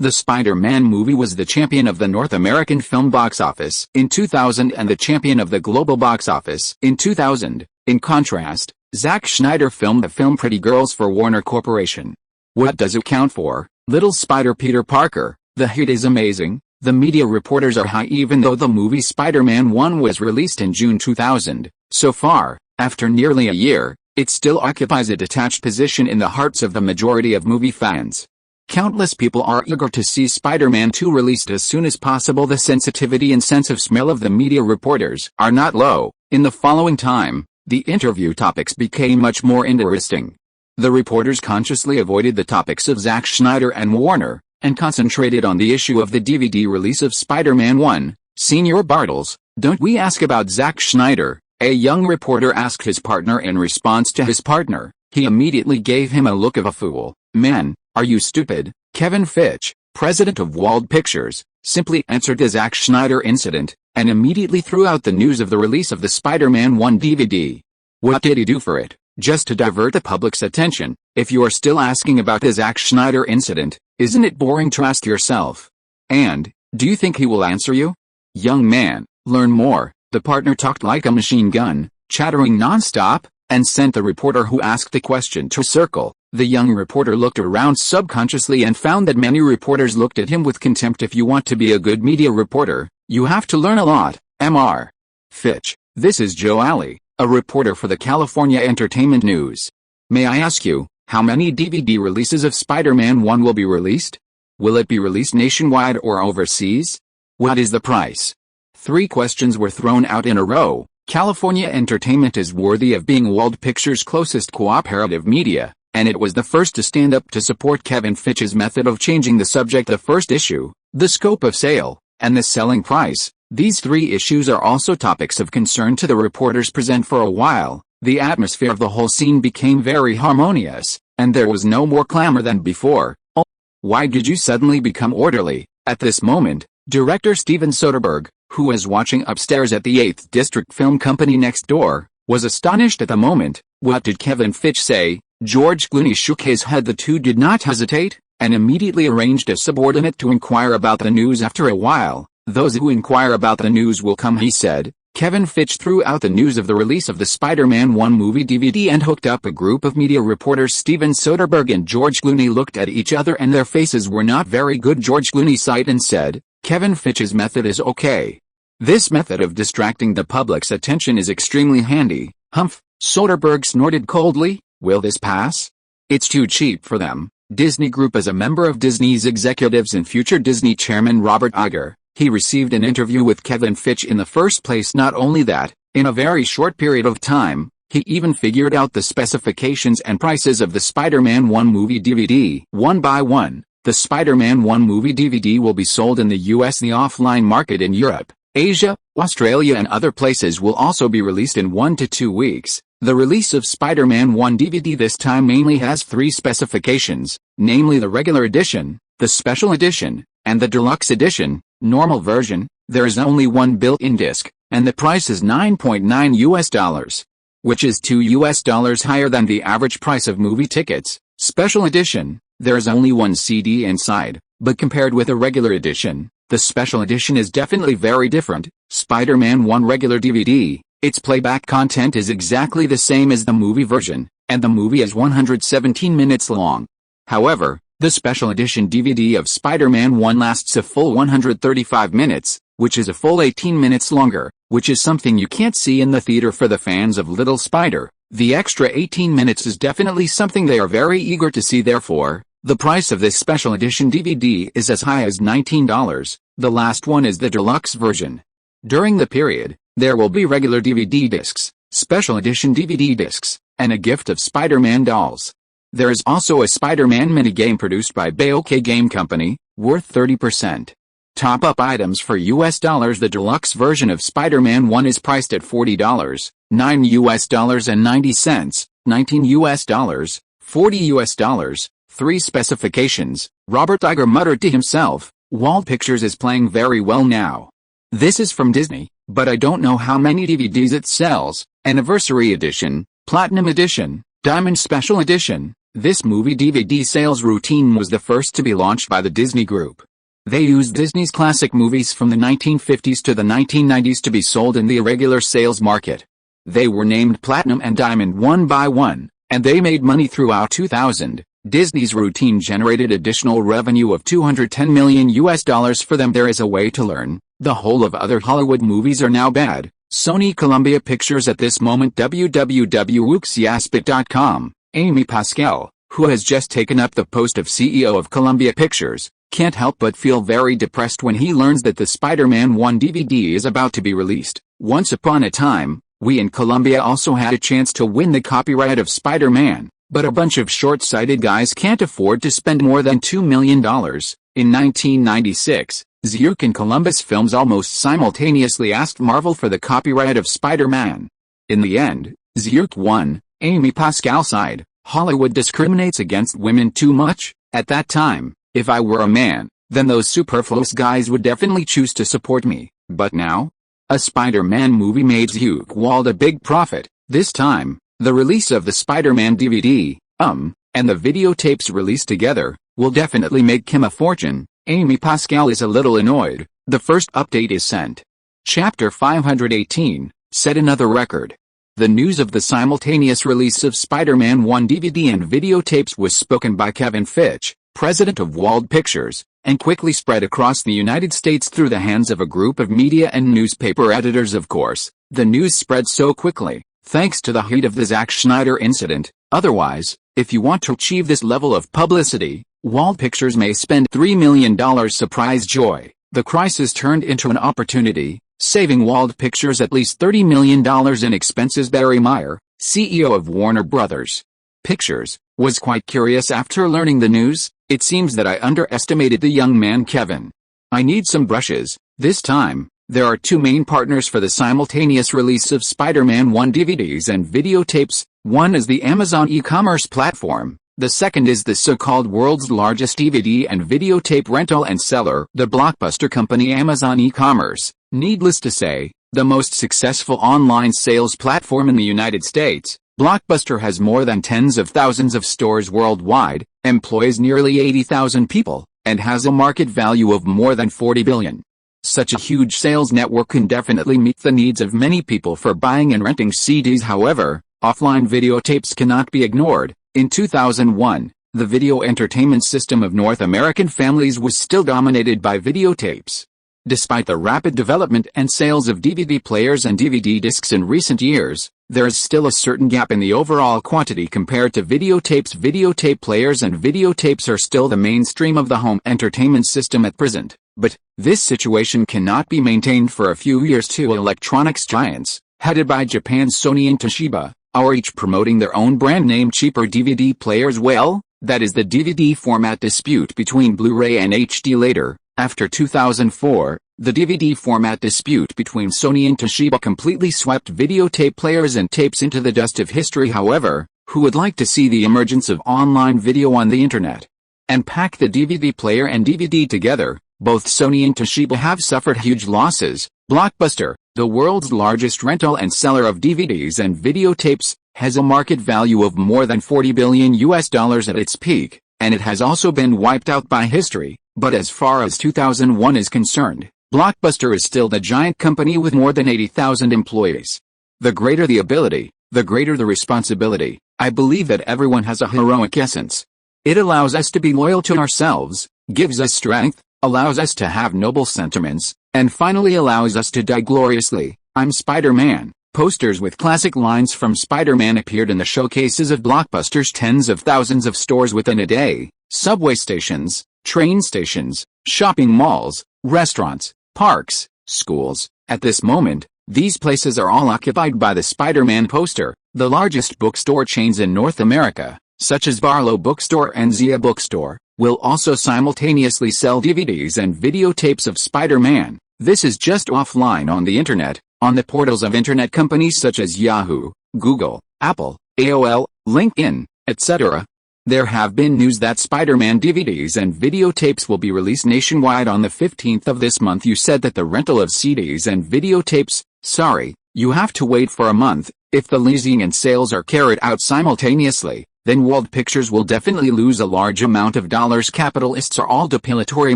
The Spider-Man movie was the champion of the North American film box office in 2000 and the champion of the global box office in 2000. In contrast, Zack Snyder filmed the film Pretty Girls for Warner Corporation. What does it count for? Little Spider Peter Parker. The hit is amazing. The media reporters are high even though the movie Spider-Man 1 was released in June 2000. So far, after nearly a year, it still occupies a detached position in the hearts of the majority of movie fans. Countless people are eager to see Spider-Man 2 released as soon as possible. The sensitivity and sense of smell of the media reporters are not low. In the following time, the interview topics became much more interesting. The reporters consciously avoided the topics of Zack Snyder and Warner, and concentrated on the issue of the DVD release of Spider-Man 1. "Senior Bartles, don't we ask about Zack Snyder?" a young reporter asked his partner. In response to his partner, he immediately gave him a look of a fool. "Man, are you stupid?" Kevin Fitch, president of Wald Pictures, simply answered the Zack Snyder incident, and immediately threw out the news of the release of the Spider-Man 1 DVD. What did he do for it? Just to divert the public's attention. If you are still asking about the Zack Snyder incident, isn't it boring to ask yourself? And, do you think he will answer you? Young man, learn more. The partner talked like a machine gun, chattering non-stop, and sent the reporter who asked the question to circle. The young reporter looked around subconsciously and found that many reporters looked at him with contempt. If you want to be a good media reporter, you have to learn a lot. Mr. Fitch, this is Joe Alley, a reporter for the California Entertainment News. May I ask you, how many DVD releases of Spider-Man 1 will be released? Will it be released nationwide or overseas? What is the price? 3 questions were thrown out in a row. California Entertainment is worthy of being Wald Pictures' closest cooperative media, and it was the first to stand up to support Kevin Fitch's method of changing the subject. The first issue, the scope of sale, and the selling price. These 3 issues are also topics of concern to the reporters present. For a while, the atmosphere of the whole scene became very harmonious, and there was no more clamor than before. "Oh, why did you suddenly become orderly?" At this moment, director Steven Soderbergh, who was watching upstairs at the 8th District Film Company next door, was astonished at the moment. What did Kevin Fitch say? George Clooney shook his head. The two did not hesitate, and immediately arranged a subordinate to inquire about the news. After a while, "Those who inquire about the news will come," he said. Kevin Fitch threw out the news of the release of the Spider-Man 1 movie DVD and hooked up a group of media reporters. Steven Soderbergh and George Clooney looked at each other and their faces were not very good. George Clooney sighed and said, "Kevin Fitch's method is okay. This method of distracting the public's attention is extremely handy." "Humph," Soderbergh snorted coldly. "Will this pass? It's too cheap for them." Disney Group is a member of Disney's executives and future Disney chairman Robert Iger, he received an interview with Kevin Feige in the first place. Not only that, in a very short period of time, he even figured out the specifications and prices of the Spider-Man 1 movie DVD. One by one, the Spider-Man 1 movie DVD will be sold in the US. The offline market in Europe, Asia, Australia and other places will also be released in 1 to 2 weeks. The release of Spider-Man 1 DVD this time mainly has 3 specifications, namely the regular edition, the special edition, and the deluxe edition. Normal version, there is only one built-in disc, and the price is $9.9 US, which is $2 higher than the average price of movie tickets. Special edition, there is only one CD inside, but compared with a regular edition, the special edition is definitely very different. Spider-Man 1 regular DVD, its playback content is exactly the same as the movie version, and the movie is 117 minutes long. However, the special edition DVD of Spider-Man 1 lasts a full 135 minutes, which is a full 18 minutes longer, which is something you can't see in the theater for the fans of Little Spider. The extra 18 minutes is definitely something they are very eager to see. Therefore, the price of this special edition DVD is as high as $19. The last one is the deluxe version. During the period, there will be regular DVD discs, special edition DVD discs, and a gift of Spider-Man dolls. There is also a Spider-Man minigame produced by BOK Game Company, worth 30%. Top-up items for US dollars. The deluxe version of Spider-Man 1 is priced at $40, $9 and 90 cents, $19 US, $40 US. 3 specifications. Robert Iger muttered to himself, Wald Pictures is playing very well now. This is from Disney, but I don't know how many DVDs it sells. Anniversary Edition, Platinum Edition, Diamond Special Edition. This movie DVD sales routine was the first to be launched by the Disney Group. They used Disney's classic movies from the 1950s to the 1990s to be sold in the irregular sales market. They were named Platinum and Diamond one by one, and they made money throughout 2000. Disney's routine generated additional revenue of $210 million US for them. There is a way to learn. The whole of other Hollywood movies are now bad. Sony Columbia Pictures at this moment. www.wuxiaspit.com. Amy Pascal, who has just taken up the post of CEO of Columbia Pictures, can't help but feel very depressed when he learns that the Spider-Man 1 DVD is about to be released. Once upon a time, we in Columbia also had a chance to win the copyright of Spider-Man, but a bunch of short-sighted guys can't afford to spend more than $2 million. In 1996, Zhu and Columbus Films almost simultaneously asked Marvel for the copyright of Spider-Man. In the end, Zhu won. Amy Pascal sighed, Hollywood discriminates against women too much. At that time, if I were a man, then those superfluous guys would definitely choose to support me. But now? A Spider-Man movie made Zhu Ke Wald a big profit. This time, the release of the Spider-Man DVD, and the videotapes released together, will definitely make him a fortune. Amy Pascal is a little annoyed. The first update is sent. Chapter 518, set another record. The news of the simultaneous release of Spider-Man 1 DVD and videotapes was spoken by Kevin Feige, president of Wald Pictures, and quickly spread across the United States through the hands of a group of media and newspaper editors. Of course, the news spread so quickly, thanks to the heat of the Zack Snyder incident. Otherwise, if you want to achieve this level of publicity, Wald Pictures may spend $3 million. Surprise joy. The crisis turned into an opportunity, saving Wald Pictures at least $30 million in expenses. Barry Meyer, CEO of Warner Brothers Pictures, was quite curious after learning the news. It seems that I underestimated the young man Kevin. I need some brushes. This time, there are 2 main partners for the simultaneous release of Spider-Man 1 DVDs and videotapes. One is the Amazon e-commerce platform. The second is the so-called world's largest DVD and videotape rental and seller, the blockbuster company Amazon e-commerce. Needless to say, the most successful online sales platform in the United States. Blockbuster has more than tens of thousands of stores worldwide, employs nearly 80,000 people, and has a market value of more than $40 billion. Such a huge sales network can definitely meet the needs of many people for buying and renting CDs. However, offline videotapes cannot be ignored. In 2001, the video entertainment system of North American families was still dominated by videotapes. Despite the rapid development and sales of DVD players and DVD discs in recent years, there is still a certain gap in the overall quantity compared to videotapes. Videotape players and videotapes are still the mainstream of the home entertainment system at present, But this situation cannot be maintained for a few years. Two electronics giants, headed by Japan's Sony and Toshiba, are each promoting their own brand name cheaper DVD players. Well, that is the DVD format dispute between Blu-ray and HD. Later, after 2004, the DVD format dispute between Sony and Toshiba completely swept videotape players and tapes into the dust of history. However, who would like to see the emergence of online video on the internet? And pack the DVD player and DVD together, both Sony and Toshiba have suffered huge losses. Blockbuster, the world's largest rental and seller of DVDs and videotapes, has a market value of more than $40 billion at its peak, and it has also been wiped out by history. But as far as 2001 is concerned, Blockbuster is still the giant company with more than 80,000 employees. The greater the ability, the greater the responsibility. I believe that everyone has a heroic essence. It allows us to be loyal to ourselves, gives us strength, allows us to have noble sentiments, and finally allows us to die gloriously. I'm Spider-Man. Posters with classic lines from Spider-Man appeared in the showcases of Blockbuster's tens of thousands of stores within a day. Subway stations, train stations, shopping malls, restaurants, parks, schools. At this moment, these places are all occupied by the Spider-Man poster. The largest bookstore chains in North America, such as Barlow Bookstore and Zia Bookstore, will also simultaneously sell DVDs and videotapes of Spider-Man. This is just offline on the internet, on the portals of internet companies such as Yahoo, Google, Apple, AOL, LinkedIn, etc. There have been news that Spider-Man DVDs and videotapes will be released nationwide on the 15th of this month. You said that the rental of CDs and videotapes, sorry, you have to wait for a month. If the leasing and sales are carried out simultaneously, then Wald Pictures will definitely lose a large amount of dollars. Capitalists are all depilatory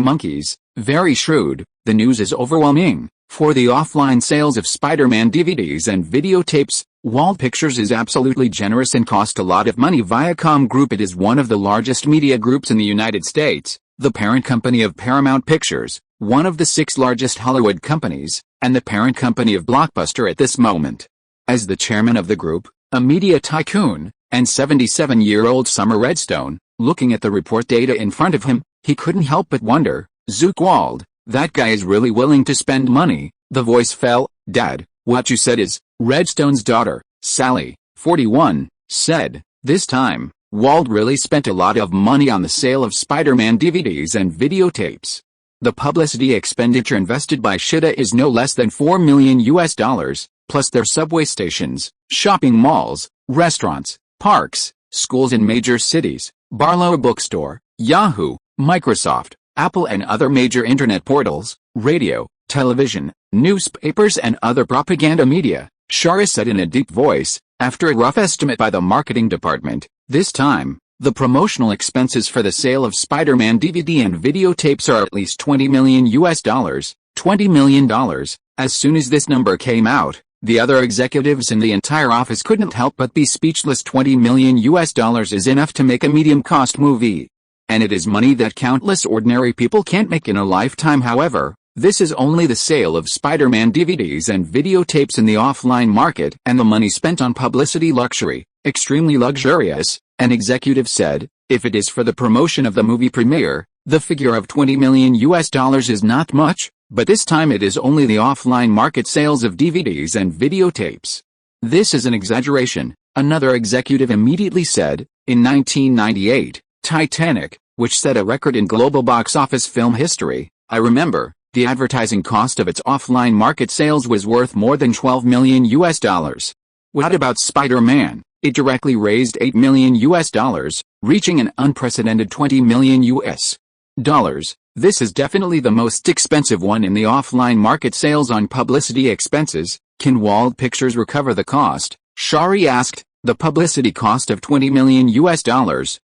monkeys, very shrewd. The news is overwhelming. For the offline sales of Spider-Man DVDs and videotapes, Wald Pictures is absolutely generous and cost a lot of money. Viacom Group, it is one of the largest media groups in the United States, the parent company of Paramount Pictures, one of the 6 largest Hollywood companies, and the parent company of Blockbuster at this moment. As the chairman of the group, a media tycoon, and 77-year-old Summer Redstone, looking at the report data in front of him, he couldn't help but wonder, Zhu Ke Wald, that guy is really willing to spend money. The voice fell. Dad, what you said is, Redstone's daughter, Sally, 41, said, this time, Wald really spent a lot of money on the sale of Spider-Man DVDs and videotapes. The publicity expenditure invested by Shida is no less than $4 million, plus their subway stations, shopping malls, restaurants, parks, schools in major cities, Barlow Bookstore, Yahoo, Microsoft, Apple and other major internet portals, radio, television, newspapers and other propaganda media, Shara said in a deep voice, after a rough estimate by the marketing department. This time, the promotional expenses for the sale of Spider-Man DVD and videotapes are at least $20 million, $20 million. As soon as this number came out, the other executives in the entire office couldn't help but be speechless. $20 million is enough to make a medium-cost movie. And it is money that countless ordinary people can't make in a lifetime. However, this is only the sale of Spider-Man DVDs and videotapes in the offline market, and the money spent on publicity luxury, extremely luxurious. An executive said, if it is for the promotion of the movie premiere, the figure of $20 million is not much, but this time it is only the offline market sales of DVDs and videotapes. This is an exaggeration, another executive immediately said. In 1998, Titanic, which set a record in global box office film history, I remember, the advertising cost of its offline market sales was worth more than $12 million. What about Spider-Man? It directly raised $8 million, reaching an unprecedented $20 million. This is definitely the most expensive one in the offline market sales on publicity expenses. Can Wald Pictures recover the cost? Shari asked. The publicity cost of $20 million,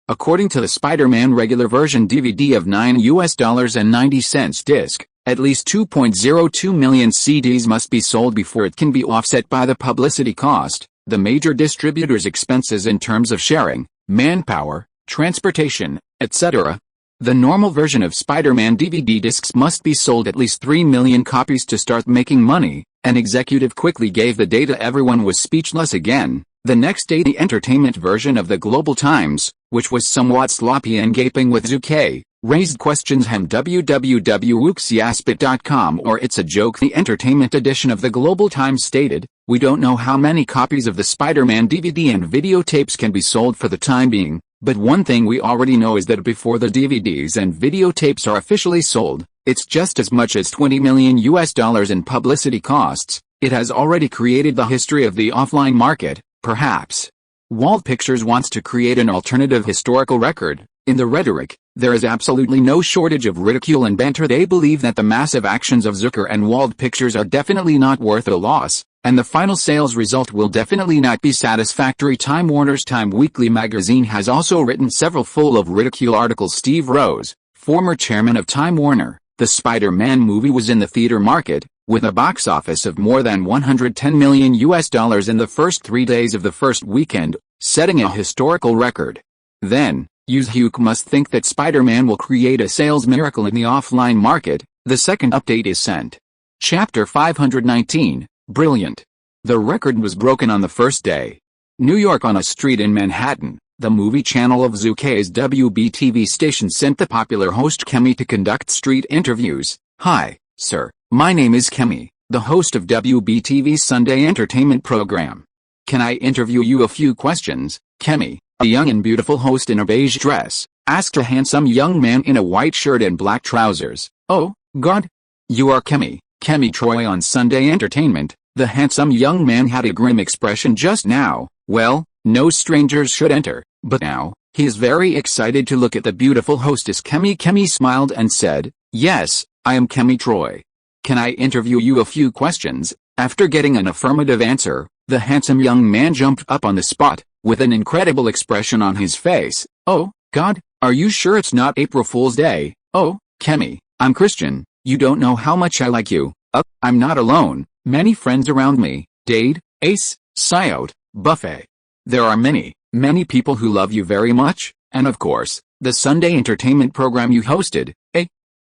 according to the Spider-Man regular version DVD of $9.90 disc, at least 2.02 million CDs must be sold before it can be offset by the publicity cost, the major distributor's expenses in terms of sharing, manpower, transportation, etc. The normal version of Spider-Man DVD discs must be sold at least 3 million copies to start making money. An executive quickly gave the data. Everyone was speechless again. The next day the entertainment version of the Global Times, which was somewhat sloppy and gaping with Zhu Ke Raised questions hem www.wooksiaspit.com or It's a Joke. The entertainment edition of the Global Times stated, "We don't know how many copies of the Spider-Man DVD and videotapes can be sold for the time being, but one thing we already know is that before the DVDs and videotapes are officially sold, it's just as much as $20 million in publicity costs. It has already created the history of the offline market, perhaps." Wald Pictures wants to create an alternative historical record. In the rhetoric, there is absolutely no shortage of ridicule and banter. They believe that the massive actions of Zucker and Wald Pictures are definitely not worth a loss, and the final sales result will definitely not be satisfactory. Time Warner's Time Weekly magazine has also written several full of ridicule articles. Steve Rose, former chairman of Time Warner, the Spider-Man movie was in the theater market, with a box office of more than $110 million in the first 3 days of the first weekend, setting a historical record. Then, Hugh must think that Spider-Man will create a sales miracle in the offline market. The second update is sent. Chapter 519, Brilliant. The record was broken on the first day. New York. On a street in Manhattan, the movie channel of Zhu Ke's WBTV station sent the popular host Kemi to conduct street interviews. "Hi, sir. My name is Kemi, the host of WBTV's Sunday entertainment program. Can I interview you a few questions?" Kemi, a young and beautiful host in a beige dress, asked a handsome young man in a white shirt and black trousers. "Oh, God. You are Kemi Troy on Sunday entertainment." The handsome young man had a grim expression just now. Well, no strangers should enter, but now, he is very excited to look at the beautiful hostess Kemi. Kemi smiled and said, "Yes, I am Kemi Troy. Can I interview you a few questions?" After getting an affirmative answer, the handsome young man jumped up on the spot, with an incredible expression on his face. "Oh, God, are you sure it's not April Fool's Day?" "Oh, Kemi, I'm Christian. You don't know how much I like you. I'm not alone. Many friends around me. Dade, Ace, Sciote, Buffet. There are many, many people who love you very much, and of course, the Sunday entertainment program you hosted.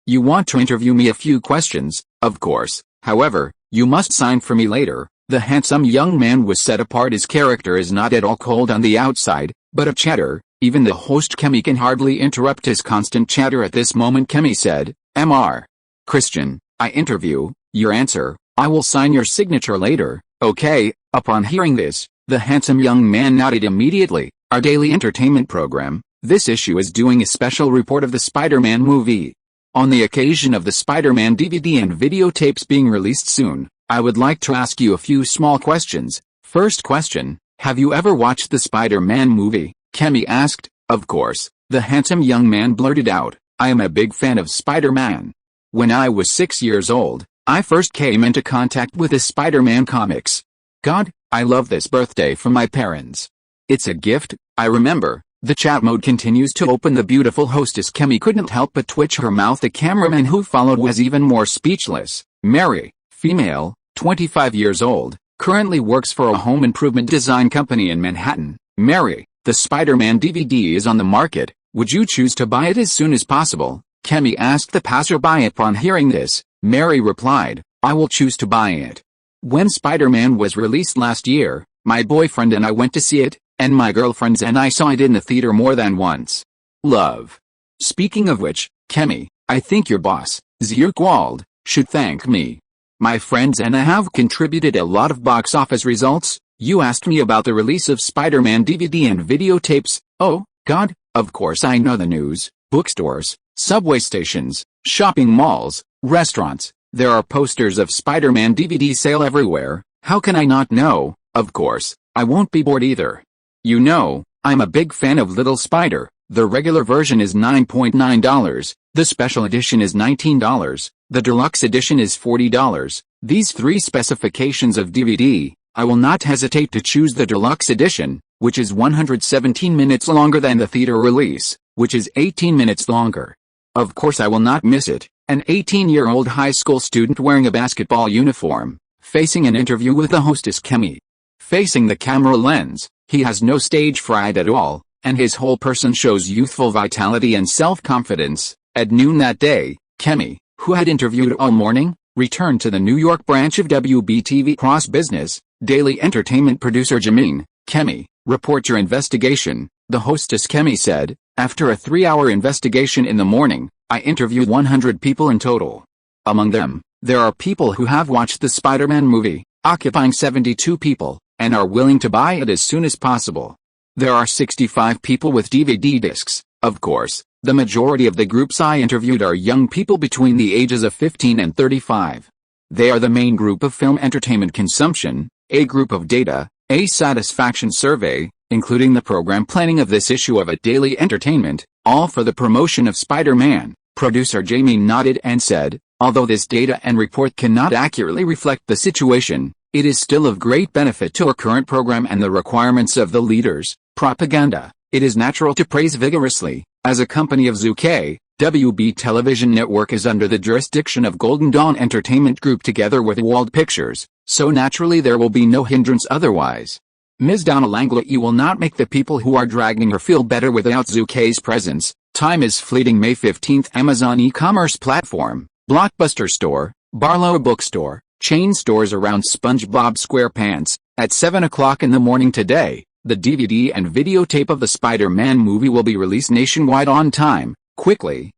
You want to interview me a few questions, of course. However, you must sign for me later." The handsome young man was set apart. His character is not at all cold on the outside, but a chatter. Even the host Kemi can hardly interrupt his constant chatter at this moment. Kemi said, "Mr. Christian, I interview, your answer, I will sign your signature later, okay?" Upon hearing this, the handsome young man nodded immediately. "Our daily entertainment program, this issue is doing a special report of the Spider-Man movie. On the occasion of the Spider-Man DVD and videotapes being released soon, I would like to ask you a few small questions. First question, have you ever watched the Spider-Man movie?" Kemi asked. "Of course," the handsome young man blurted out. "I am a big fan of Spider-Man. When I was 6 years old, I first came into contact with the Spider-Man comics. God, I love this birthday from my parents. It's a gift, I remember." The chat mode continues to open. The beautiful hostess Kemi couldn't help but twitch her mouth. The cameraman who followed was even more speechless. Mary, female, 25 years old, currently works for a home improvement design company in Manhattan. "Mary, the Spider-Man DVD is on the market. Would you choose to buy it as soon as possible?" Kemi asked the passerby. Upon hearing this, Mary replied, "I will choose to buy it. When Spider-Man was released last year, my boyfriend and I went to see it, and my girlfriends and I saw it in the theater more than once. Love." Speaking of which, Kemi, I think your boss, Zhu Ke Wald, should thank me. My friends and I have contributed a lot of box office results. You asked me about the release of Spider-Man DVD and videotapes. Oh, God, of course I know the news. Bookstores, subway stations, shopping malls, restaurants. There are posters of Spider-Man DVD sale everywhere. How can I not know? Of course, I won't be bored either. You know, I'm a big fan of Little Spider. The regular version is $9.9. The special edition is $19. The deluxe edition is $40. These three specifications of DVD, I will not hesitate to choose the deluxe edition, which is 117 minutes longer than the theater release, which is 18 minutes longer. Of course I will not miss it. An 18-year-old high school student wearing a basketball uniform, facing an interview with the hostess Kemi. Facing the camera lens, he has no stage fright at all, and his whole person shows youthful vitality and self-confidence. At noon that day, Kemi, who had interviewed all morning, returned to the New York branch of WBTV Cross Business. Daily entertainment producer Jameen, Kemi, report your investigation. The hostess Kemi said, After a 3-hour investigation in the morning, I interviewed 100 people in total. Among them, there are people who have watched the Spider-Man movie, occupying 72 people, and are willing to buy it as soon as possible. There are 65 people with DVD discs. Of course, the majority of the groups I interviewed are young people between the ages of 15 and 35. They are the main group of film entertainment consumption, a group of data, a satisfaction survey, including the program planning of this issue of A Daily Entertainment, all for the promotion of Spider-Man. Producer Jamie nodded and said, although this data and report cannot accurately reflect the situation, it is still of great benefit to our current program and the requirements of the leaders, propaganda. It is natural to praise vigorously. As a company of Zhu Ke, WB Television Network is under the jurisdiction of Golden Dawn Entertainment Group together with Wald Pictures, so naturally there will be no hindrance otherwise. Ms. Donna Langley will not make the people who are dragging her feel better without Zhu Ke's presence. Time is fleeting. May 15th. Amazon e-commerce platform, Blockbuster Store, Barlow Bookstore, chain stores around SpongeBob SquarePants. At 7 o'clock in the morning today, the DVD and videotape of the Spider-Man movie will be released nationwide on time. Quickly,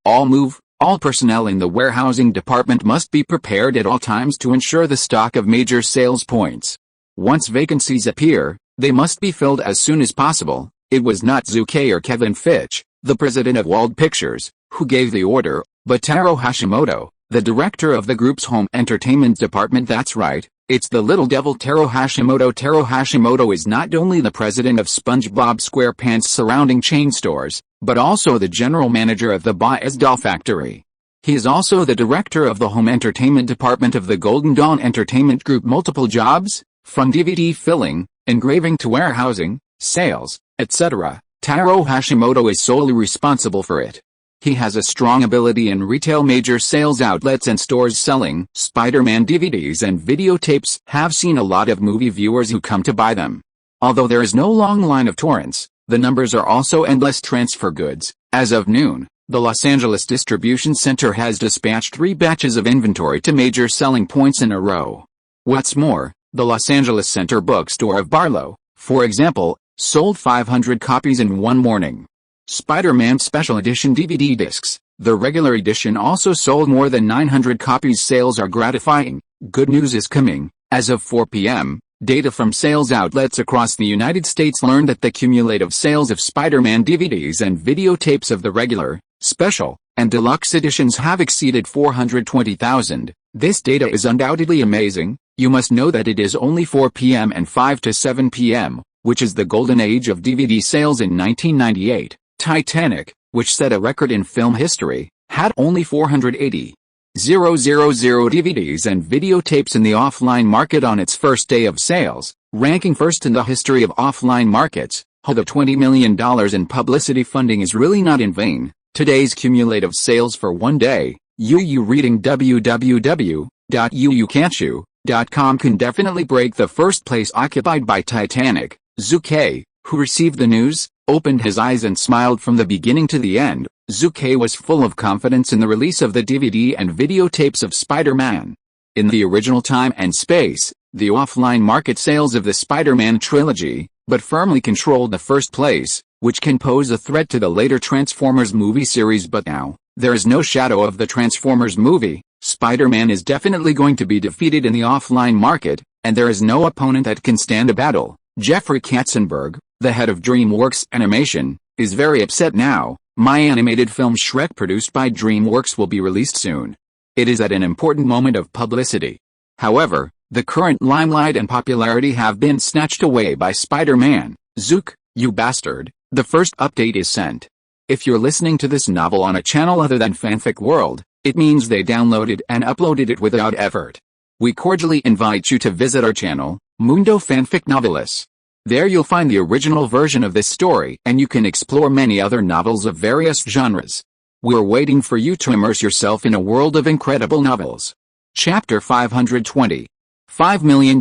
all move. All personnel in the warehousing department must be prepared at all times to ensure the stock of major sales points. Once vacancies appear, they must be filled as soon as possible. It was not Zhu Ke or Kevin Fitch, the president of Wald Pictures, who gave the order, but Taro Hashimoto, the director of the group's home entertainment department. That's right, it's the little devil Taro Hashimoto. Taro Hashimoto is not only the president of SpongeBob SquarePants surrounding chain stores, but also the general manager of the Baez Doll Factory. He is also the director of the home entertainment department of the Golden Dawn Entertainment Group. Multiple jobs, from DVD filling, engraving to warehousing, sales, etc. Taro Hashimoto is solely responsible for it. He has a strong ability in retail. Major sales outlets and stores selling Spider-Man DVDs and videotapes have seen a lot of movie viewers who come to buy them. Although there is no long line of torrents, the numbers are also endless. Transfer goods. As of noon, the Los Angeles Distribution Center has dispatched 3 batches of inventory to major selling points in a row. What's more, the Los Angeles Center bookstore of Barlow, for example, sold 500 copies in one morning. Spider-Man Special Edition DVD discs, the regular edition, also sold more than 900 copies. Sales are gratifying. Good news is coming. As of 4 p.m., data from sales outlets across the United States learned that the cumulative sales of Spider-Man DVDs and videotapes of the regular, special, and deluxe editions have exceeded 420,000. This data is undoubtedly amazing. You must know that it is only 4 p.m. and 5 to 7 p.m., which is the golden age of DVD sales. In 1998, Titanic, which set a record in film history, had only 480,000 DVDs and videotapes in the offline market on its first day of sales, ranking first in the history of offline markets. The $20 million in publicity funding is really not in vain. Today's cumulative sales for one day, reading www.uucan'tchoo.com, can definitely break the first place occupied by Titanic. Zhu Ke, who received the news, opened his eyes and smiled from the beginning to the end. Zhu Ke was full of confidence in the release of the DVD and videotapes of Spider-Man. In the original time and space, the offline market sales of the Spider-Man trilogy, but firmly controlled the first place, which can pose a threat to the later Transformers movie series. But now, there is no shadow of the Transformers movie. Spider-Man is definitely going to be defeated in the offline market, and there is no opponent that can stand a battle. Jeffrey Katzenberg, the head of DreamWorks Animation, is very upset now. My animated film Shrek, produced by DreamWorks, will be released soon. It is at an important moment of publicity. However, the current limelight and popularity have been snatched away by Spider-Man. Zook, you bastard, the first update is sent. If you're listening to this novel on a channel other than Fanfic World, it means they downloaded and uploaded it without effort. We cordially invite you to visit our channel, Mundo Fanfic Novelis. There you'll find the original version of this story, and you can explore many other novels of various genres. We're waiting for you to immerse yourself in a world of incredible novels. Chapter 520. $5 million,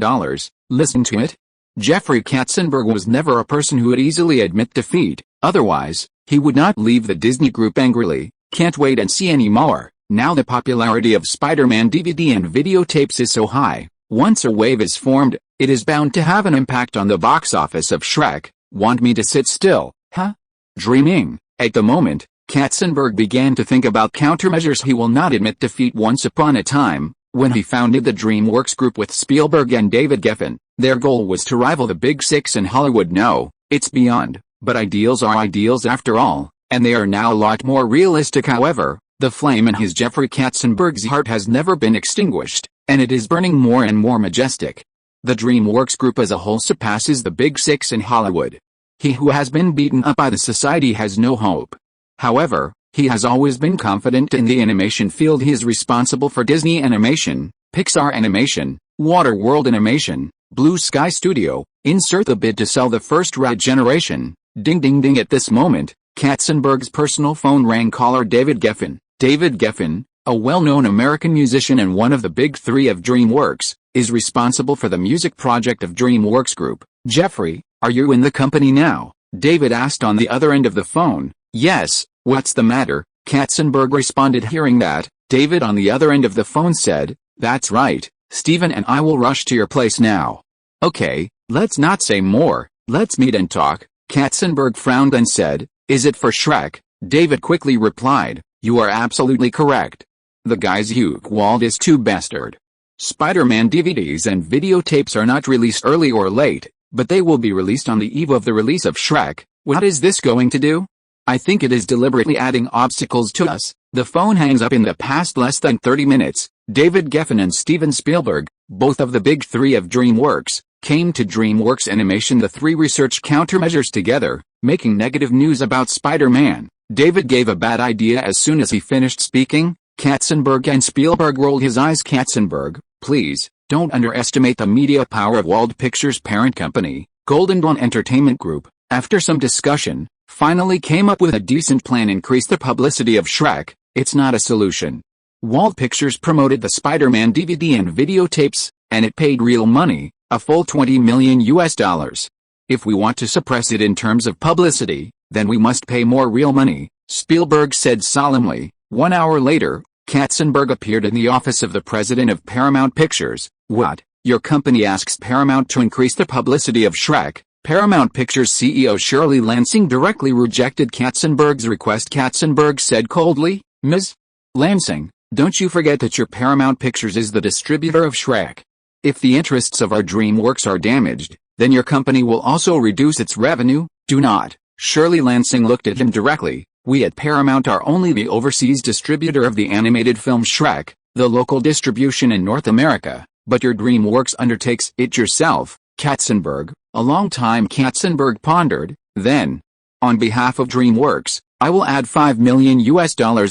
listen to it? Jeffrey Katzenberg was never a person who would easily admit defeat, otherwise, he would not leave the Disney Group angrily. Can't wait and see any more. Now the popularity of Spider-Man DVD and videotapes is so high, once a wave is formed, it is bound to have an impact on the box office of Shrek. Want me to sit still, huh? dreaming. At the moment, Katzenberg began to think about countermeasures. He will not admit defeat. Once upon a time, when he founded the DreamWorks Group with Spielberg and David Geffen, their goal was to rival the Big Six in Hollywood. No, it's beyond, but ideals are ideals after all, and they are now a lot more realistic. However, the flame in his Jeffrey Katzenberg's heart has never been extinguished, and it is burning more and more majestic. The DreamWorks Group as a whole surpasses the Big Six in Hollywood. He who has been beaten up by the society has no hope. However, he has always been confident in the animation field. He is responsible for Disney Animation, Pixar Animation, Waterworld Animation, Blue Sky Studio. Insert the bid to sell the first Red Generation. Ding ding ding. At this moment, Katzenberg's personal phone rang. Caller: David Geffen. David Geffen, a well-known American musician and one of the big three of DreamWorks, is responsible for the music project of DreamWorks Group. Jeffrey, are you in the company now? David asked on the other end of the phone. Yes, what's the matter? Katzenberg responded. Hearing that, David on the other end of the phone said, that's right, Steven and I will rush to your place now. Okay, let's not say more, let's meet and talk. Katzenberg frowned and said, is it for Shrek? David quickly replied, you are absolutely correct. The guy's Zhu Ke Wald is too bastard. Spider-Man DVDs and videotapes are not released early or late, but they will be released on the eve of the release of Shrek. What is this going to do? I think it is deliberately adding obstacles to us. The phone hangs up. In the past less than 30 minutes, David Geffen and Steven Spielberg, both of the big three of DreamWorks, came to DreamWorks Animation. The three researched countermeasures together, making negative news about Spider-Man. David gave a bad idea as soon as he finished speaking. Katzenberg and Spielberg rolled his eyes. Katzenberg, please, don't underestimate the media power of Wald Pictures' parent company, Golden Dawn Entertainment Group. After some discussion, finally came up with a decent plan. Increase the publicity of Shrek. It's not a solution. Wald Pictures promoted the Spider-Man DVD and videotapes, and it paid real money, a full $20 million. If we want to suppress it in terms of publicity, then we must pay more real money, Spielberg said solemnly. 1 hour later, Katzenberg appeared in the office of the president of Paramount Pictures. What? Your company asks Paramount to increase the publicity of Shrek? Paramount Pictures CEO Shirley Lansing directly rejected Katzenberg's request. Katzenberg said coldly, Ms. Lansing, don't you forget that your Paramount Pictures is the distributor of Shrek. If the interests of our DreamWorks are damaged, then your company will also reduce its revenue. Do not. Shirley Lansing looked at him directly. We at Paramount are only the overseas distributor of the animated film Shrek, the local distribution in North America, but your DreamWorks undertakes it yourself, Katzenberg. A long time. Katzenberg pondered, then, on behalf of DreamWorks, I will add $5 million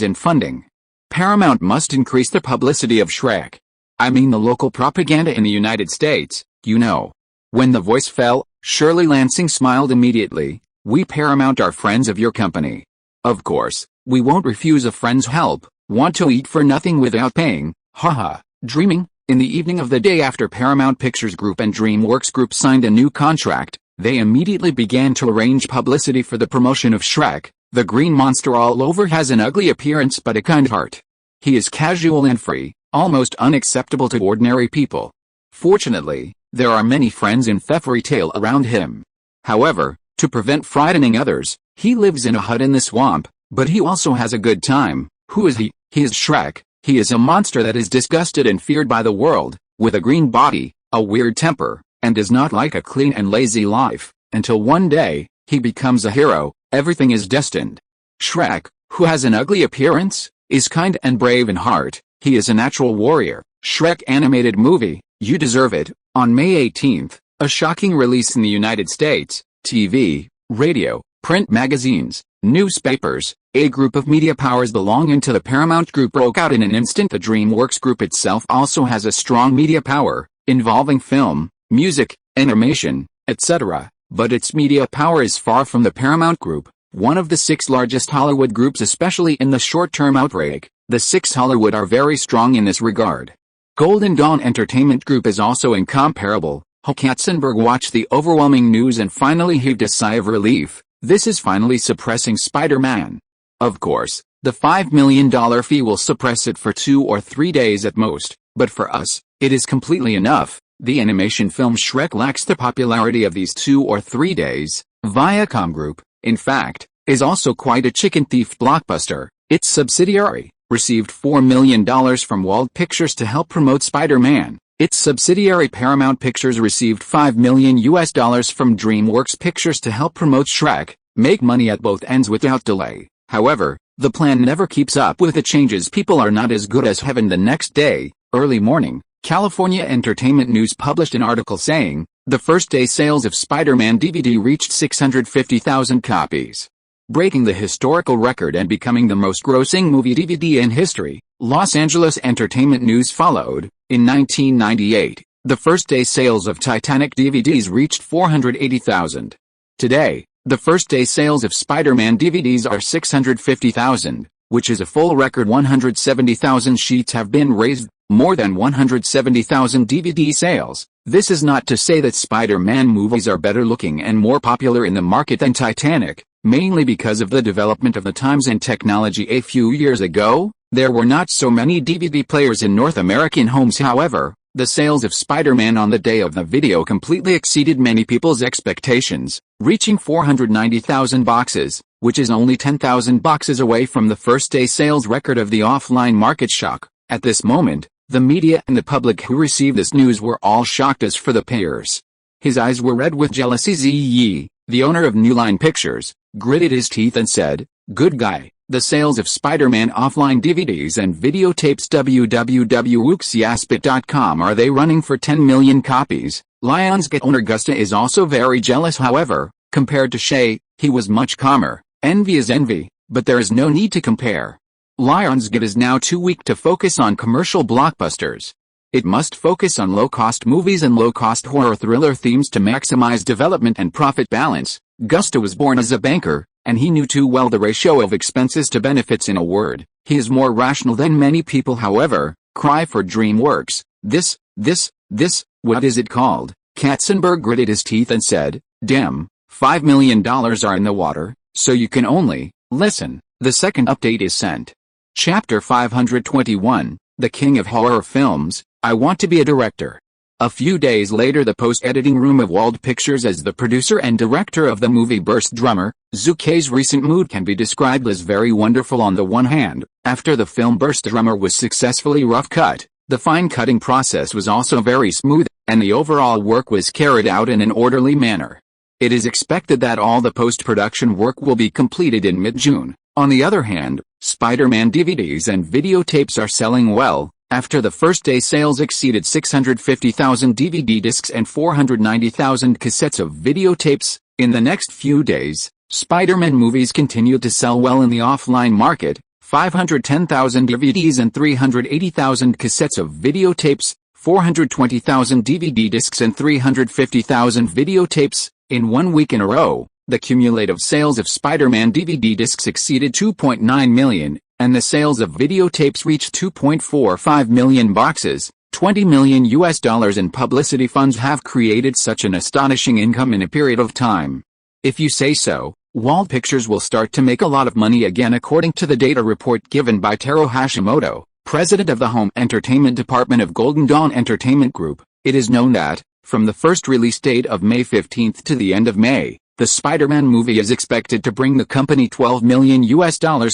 in funding. Paramount must increase the publicity of Shrek. I mean the local propaganda in the United States, you know. When the voice fell, Shirley Lansing smiled immediately. We Paramount are friends of your company. Of course, we won't refuse a friend's help. Want to eat for nothing without paying, haha, dreaming. In the evening of the day after Paramount Pictures Group and DreamWorks Group signed a new contract, they immediately began to arrange publicity for the promotion of Shrek. The green monster all over has an ugly appearance but a kind heart. He is casual and free, almost unacceptable to ordinary people. Fortunately, there are many friends in fairy tale around him. However, to prevent frightening others, he lives in a hut in the swamp, but he also has a good time. Who is he? He is Shrek. He is a monster that is disgusted and feared by the world, with a green body, a weird temper, and does not like a clean and lazy life, until one day, he becomes a hero. Everything is destined. Shrek, who has an ugly appearance, is kind and brave in heart. He is a natural warrior. Shrek animated movie, You Deserve It, on May 18th, a shocking release in the United States, TV, radio, print magazines, newspapers. A group of media powers belonging to the Paramount Group broke out in an instant. The DreamWorks Group itself also has a strong media power, involving film, music, animation, etc., but its media power is far from the Paramount Group, one of the 6 largest Hollywood groups. Especially in the short-term outbreak, the 6 Hollywood are very strong in this regard. Golden Dawn Entertainment Group is also incomparable. Katzenberg watched the overwhelming news and finally heaved a sigh of relief. This is finally suppressing Spider-Man. Of course, the $5 million fee will suppress it for 2 or 3 days at most, but for us, it is completely enough. The animation film Shrek lacks the popularity of these 2 or 3 days. Viacom Group, in fact, is also quite a chicken thief blockbuster. Its subsidiary received $4 million from Wald Pictures to help promote Spider-Man. Its subsidiary Paramount Pictures received $5 million from DreamWorks Pictures to help promote Shrek, make money at both ends without delay. However, the plan never keeps up with the changes. People are not as good as heaven. The next day, early morning, California Entertainment News published an article saying, the first day sales of Spider-Man DVD reached 650,000 copies, breaking the historical record and becoming the most grossing movie DVD in history. Los Angeles Entertainment News followed. In 1998, the first day sales of Titanic DVDs reached 480,000. Today, the first day sales of Spider-Man DVDs are 650,000, which is a full record. 170,000 sheets have been raised, more than 170,000 DVD sales. This is not to say that Spider-Man movies are better looking and more popular in the market than Titanic, mainly because of the development of the times and technology. A few years ago, there were not so many DVD players in North American homes. However, the sales of Spider-Man on the day of the video completely exceeded many people's expectations, reaching 490,000 boxes, which is only 10,000 boxes away from the first day sales record of the offline market. Shock. At this moment, the media and the public who received this news were all shocked. As for the payers, his eyes were red with jealousy. Zhe, the owner of New Line Pictures, gritted his teeth and said, "Good guy. The sales of Spider-Man offline DVDs and videotapes www.wuxiaspit.com are they running for 10 million copies?" Lionsgate owner Gusta is also very jealous. However, compared to Shay, he was much calmer. Envy is envy, but there is no need to compare. Lionsgate is now too weak to focus on commercial blockbusters. It must focus on low-cost movies and low-cost horror thriller themes to maximize development and profit balance. Gusta was born as a banker, and he knew too well the ratio of expenses to benefits. In a word, he is more rational than many people. However, cry for DreamWorks. This, what is it called? Katzenberg gritted his teeth and said, "Damn, $5 million are in the water, so you can only listen." The second update is sent. Chapter 521, The King of Horror Films, I Want to Be a Director. A few days later, the post-editing room of Wald Pictures as the producer and director of the movie Burst Drummer. Zhu Ke's recent mood can be described as very wonderful. On the one hand, after the film Burst Drummer was successfully rough cut, the fine cutting process was also very smooth, and the overall work was carried out in an orderly manner. It is expected that all the post-production work will be completed in mid-June. On the other hand, Spider-Man DVDs and videotapes are selling well. After the first day sales exceeded 650,000 DVD discs and 490,000 cassettes of videotapes, in the next few days, Spider-Man movies continued to sell well in the offline market. 510,000 DVDs and 380,000 cassettes of videotapes, 420,000 DVD discs and 350,000 videotapes, in 1 week in a row. The cumulative sales of Spider-Man DVD discs exceeded 2.9 million, and the sales of videotapes reached 2.45 million boxes. $20 million in publicity funds have created such an astonishing income in a period of time. If you say so, Wald Pictures will start to make a lot of money again, according to the data report given by Taro Hashimoto, president of the Home Entertainment Department of Golden Dawn Entertainment Group. It is known that, from the first release date of May 15 to the end of May, the Spider-Man movie is expected to bring the company $12 million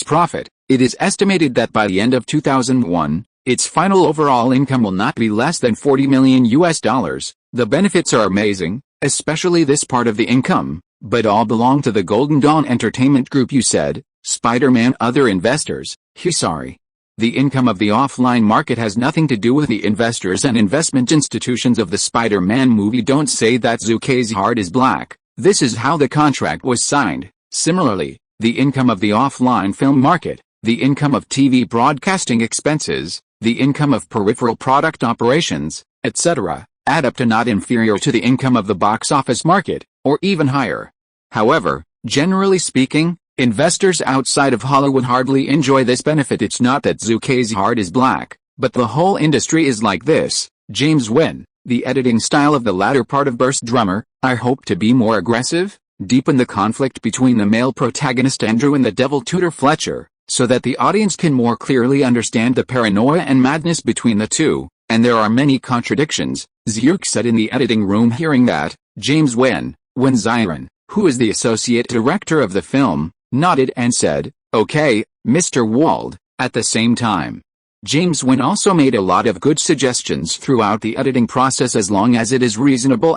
profit. It is estimated that by the end of 2001, its final overall income will not be less than $40 million. The benefits are amazing, especially this part of the income, but all belong to the Golden Dawn Entertainment Group. You said, Spider-Man other investors. Sorry. The income of the offline market has nothing to do with the investors and investment institutions of the Spider-Man movie. Don't say that. Zhu Ke's heart is black. This is how the contract was signed. Similarly, the income of the offline film market, the income of TV broadcasting expenses, the income of peripheral product operations, etc., add up to not inferior to the income of the box office market, or even higher. However, generally speaking, investors outside of Hollywood hardly enjoy this benefit. It's not that Zhu Ke's heart is black, but the whole industry is like this. James Wen, the editing style of the latter part of Burst Drummer, I hope to be more aggressive, deepen the conflict between the male protagonist Andrew and the devil tutor Fletcher, so that the audience can more clearly understand the paranoia and madness between the two, and there are many contradictions, Zierk said in the editing room. Hearing that, James Wen Ziren, who is the associate director of the film, nodded and said, "Okay, Mr. Wald." At the same time, James Wan also made a lot of good suggestions throughout the editing process. As long as it is reasonable,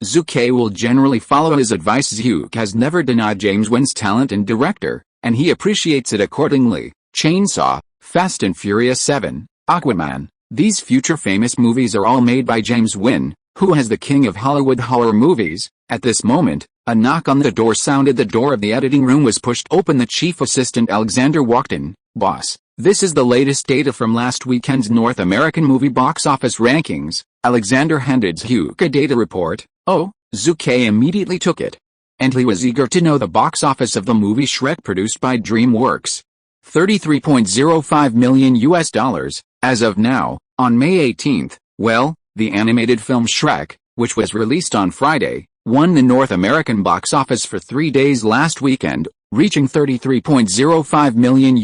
Zhu Ke will generally follow his advice. Zhu has never denied James Wan's talent and director, and he appreciates it accordingly. Chainsaw, Fast and Furious 7, Aquaman, these future famous movies are all made by James Wan, who is the king of Hollywood horror movies. At this moment, a knock on the door sounded. The door of the editing room was pushed open. The chief assistant Alexander walked in. "Boss, this is the latest data from last weekend's North American movie box office rankings." Alexander handed Zhu a data report. Oh, Zhu Ke immediately took it. And he was eager to know the box office of the movie Shrek, produced by DreamWorks. $33.05 million as of now, on May 18th. Well, the animated film Shrek, which was released on Friday, won the North American box office for 3 days last weekend, reaching $33.05 million,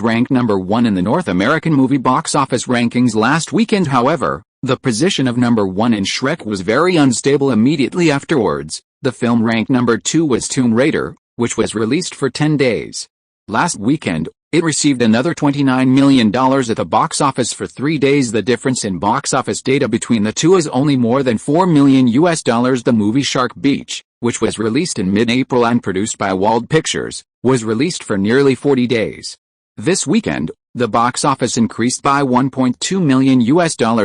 ranked number 1 in the North American movie box office rankings last weekend. However, the position of number 1 in Shrek was very unstable immediately afterwards. The film ranked number 2 was Tomb Raider, which was released for 10 days. Last weekend, it received another $29 million at the box office for 3 days. The difference in box office data between the two is only more than $4 million. The movie Shark Beach, which was released in mid-April and produced by Wald Pictures, was released for nearly 40 days. This weekend, the box office increased by $1.2 million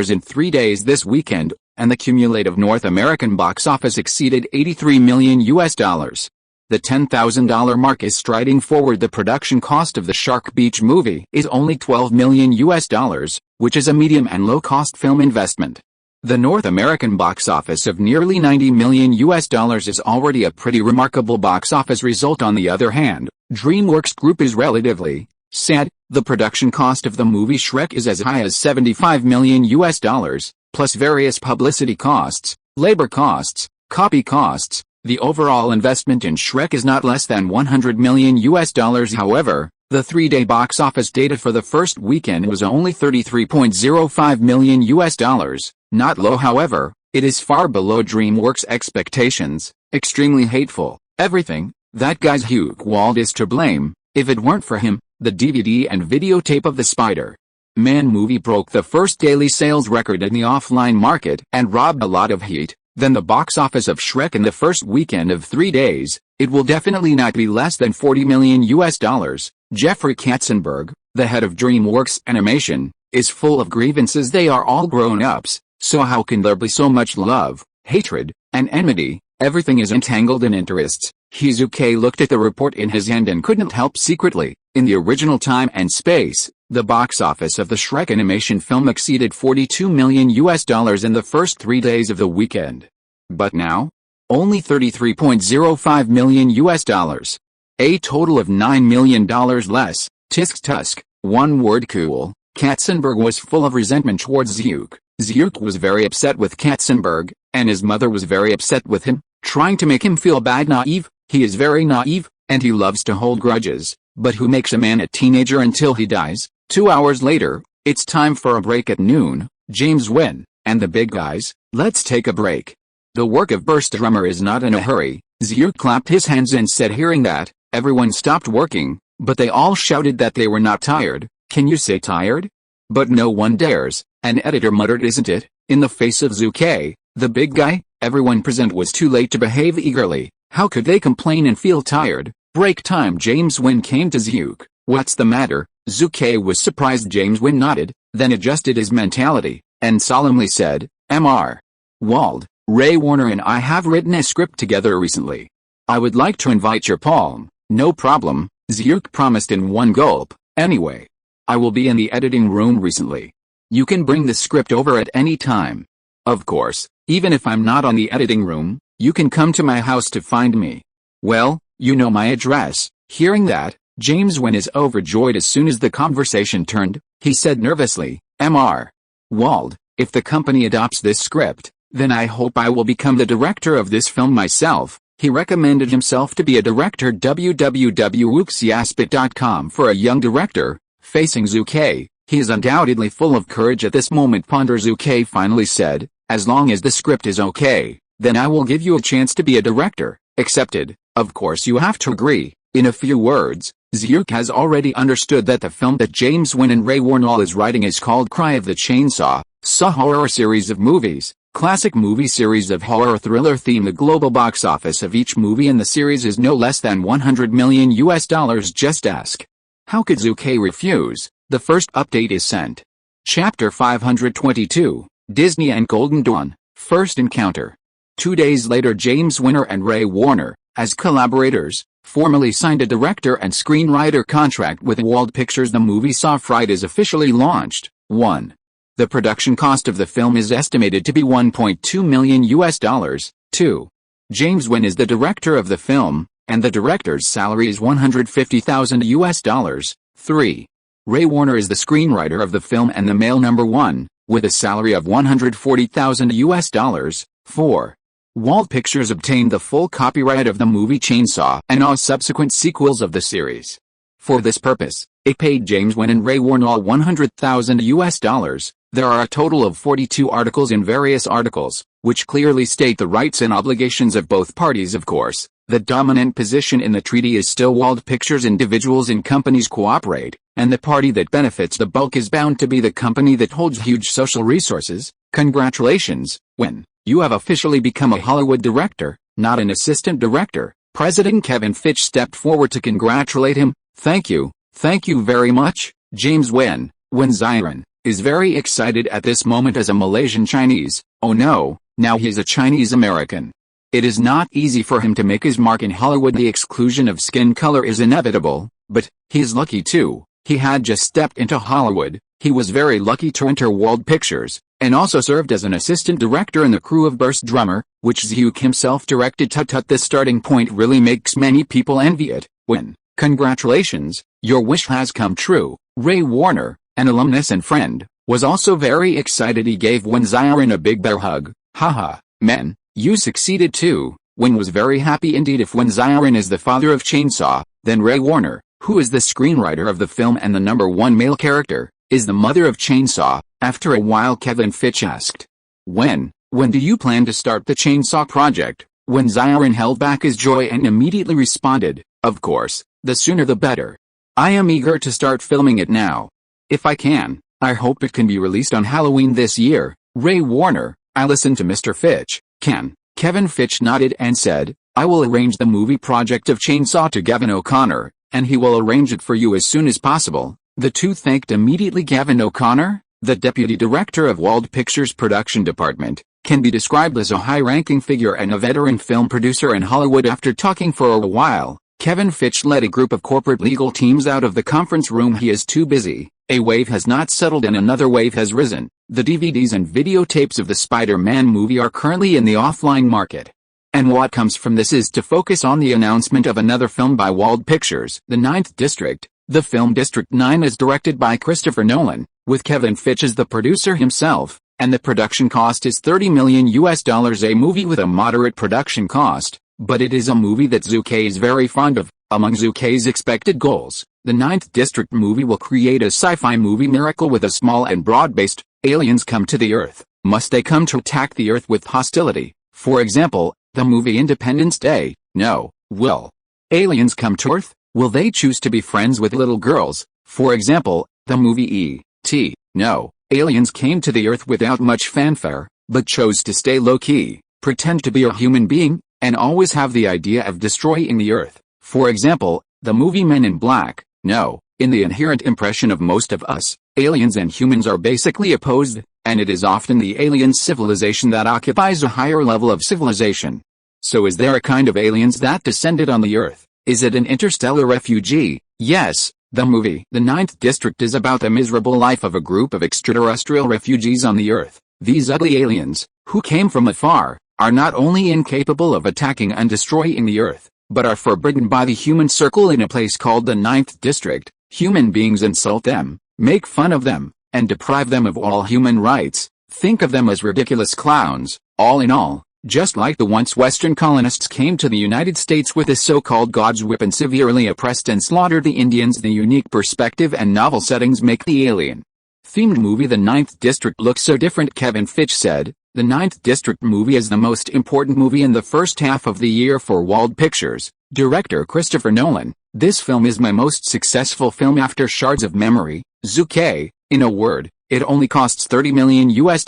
in 3 days this weekend, and the cumulative North American box office exceeded $83 million. The $10,000 mark is striding forward. The production cost of the Shark Beach movie is only $12 million, which is a medium and low-cost film investment. The North American box office of nearly $90 million is already a pretty remarkable box office result. On the other hand, DreamWorks Group is relatively sad. The production cost of the movie Shrek is as high as $75 million, plus various publicity costs, labor costs, copy costs. The overall investment in Shrek is not less than $100 million. However, the 3-day box office data for the first weekend was only $33.05 million. Not low, however, it is far below DreamWorks' expectations. Extremely hateful. Everything, that guy's Zhu Ke Wald is to blame. If it weren't for him, the DVD and videotape of the Spider-Man movie broke the first daily sales record in the offline market and robbed a lot of heat. Then the box office of Shrek in the first weekend of 3 days, it will definitely not be less than $40 million. Jeffrey Katzenberg, the head of DreamWorks Animation, is full of grievances. They are all grown-ups, so how can there be so much love, hatred, and enmity? Everything is entangled in interests. Zhu Ke looked at the report in his hand and couldn't help secretly. In the original time and space, the box office of the Shrek animation film exceeded $42 million in the first 3 days of the weekend. But now? Only $33.05 million. A total of $9 million less. Tisk tusk, one word cool. Katzenberg was full of resentment towards Zhu Ke. Zhu Ke was very upset with Katzenberg, and his mother was very upset with him, trying to make him feel bad. Naive, he is very naive, and he loves to hold grudges. But who makes a man a teenager until he dies? 2 hours later, it's time for a break at noon. James Wan, and the big guys, let's take a break. The work of Burst Drummer is not in a hurry. Zhu Ke clapped his hands and said, hearing that, everyone stopped working, but they all shouted that they were not tired. Can you say tired? But no one dares. An editor muttered, isn't it? In the face of Zhu Ke, the big guy, everyone present was too late to behave eagerly. How could they complain and feel tired? Break time. James Wan came to Zhu Ke. What's the matter? Zhu Ke was surprised. James Wan nodded, then adjusted his mentality, and solemnly said, Mr. Wald, Ray Warner and I have written a script together recently. I would like to invite your palm. No problem, Zhu Ke promised in one gulp. Anyway, I will be in the editing room recently. You can bring the script over at any time. Of course, even if I'm not on the editing room, you can come to my house to find me. Well, you know my address. Hearing that, James Wan is overjoyed. As soon as the conversation turned, he said nervously, Mr. Wald, if the company adopts this script, then I hope I will become the director of this film myself. He recommended himself to be a director. www.wuxiaspit.com for a young director. Facing Zhu Ke, he is undoubtedly full of courage at this moment. Ponder. Zhu Ke finally said, as long as the script is okay, then I will give you a chance to be a director. Accepted. Of course you have to agree. In a few words, Zhu has already understood that the film that James Wan and Ray Warnall is writing is called Cry of the Chainsaw, a horror series of movies. Classic movie series of horror thriller theme. The global box office of each movie in the series is no less than $100 million. Just ask. How could Zhu Ke refuse? The first update is sent. Chapter 522, Disney and Golden Dawn, First Encounter. 2 days later, James Wan and Ray Warner, as collaborators, formally signed a director and screenwriter contract with Wald Pictures. The movie Saw Fright is officially launched. 1. The production cost of the film is estimated to be $1.2 million. 2. James Wan is the director of the film, and the director's salary is $150,000. 3. Ray Warner is the screenwriter of the film and the male number 1, with a salary of $140,000. 4. Wald Pictures obtained the full copyright of the movie Chainsaw and all subsequent sequels of the series. For this purpose, it paid James Wan and Ray Warnall $100,000. There are a total of 42 articles in various articles, which clearly state the rights and obligations of both parties. Of course, the dominant position in the treaty is still Wald Pictures. Individuals and companies cooperate, and the party that benefits the bulk is bound to be the company that holds huge social resources. Congratulations, Wan. You have officially become a Hollywood director, not an assistant director. President Kevin Fitch stepped forward to congratulate him. Thank you very much. James Wan Ziran, is very excited at this moment as a Malaysian Chinese. Oh no, now he's a Chinese American. It is not easy for him to make his mark in Hollywood. The exclusion of skin color is inevitable, but he's lucky too. He had just stepped into Hollywood. He was very lucky to enter Wald Pictures, and also served as an assistant director in the crew of Burst Drummer, which Zhu himself directed. This starting point really makes many people envy it. Wan, congratulations, your wish has come true. Ray Warner, an alumnus and friend, was also very excited. He gave Wan Ziran a big bear hug. Haha, man, you succeeded too. Wan was very happy indeed. If Wan Ziran is the father of Chainsaw, then Ray Warner, who is the screenwriter of the film and the number 1 male character, is the mother of Chainsaw. After a while, Kevin Fitch asked, when do you plan to start the Chainsaw project? Wan Ziran held back his joy and immediately responded, of course, the sooner the better. I am eager to start filming it now. If I can, I hope it can be released on Halloween this year. Ray Warner, I listened to Mr. Fitch. Kevin Fitch nodded and said, I will arrange the movie project of Chainsaw to Gavin O'Connor, and he will arrange it for you as soon as possible. The two thanked immediately. Gavin O'Connor, the deputy director of Wald Pictures' production department, can be described as a high-ranking figure and a veteran film producer in Hollywood. After talking for a while, Kevin Fitch led a group of corporate legal teams out of the conference room. He is too busy. A wave has not settled and another wave has risen. The DVDs and videotapes of the Spider-Man movie are currently in the offline market. And what comes from this is to focus on the announcement of another film by Wald Pictures, The Ninth District. The film District 9 is directed by Christopher Nolan, with Kevin Fitch as the producer himself, and the production cost is $30 million. A movie with a moderate production cost, but it is a movie that Zhu Ke is very fond of. Among Zhu Ke's expected goals, the Ninth District movie will create a sci-fi movie miracle with a small and broad-based, aliens come to the Earth. Must they come to attack the Earth with hostility? For example, the movie Independence Day. No. Will aliens come to Earth? Will they choose to be friends with little girls? For example, the movie E.T. No. Aliens came to the Earth without much fanfare, but chose to stay low-key, pretend to be a human being, and always have the idea of destroying the Earth. For example, the movie Men in Black. No. In the inherent impression of most of us, aliens and humans are basically opposed, and it is often the alien civilization that occupies a higher level of civilization. So is there a kind of aliens that descended on the Earth? Is it an interstellar refugee? Yes, the movie The Ninth District is about the miserable life of a group of extraterrestrial refugees on the Earth. These ugly aliens, who came from afar, are not only incapable of attacking and destroying the Earth, but are forbidden by the human circle in a place called the Ninth District. Human beings insult them, make fun of them, and deprive them of all human rights. Think of them as ridiculous clowns. All in all, just like the once Western colonists came to the United States with a so-called God's whip and severely oppressed and slaughtered the Indians, the unique perspective and novel settings make the alien-themed movie The Ninth District look so different. Kevin Fitch said, The Ninth District movie is the most important movie in the first half of the year for Wald Pictures. Director Christopher Nolan, This film is my most successful film after Shards of Memory, Zhu Ke. In a word, it only costs $30 million US.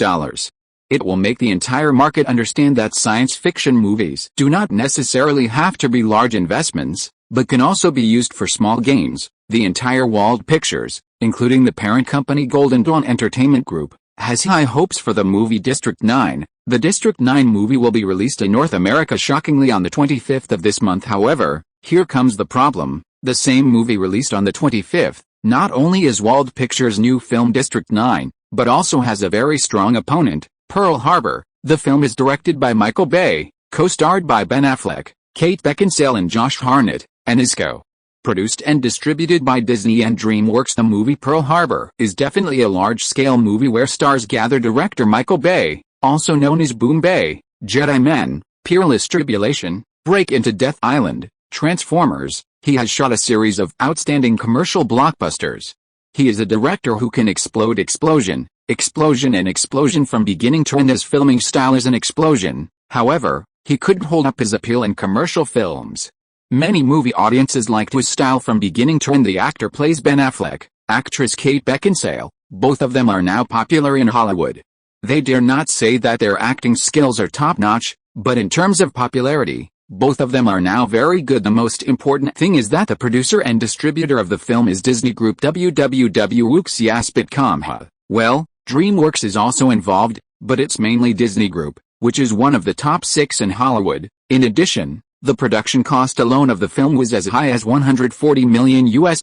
It will make the entire market understand that science fiction movies do not necessarily have to be large investments, but can also be used for small gains. The entire Wald Pictures, including the parent company Golden Dawn Entertainment Group, has high hopes for the movie District 9. The District 9 movie will be released in North America shockingly on the 25th of this month. However, here comes the problem. The same movie released on the 25th, not only is Wald Pictures' new film District 9, but also has a very strong opponent, Pearl Harbor. The film is directed by Michael Bay, co-starred by Ben Affleck, Kate Beckinsale and Josh Hartnett, and is co-produced and distributed by Disney and DreamWorks. The movie Pearl Harbor is definitely a large-scale movie where stars gather director Michael Bay, also known as Boom Bay, Jedi Men, Peerless Tribulation, Break into Death Island, Transformers. He has shot a series of outstanding commercial blockbusters. He is a director who can explode explosion and explosion from beginning to end. His filming style is an explosion. However, he couldn't hold up his appeal in commercial films. Many movie audiences liked his style from beginning to end. The actor plays Ben Affleck, actress Kate Beckinsale. Both of them are now popular in Hollywood. They dare not say that their acting skills are top-notch, but in terms of popularity, both of them are now very good. The most important thing is that the producer and distributor of the film is Disney Group www.wuxiaspit.com. Well, DreamWorks is also involved, but it's mainly Disney Group, which is one of the top 6 in Hollywood. In addition, the production cost alone of the film was as high as $140 million US.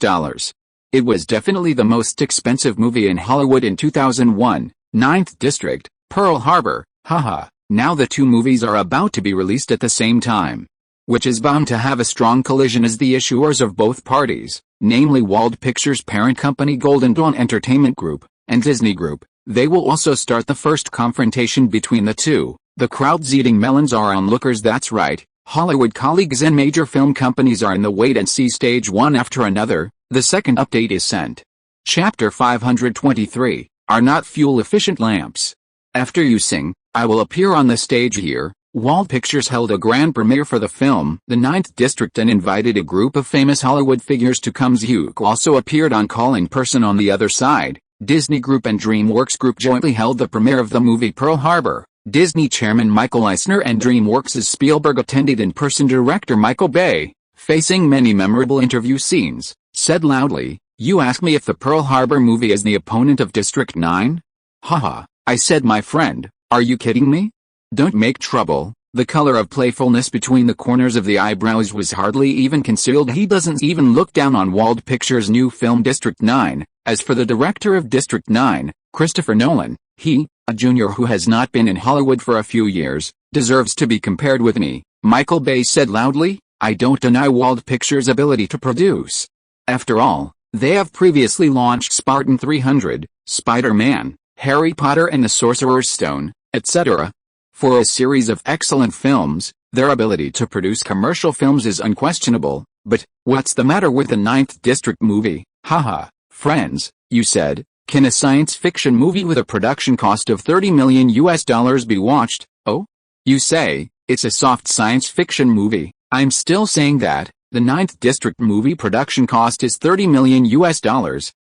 It was definitely the most expensive movie in Hollywood in 2001. Ninth District, Pearl Harbor, haha. Now the two movies are about to be released at the same time, which is bound to have a strong collision as the issuers of both parties, namely Wald Pictures' parent company Golden Dawn Entertainment Group, and Disney Group. They will also start the first confrontation between the two. The crowd's eating melons are onlookers. That's right, Hollywood colleagues and major film companies are in the wait-and-see stage one after another. The second update is sent. Chapter 523, are not fuel-efficient lamps. After using, I will appear on the stage here. Wald Pictures held a grand premiere for the film, The Ninth District, and invited a group of famous Hollywood figures to come. Zhu also appeared on call in person on the other side. Disney Group and DreamWorks Group jointly held the premiere of the movie Pearl Harbor. Disney chairman Michael Eisner and DreamWorks' Spielberg attended in person. Director Michael Bay, facing many memorable interview scenes, said loudly, "You ask me if the Pearl Harbor movie is the opponent of District 9? Haha, I said, my friend, are you kidding me? Don't make trouble." The color of playfulness between the corners of the eyebrows was hardly even concealed. He doesn't even look down on Wald Pictures' new film District 9. As for the director of District 9, Christopher Nolan, he, a junior who has not been in Hollywood for a few years, deserves to be compared with me. Michael Bay said loudly, "I don't deny Wald Pictures' ability to produce. After all, they have previously launched Spartan 300, Spider-Man, Harry Potter and the Sorcerer's Stone, etc. For a series of excellent films, their ability to produce commercial films is unquestionable. But, what's the matter with the Ninth District movie? Haha, friends, you said, can a science fiction movie with a production cost of $30 million US be watched? Oh? You say, it's a soft science fiction movie. I'm still saying that. The Ninth District movie production cost is $30 million US,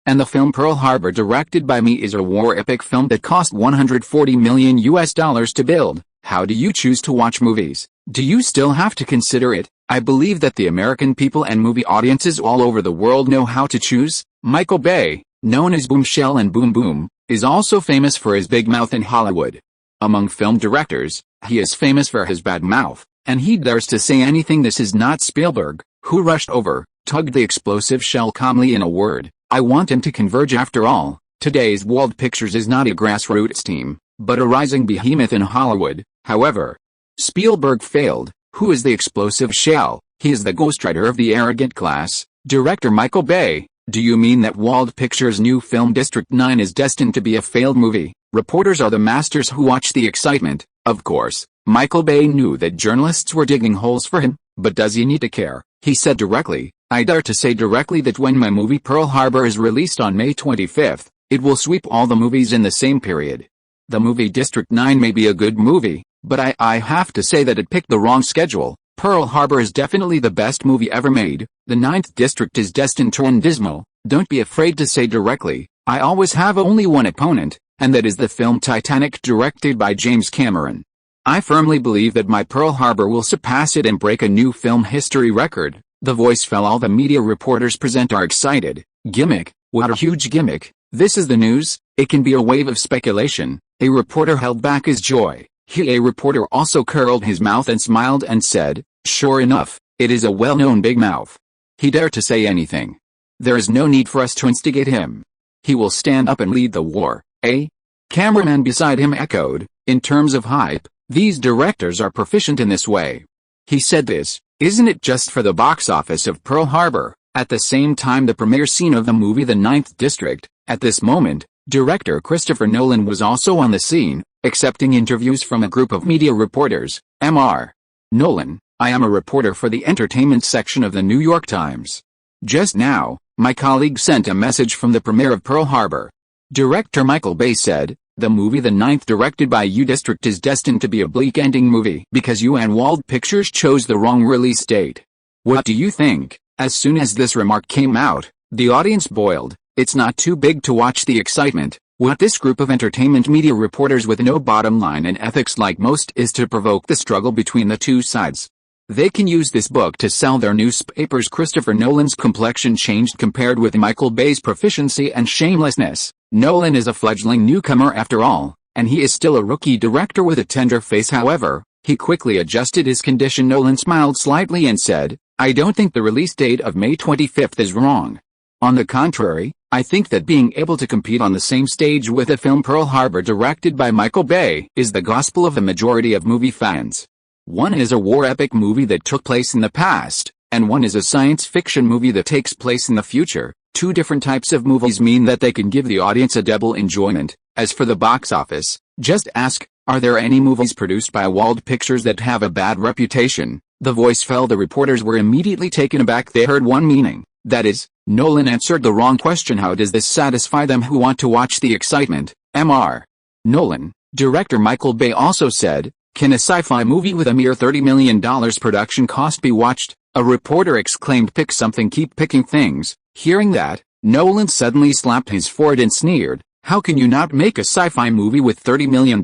and the film Pearl Harbor, directed by me, is a war epic film that cost $140 million US to build. How do you choose to watch movies? Do you still have to consider it? I believe that the American people and movie audiences all over the world know how to choose. Michael Bay, known as Boomshell and Boom Boom, is also famous for his big mouth in Hollywood. Among film directors, he is famous for his bad mouth, and he dares to say anything. This is not Spielberg, who rushed over, tugged the explosive shell calmly. In a word, I want him to converge. After all, today's Wald Pictures is not a grassroots team, but a rising behemoth in Hollywood. However, Spielberg failed. Who is the explosive shell? He is the ghostwriter of the arrogant class. Director Michael Bay, do you mean that Wald Pictures' new film District 9 is destined to be a failed movie? Reporters are the masters who watch the excitement. Of course, Michael Bay knew that journalists were digging holes for him, but does he need to care? He said directly, I dare to say directly that when my movie Pearl Harbor is released on May 25th, it will sweep all the movies in the same period. The movie District 9 may be a good movie, but I have to say that it picked the wrong schedule. Pearl Harbor is definitely the best movie ever made. The Ninth District is destined to end dismal. Don't be afraid to say directly, I always have only one opponent, and that is the film Titanic, directed by James Cameron. I firmly believe that my Pearl Harbor will surpass it and break a new film history record. The voice fell. All the media reporters present are excited. Gimmick? What a huge gimmick. This is the news. It can be a wave of speculation. A reporter held back his joy. A reporter also curled his mouth and smiled and said, sure enough, it is a well-known big mouth. He dared to say anything. There is no need for us to instigate him. He will stand up and lead the war, eh? Cameraman beside him echoed, in terms of hype, these directors are proficient in this way. He said this, isn't it just for the box office of Pearl Harbor? At the same time, the premiere scene of the movie The Ninth District. At this moment, director Christopher Nolan was also on the scene, accepting interviews from a group of media reporters. Mr. Nolan, I am a reporter for the entertainment section of the New York Times. Just now, my colleague sent a message from the premiere of Pearl Harbor. Director Michael Bay said, the movie The Ninth, directed by U District, is destined to be a bleak ending movie because Wald Pictures chose the wrong release date. What do you think? As soon as this remark came out, the audience boiled. It's not too big to watch the excitement. What this group of entertainment media reporters with no bottom line and ethics like most is to provoke the struggle between the two sides. They can use this book to sell their newspapers. Christopher Nolan's complexion changed compared with Michael Bay's proficiency and shamelessness. Nolan is a fledgling newcomer after all, and he is still a rookie director with a tender face. However, he quickly adjusted his condition. Nolan smiled slightly and said, I don't think the release date of May 25th is wrong. On the contrary, I think that being able to compete on the same stage with the film Pearl Harbor, directed by Michael Bay, is the gospel of the majority of movie fans. One is a war epic movie that took place in the past, and one is a science fiction movie that takes place in the future. Two different types of movies mean that they can give the audience a double enjoyment. As for the box office, just ask, are there any movies produced by Wald Pictures that have a bad reputation? The voice fell. The reporters were immediately taken aback. They heard one meaning, that is, Nolan answered the wrong question. How does this satisfy them who want to watch the excitement? Mr. Nolan, director Michael Bay also said, can a sci-fi movie with a mere $30 million production cost be watched? A reporter exclaimed, pick something, keep picking things. Hearing that, Nolan suddenly slapped his forehead and sneered, how can you not make a sci-fi movie with $30 million?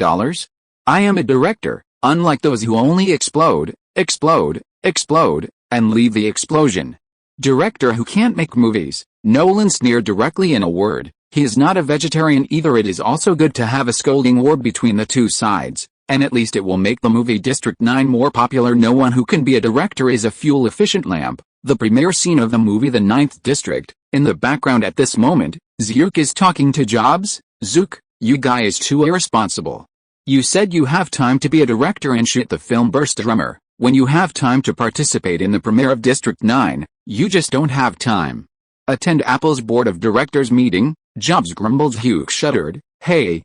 I am a director, unlike those who only explode, and leave the explosion. Director who can't make movies. Nolan sneered directly. In a word, he is not a vegetarian either. It is also good to have a scolding war between the two sides, and at least it will make the movie District 9 more popular. No one who can be a director is a fuel-efficient lamp. The premiere scene of the movie The Ninth District. In the background at this moment, Zhu is talking to Jobs. Zhu, you guy is too irresponsible. You said you have time to be a director and shoot the film, burst drummer. When you have time to participate in the premiere of District 9, you just don't have time. Attend Apple's board of directors meeting, Jobs grumbled. Zhu shuddered. Hey,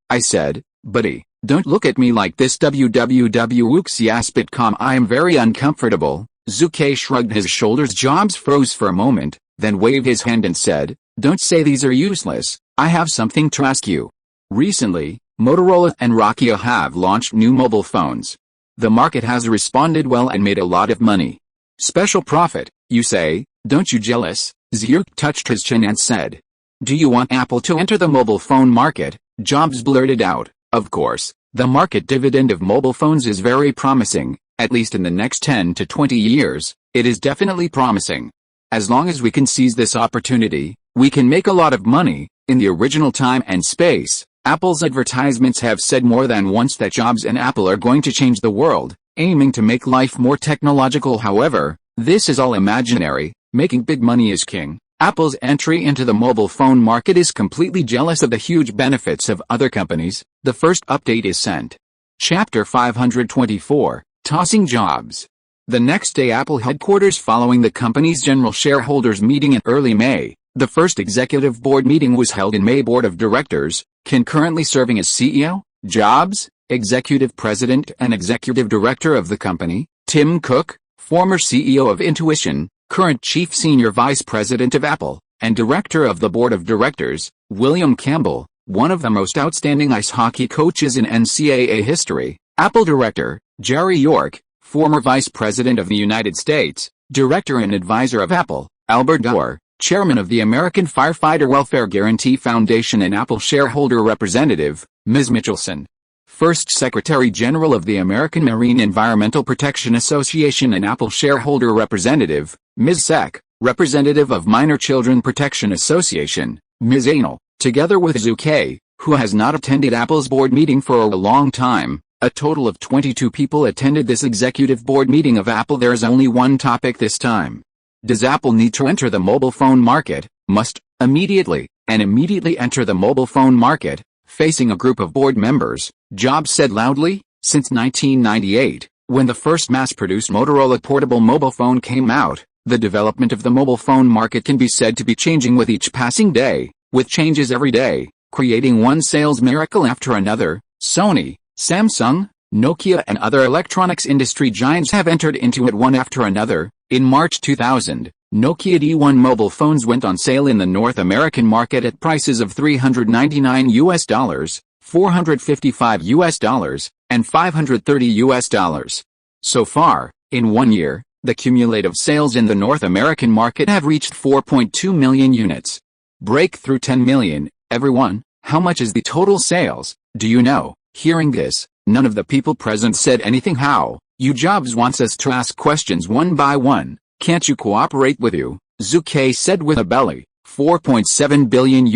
I said, buddy, don't look at me like this. www.wooksyaspitcom. I am very uncomfortable. Zhu Ke shrugged his shoulders. Jobs froze for a moment, then waved his hand and said, don't say these are useless. I have something to ask you. Recently, Motorola and Nokia have launched new mobile phones. The market has responded well and made a lot of money. Special profit, you say? Don't you jealous? Zhu touched his chin and said, do you want Apple to enter the mobile phone market? Jobs blurted out, of course. The market dividend of mobile phones is very promising, at least in the next 10 to 20 years. It is definitely promising. As long as we can seize this opportunity, we can make a lot of money. In the original Time and Space, Apple's advertisements have said more than once that Jobs and Apple are going to change the world, aiming to make life more technological. However, this is all imaginary. Making big money is king. Apple's entry into the mobile phone market is completely jealous of the huge benefits of other companies. The first update is sent. Chapter 524, Tossing Jobs. The next day, Apple headquarters. Following the company's general shareholders meeting in early May, the first executive board meeting was held in May. Board of directors, concurrently serving as CEO, Jobs, executive president and executive director of the company, Tim Cook, former CEO of Intuition, current chief senior vice president of Apple, and director of the board of directors, William Campbell, one of the most outstanding ice hockey coaches in NCAA history, Apple director, Jerry York, Former Vice President of the United States, Director and Advisor of Apple, Albert Gore, Chairman of the American Firefighter Welfare Guarantee Foundation and Apple Shareholder Representative, Ms. Michelson. First Secretary General of the American Marine Environmental Protection Association and Apple Shareholder Representative, Ms. Seck, Representative of Minor Children Protection Association, Ms. Anal, together with Zhu Ke, who has not attended Apple's board meeting for a long time. A total of 22 people attended this executive board meeting of Apple. There is only one topic this time. Does Apple need to enter the mobile phone market? Must, immediately, and immediately enter the mobile phone market? Facing a group of board members, Jobs said loudly, since 1998, when the first mass-produced Motorola portable mobile phone came out, the development of the mobile phone market can be said to be changing with each passing day, with changes every day, creating one sales miracle after another. Sony, Samsung, Nokia and other electronics industry giants have entered into it one after another. In March 2000, Nokia D1 mobile phones went on sale in the North American market at prices of $399, $455, and $530. So far, in 1 year, the cumulative sales in the North American market have reached 4.2 million units. Break through 10 million, everyone. How much is the total sales? Do you know? Hearing this, none of the people present said anything. How? You Jobs wants us to ask questions one by one. Can't you cooperate with you? Zhu Ke said with a belly. $4.7 billion.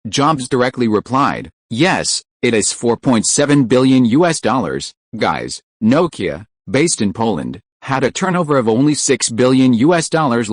Jobs directly replied, yes, it is $4.7 billion. Guys, Nokia, based in Poland, had a turnover of only $6 billion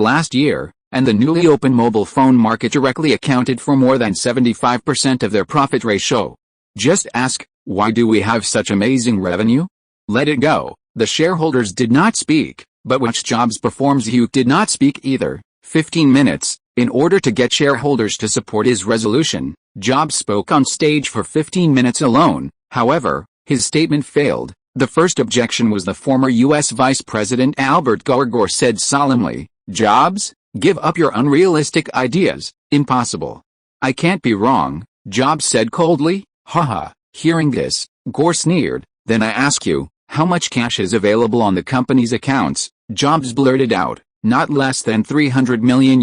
last year, and the newly opened mobile phone market directly accounted for more than 75% of their profit ratio. Just ask, why do we have such amazing revenue? Let it go. The shareholders did not speak, but which Jobs performs Hugh did not speak either. 15 minutes. In order to get shareholders to support his resolution, Jobs spoke on stage for 15 minutes alone. However, his statement failed. The first objection was the former U.S. Vice President Albert Gore. Gore said solemnly, Jobs, give up your unrealistic ideas. Impossible. I can't be wrong, Jobs said coldly. Haha. Hearing this, Gore sneered. Then I ask you, how much cash is available on the company's accounts? Jobs blurted out, not less than $300 million.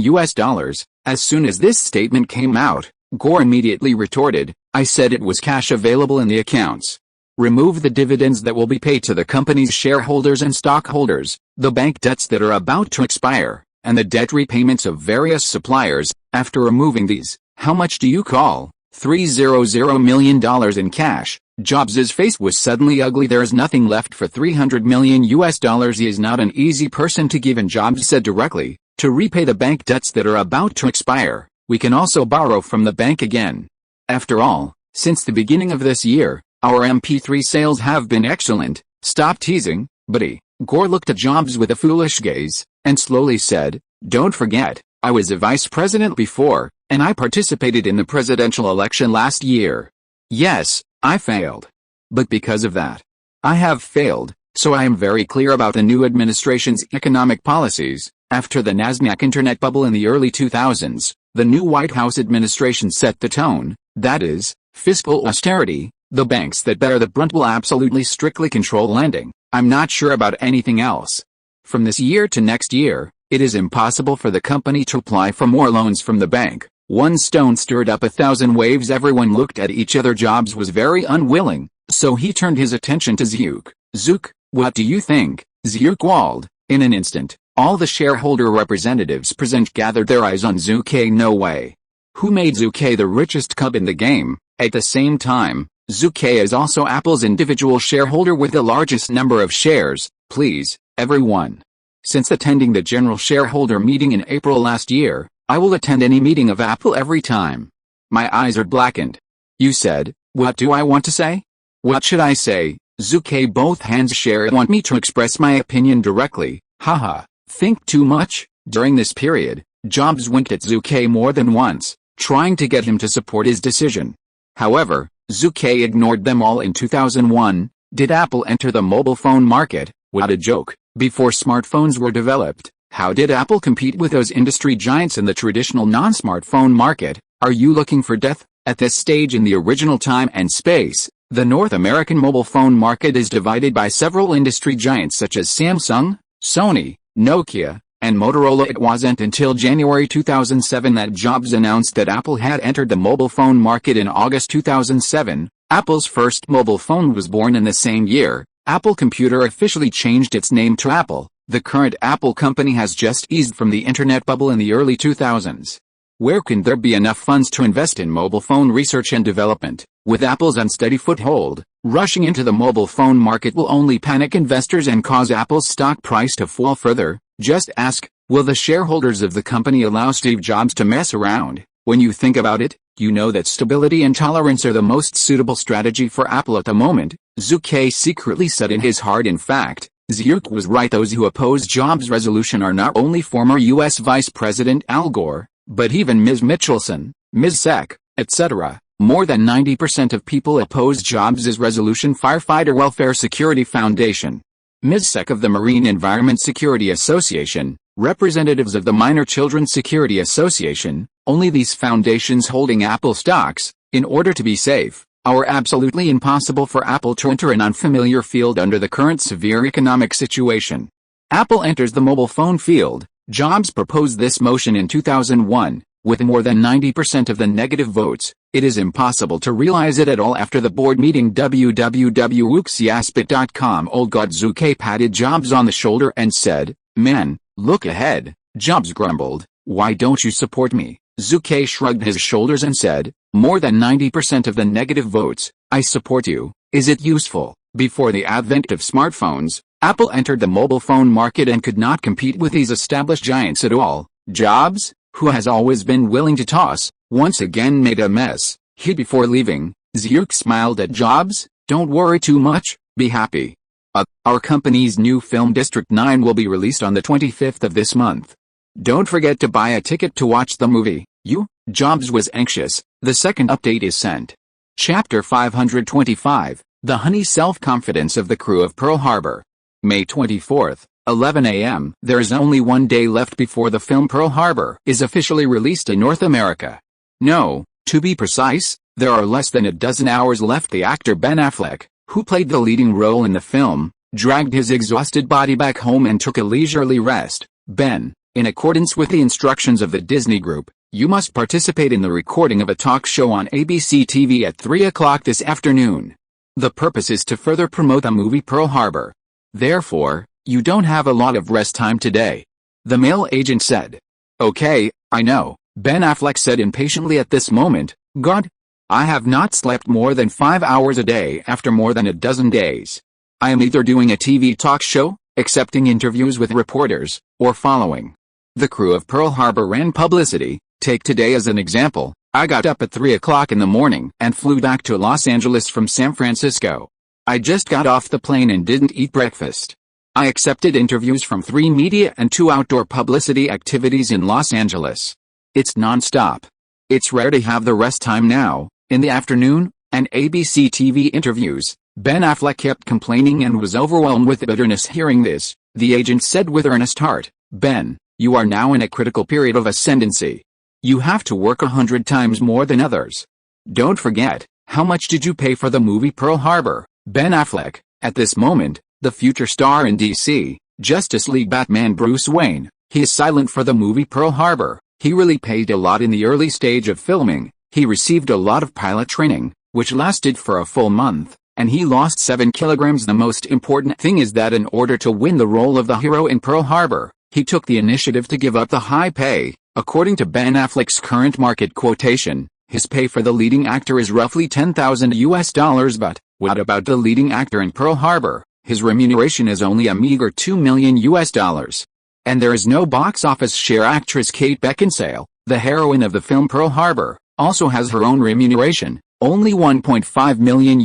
As soon as this statement came out, Gore immediately retorted, I said it was cash available in the accounts. Remove the dividends that will be paid to the company's shareholders and stockholders, the bank debts that are about to expire, and the debt repayments of various suppliers. After removing these, how much do you call? $300 million in cash. Jobs' face was suddenly ugly. There is nothing left for $300 million. He is not an easy person to give, and Jobs said directly, to repay the bank debts that are about to expire, we can also borrow from the bank again. After all, since the beginning of this year, our MP3 sales have been excellent. Stop teasing, buddy. Gore looked at Jobs with a foolish gaze, and slowly said, don't forget, I was a vice president before, and I participated in the presidential election last year. Yes, I failed. But because of that, I have failed, so I am very clear about the new administration's economic policies. After the Nasdaq internet bubble in the early 2000s, the new White House administration set the tone, that is, fiscal austerity. The banks that bear the brunt will absolutely strictly control lending. I'm not sure about anything else. From this year to next year, it is impossible for the company to apply for more loans from the bank. One stone stirred up 1,000 waves. Everyone looked at each other. Jobs was very unwilling, so he turned his attention to Zhu. Zhu, what do you think? Zhu Ke Wald. In an instant, all the shareholder representatives present gathered their eyes on Zhu Ke. No way. Who made Zhu Ke the richest cub in the game? At the same time, Zhu Ke is also Apple's individual shareholder with the largest number of shares. Please, everyone. Since attending the general shareholder meeting in April last year, I will attend any meeting of Apple every time. My eyes are blackened. You said, what do I want to say? What should I say? Zhu Ke both hands share. Want me to express my opinion directly? Haha. Think too much? During this period, Jobs winked at Zhu Ke more than once, trying to get him to support his decision. However, Zhu Ke ignored them all. In 2001, did Apple enter the mobile phone market? What a joke. Before smartphones were developed, how did Apple compete with those industry giants in the traditional non-smartphone market? Are you looking for death? At this stage in the original time and space, The North American mobile phone market is divided by several industry giants such as Samsung, Sony, Nokia, and Motorola. It wasn't until January 2007 that Jobs announced that Apple had entered the mobile phone market. In August 2007, Apple's first mobile phone was born. In the same year, Apple Computer officially changed its name to Apple. The current Apple company has just eased from the internet bubble in the early 2000s. Where can there be enough funds to invest in mobile phone research and development? With Apple's unsteady foothold, rushing into the mobile phone market will only panic investors and cause Apple's stock price to fall further. Just ask, will the shareholders of the company allow Steve Jobs to mess around? When you think about it, you know that stability and tolerance are the most suitable strategy for Apple at the moment, Zhu Ke secretly said in his heart. In fact, Zhu was right. Those who oppose Jobs' resolution are not only former U.S. Vice President Al Gore, but even Ms. Michelson, Ms. Sec, etc. More than 90% of people oppose Jobs' resolution. Firefighter Welfare Security Foundation, Ms. Sec of the Marine Environment Security Association, representatives of the Minor Children Security Association. Only these foundations holding Apple stocks, in order to be safe, are absolutely impossible for Apple to enter an unfamiliar field under the current severe economic situation. Apple enters the mobile phone field. Jobs proposed this motion in 2001, with more than 90% of the negative votes. It is impossible to realize it at all after the board meeting. www.wuxiaspit.com. Old God. Zhu Ke patted Jobs on the shoulder and said, "Man, look ahead." Jobs grumbled, "Why don't you support me?" Zhu Ke shrugged his shoulders and said, "More than 90% of the negative votes, I support you." Is it useful? Before the advent of smartphones, Apple entered the mobile phone market and could not compete with these established giants at all. Jobs, who has always been willing to toss, once again made a mess. Before leaving, Zhu smiled at Jobs. "Don't worry too much, be happy. Our company's new film District 9 will be released on the 25th of this month. Don't forget to buy a ticket to watch the movie." Jobs was anxious. The second update is sent. Chapter 525, The Honey Self-Confidence of the Crew of Pearl Harbor. May 24th, 11 a.m. There is only one day left before the film Pearl Harbor is officially released in North America. No, to be precise, there are less than a dozen hours left. The actor Ben Affleck, who played the leading role in the film, dragged his exhausted body back home and took a leisurely rest. "Ben, in accordance with the instructions of the Disney Group, you must participate in the recording of a talk show on ABC TV at 3 o'clock this afternoon. The purpose is to further promote the movie Pearl Harbor. Therefore, you don't have a lot of rest time today," the male agent said. "Okay, I know," Ben Affleck said impatiently at this moment. "God, I have not slept more than 5 hours a day after more than a dozen days. I am either doing a TV talk show, accepting interviews with reporters, or following the crew of Pearl Harbor ran publicity. Take today as an example. I got up at 3 o'clock in the morning and flew back to Los Angeles from San Francisco. I just got off the plane and didn't eat breakfast. I accepted interviews from 3 media and 2 outdoor publicity activities in Los Angeles. It's non-stop. It's rare to have the rest time now, in the afternoon, and ABC TV interviews." Ben Affleck kept complaining and was overwhelmed with bitterness hearing this. The agent said with earnest heart, "Ben, you are now in a critical period of ascendancy. You have to work 100 times more than others. Don't forget, how much did you pay for the movie Pearl Harbor?" Ben Affleck, at this moment, the future star in DC, Justice League Batman Bruce Wayne, he is silent for the movie Pearl Harbor. He really paid a lot in the early stage of filming. He received a lot of pilot training, which lasted for a full month, and he lost 7 kilograms. The most important thing is that in order to win the role of the hero in Pearl Harbor, he took the initiative to give up the high pay. According to Ben Affleck's current market quotation, his pay for the leading actor is roughly $10,000. But what about the leading actor in Pearl Harbor? His remuneration is only a meager $2 million. And there is no box office share. Actress Kate Beckinsale, the heroine of the film Pearl Harbor, also has her own remuneration, only $1.5 million,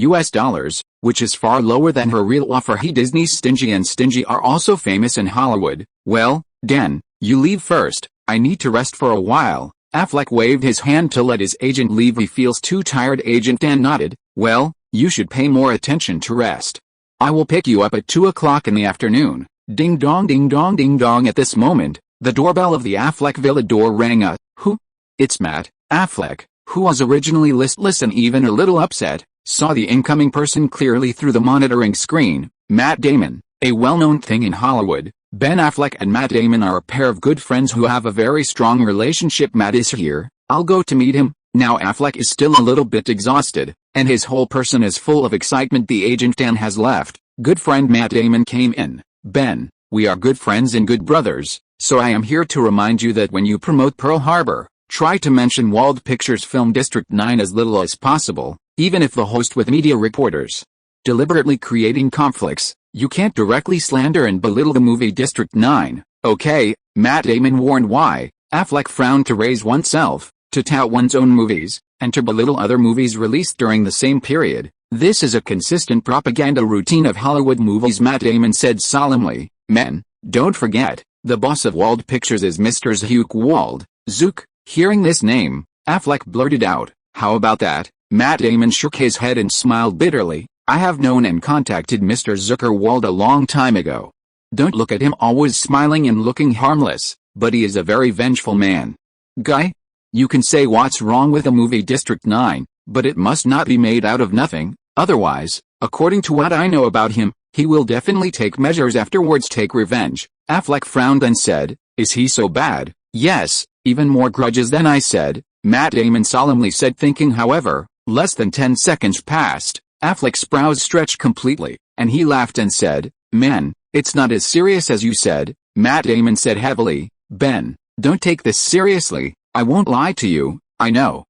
which is far lower than her real offer. Disney's Stingy and Stingy are also famous in Hollywood. "Well, Dan, you leave first. I need to rest for a while." Affleck waved his hand to let his agent leave. "He feels too tired." Agent Dan nodded. "Well, you should pay more attention to rest. I will pick you up at 2 o'clock in the afternoon." Ding dong, ding dong, ding dong. At this moment, the doorbell of the Affleck villa door rang. Who? It's Matt Affleck, who was originally listless and even a little upset. saw the incoming person clearly through the monitoring screen, Matt Damon, a well-known thing in Hollywood. Ben Affleck and Matt Damon are a pair of good friends who have a very strong relationship. Matt is here, I'll go to meet him. Now Affleck is still a little bit exhausted, and his whole person is full of excitement. The agent Dan has left. Good friend Matt Damon came in. Ben, we are good friends and good brothers, so I am here to remind you that when you promote Pearl Harbor, try to mention Wald Pictures Film District 9 as little as possible, even if the host with media reporters. Deliberately creating conflicts, you can't directly slander and belittle the movie District 9, okay? Matt Damon warned why. Affleck frowned to raise oneself, to tout one's own movies, and to belittle other movies released during the same period. This is a consistent propaganda routine of Hollywood movies, Matt Damon said solemnly. Men, don't forget, the boss of Wald Pictures is Mr. Zhu Ke Wald. Zook. Hearing this name, Affleck blurted out, how about that? Matt Damon shook his head and smiled bitterly. I have known and contacted Mr. Zhu Ke Wald a long time ago. Don't look at him always smiling and looking harmless, but he is a very vengeful man. Guy? You can say what's wrong with the movie District 9, but it must not be made out of nothing, otherwise, according to what I know about him, he will definitely take measures afterwards. Take revenge. Affleck frowned and said, is he so bad? Yes, even more grudges than I said, Matt Damon solemnly said, thinking. However, less than 10 seconds passed. Affleck's brows stretched completely, and he laughed and said, man, it's not as serious as you said, Matt Damon said heavily. Ben, don't take this seriously, I won't lie to you, I know.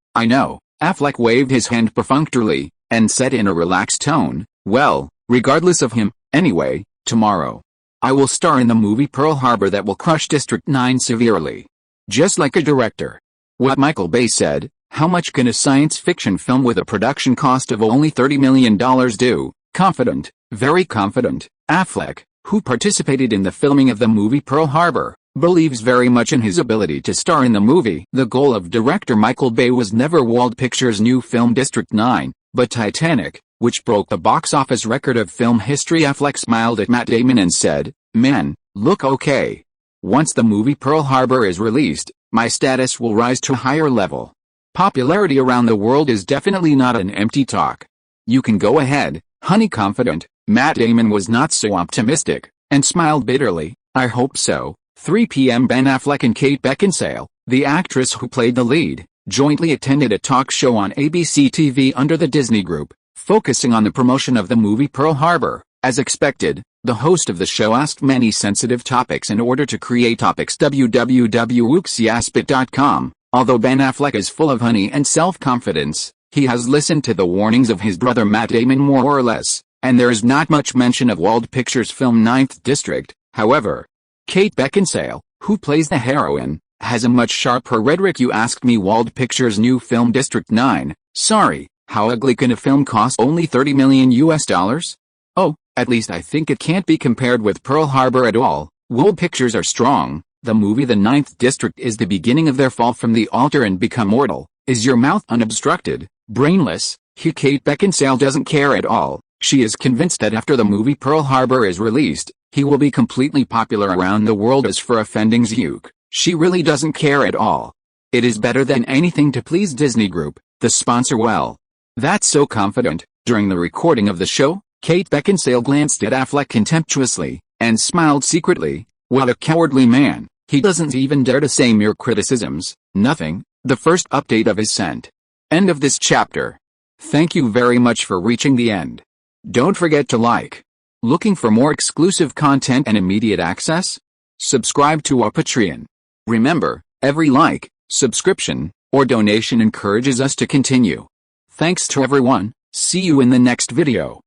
Affleck waved his hand perfunctorily, and said in a relaxed tone, well, regardless of him, anyway, tomorrow, I will star in the movie Pearl Harbor that will crush District 9 severely. Just like a director. What Michael Bay said, how much can a science fiction film with a production cost of only $30 million do? Confident, very confident. Affleck, who participated in the filming of the movie Pearl Harbor, believes very much in his ability to star in the movie. The goal of director Michael Bay was never Wald Pictures' new film District 9, but Titanic, which broke the box office record of film history. Affleck smiled at Matt Damon and said, man, look, okay. Once the movie Pearl Harbor is released, my status will rise to a higher level. Popularity around the world is definitely not an empty talk. You can go ahead, honey. Confident, Matt Damon was not so optimistic, and smiled bitterly. I hope so. 3 p.m. Ben Affleck and Kate Beckinsale, the actress who played the lead, jointly attended a talk show on ABC TV under the Disney Group, focusing on the promotion of the movie Pearl Harbor. As expected, the host of the show asked many sensitive topics in order to create topics. www.uxiaspit.com. Although Ben Affleck is full of honey and self-confidence, he has listened to the warnings of his brother Matt Damon more or less, and there is not much mention of Wald Pictures' film 9th District. However, Kate Beckinsale, who plays the heroine, has a much sharper rhetoric. You asked me Wald Pictures' new film District 9. Sorry, how ugly can a film cost only $30 million US? Oh, at least I think it can't be compared with Pearl Harbor at all. Wald Pictures are strong. The movie The 9th District is the beginning of their fall from the altar and become mortal. Is your mouth unobstructed, brainless? Kate Beckinsale doesn't care at all. She is convinced that after the movie Pearl Harbor is released, he will be completely popular around the world. As for offending Zhuke, she really doesn't care at all. It is better than anything to please Disney Group, the sponsor. Well, that's so confident. During the recording of the show, Kate Beckinsale glanced at Affleck contemptuously, and smiled secretly. What a cowardly man. He doesn't even dare to say mere criticisms. Nothing. The first update of his sent. End of this chapter. Thank you very much for reaching the end. Don't forget to like. Looking for more exclusive content and immediate access? Subscribe to our Patreon. Remember, every like, subscription, or donation encourages us to continue. Thanks to everyone. See you in the next video.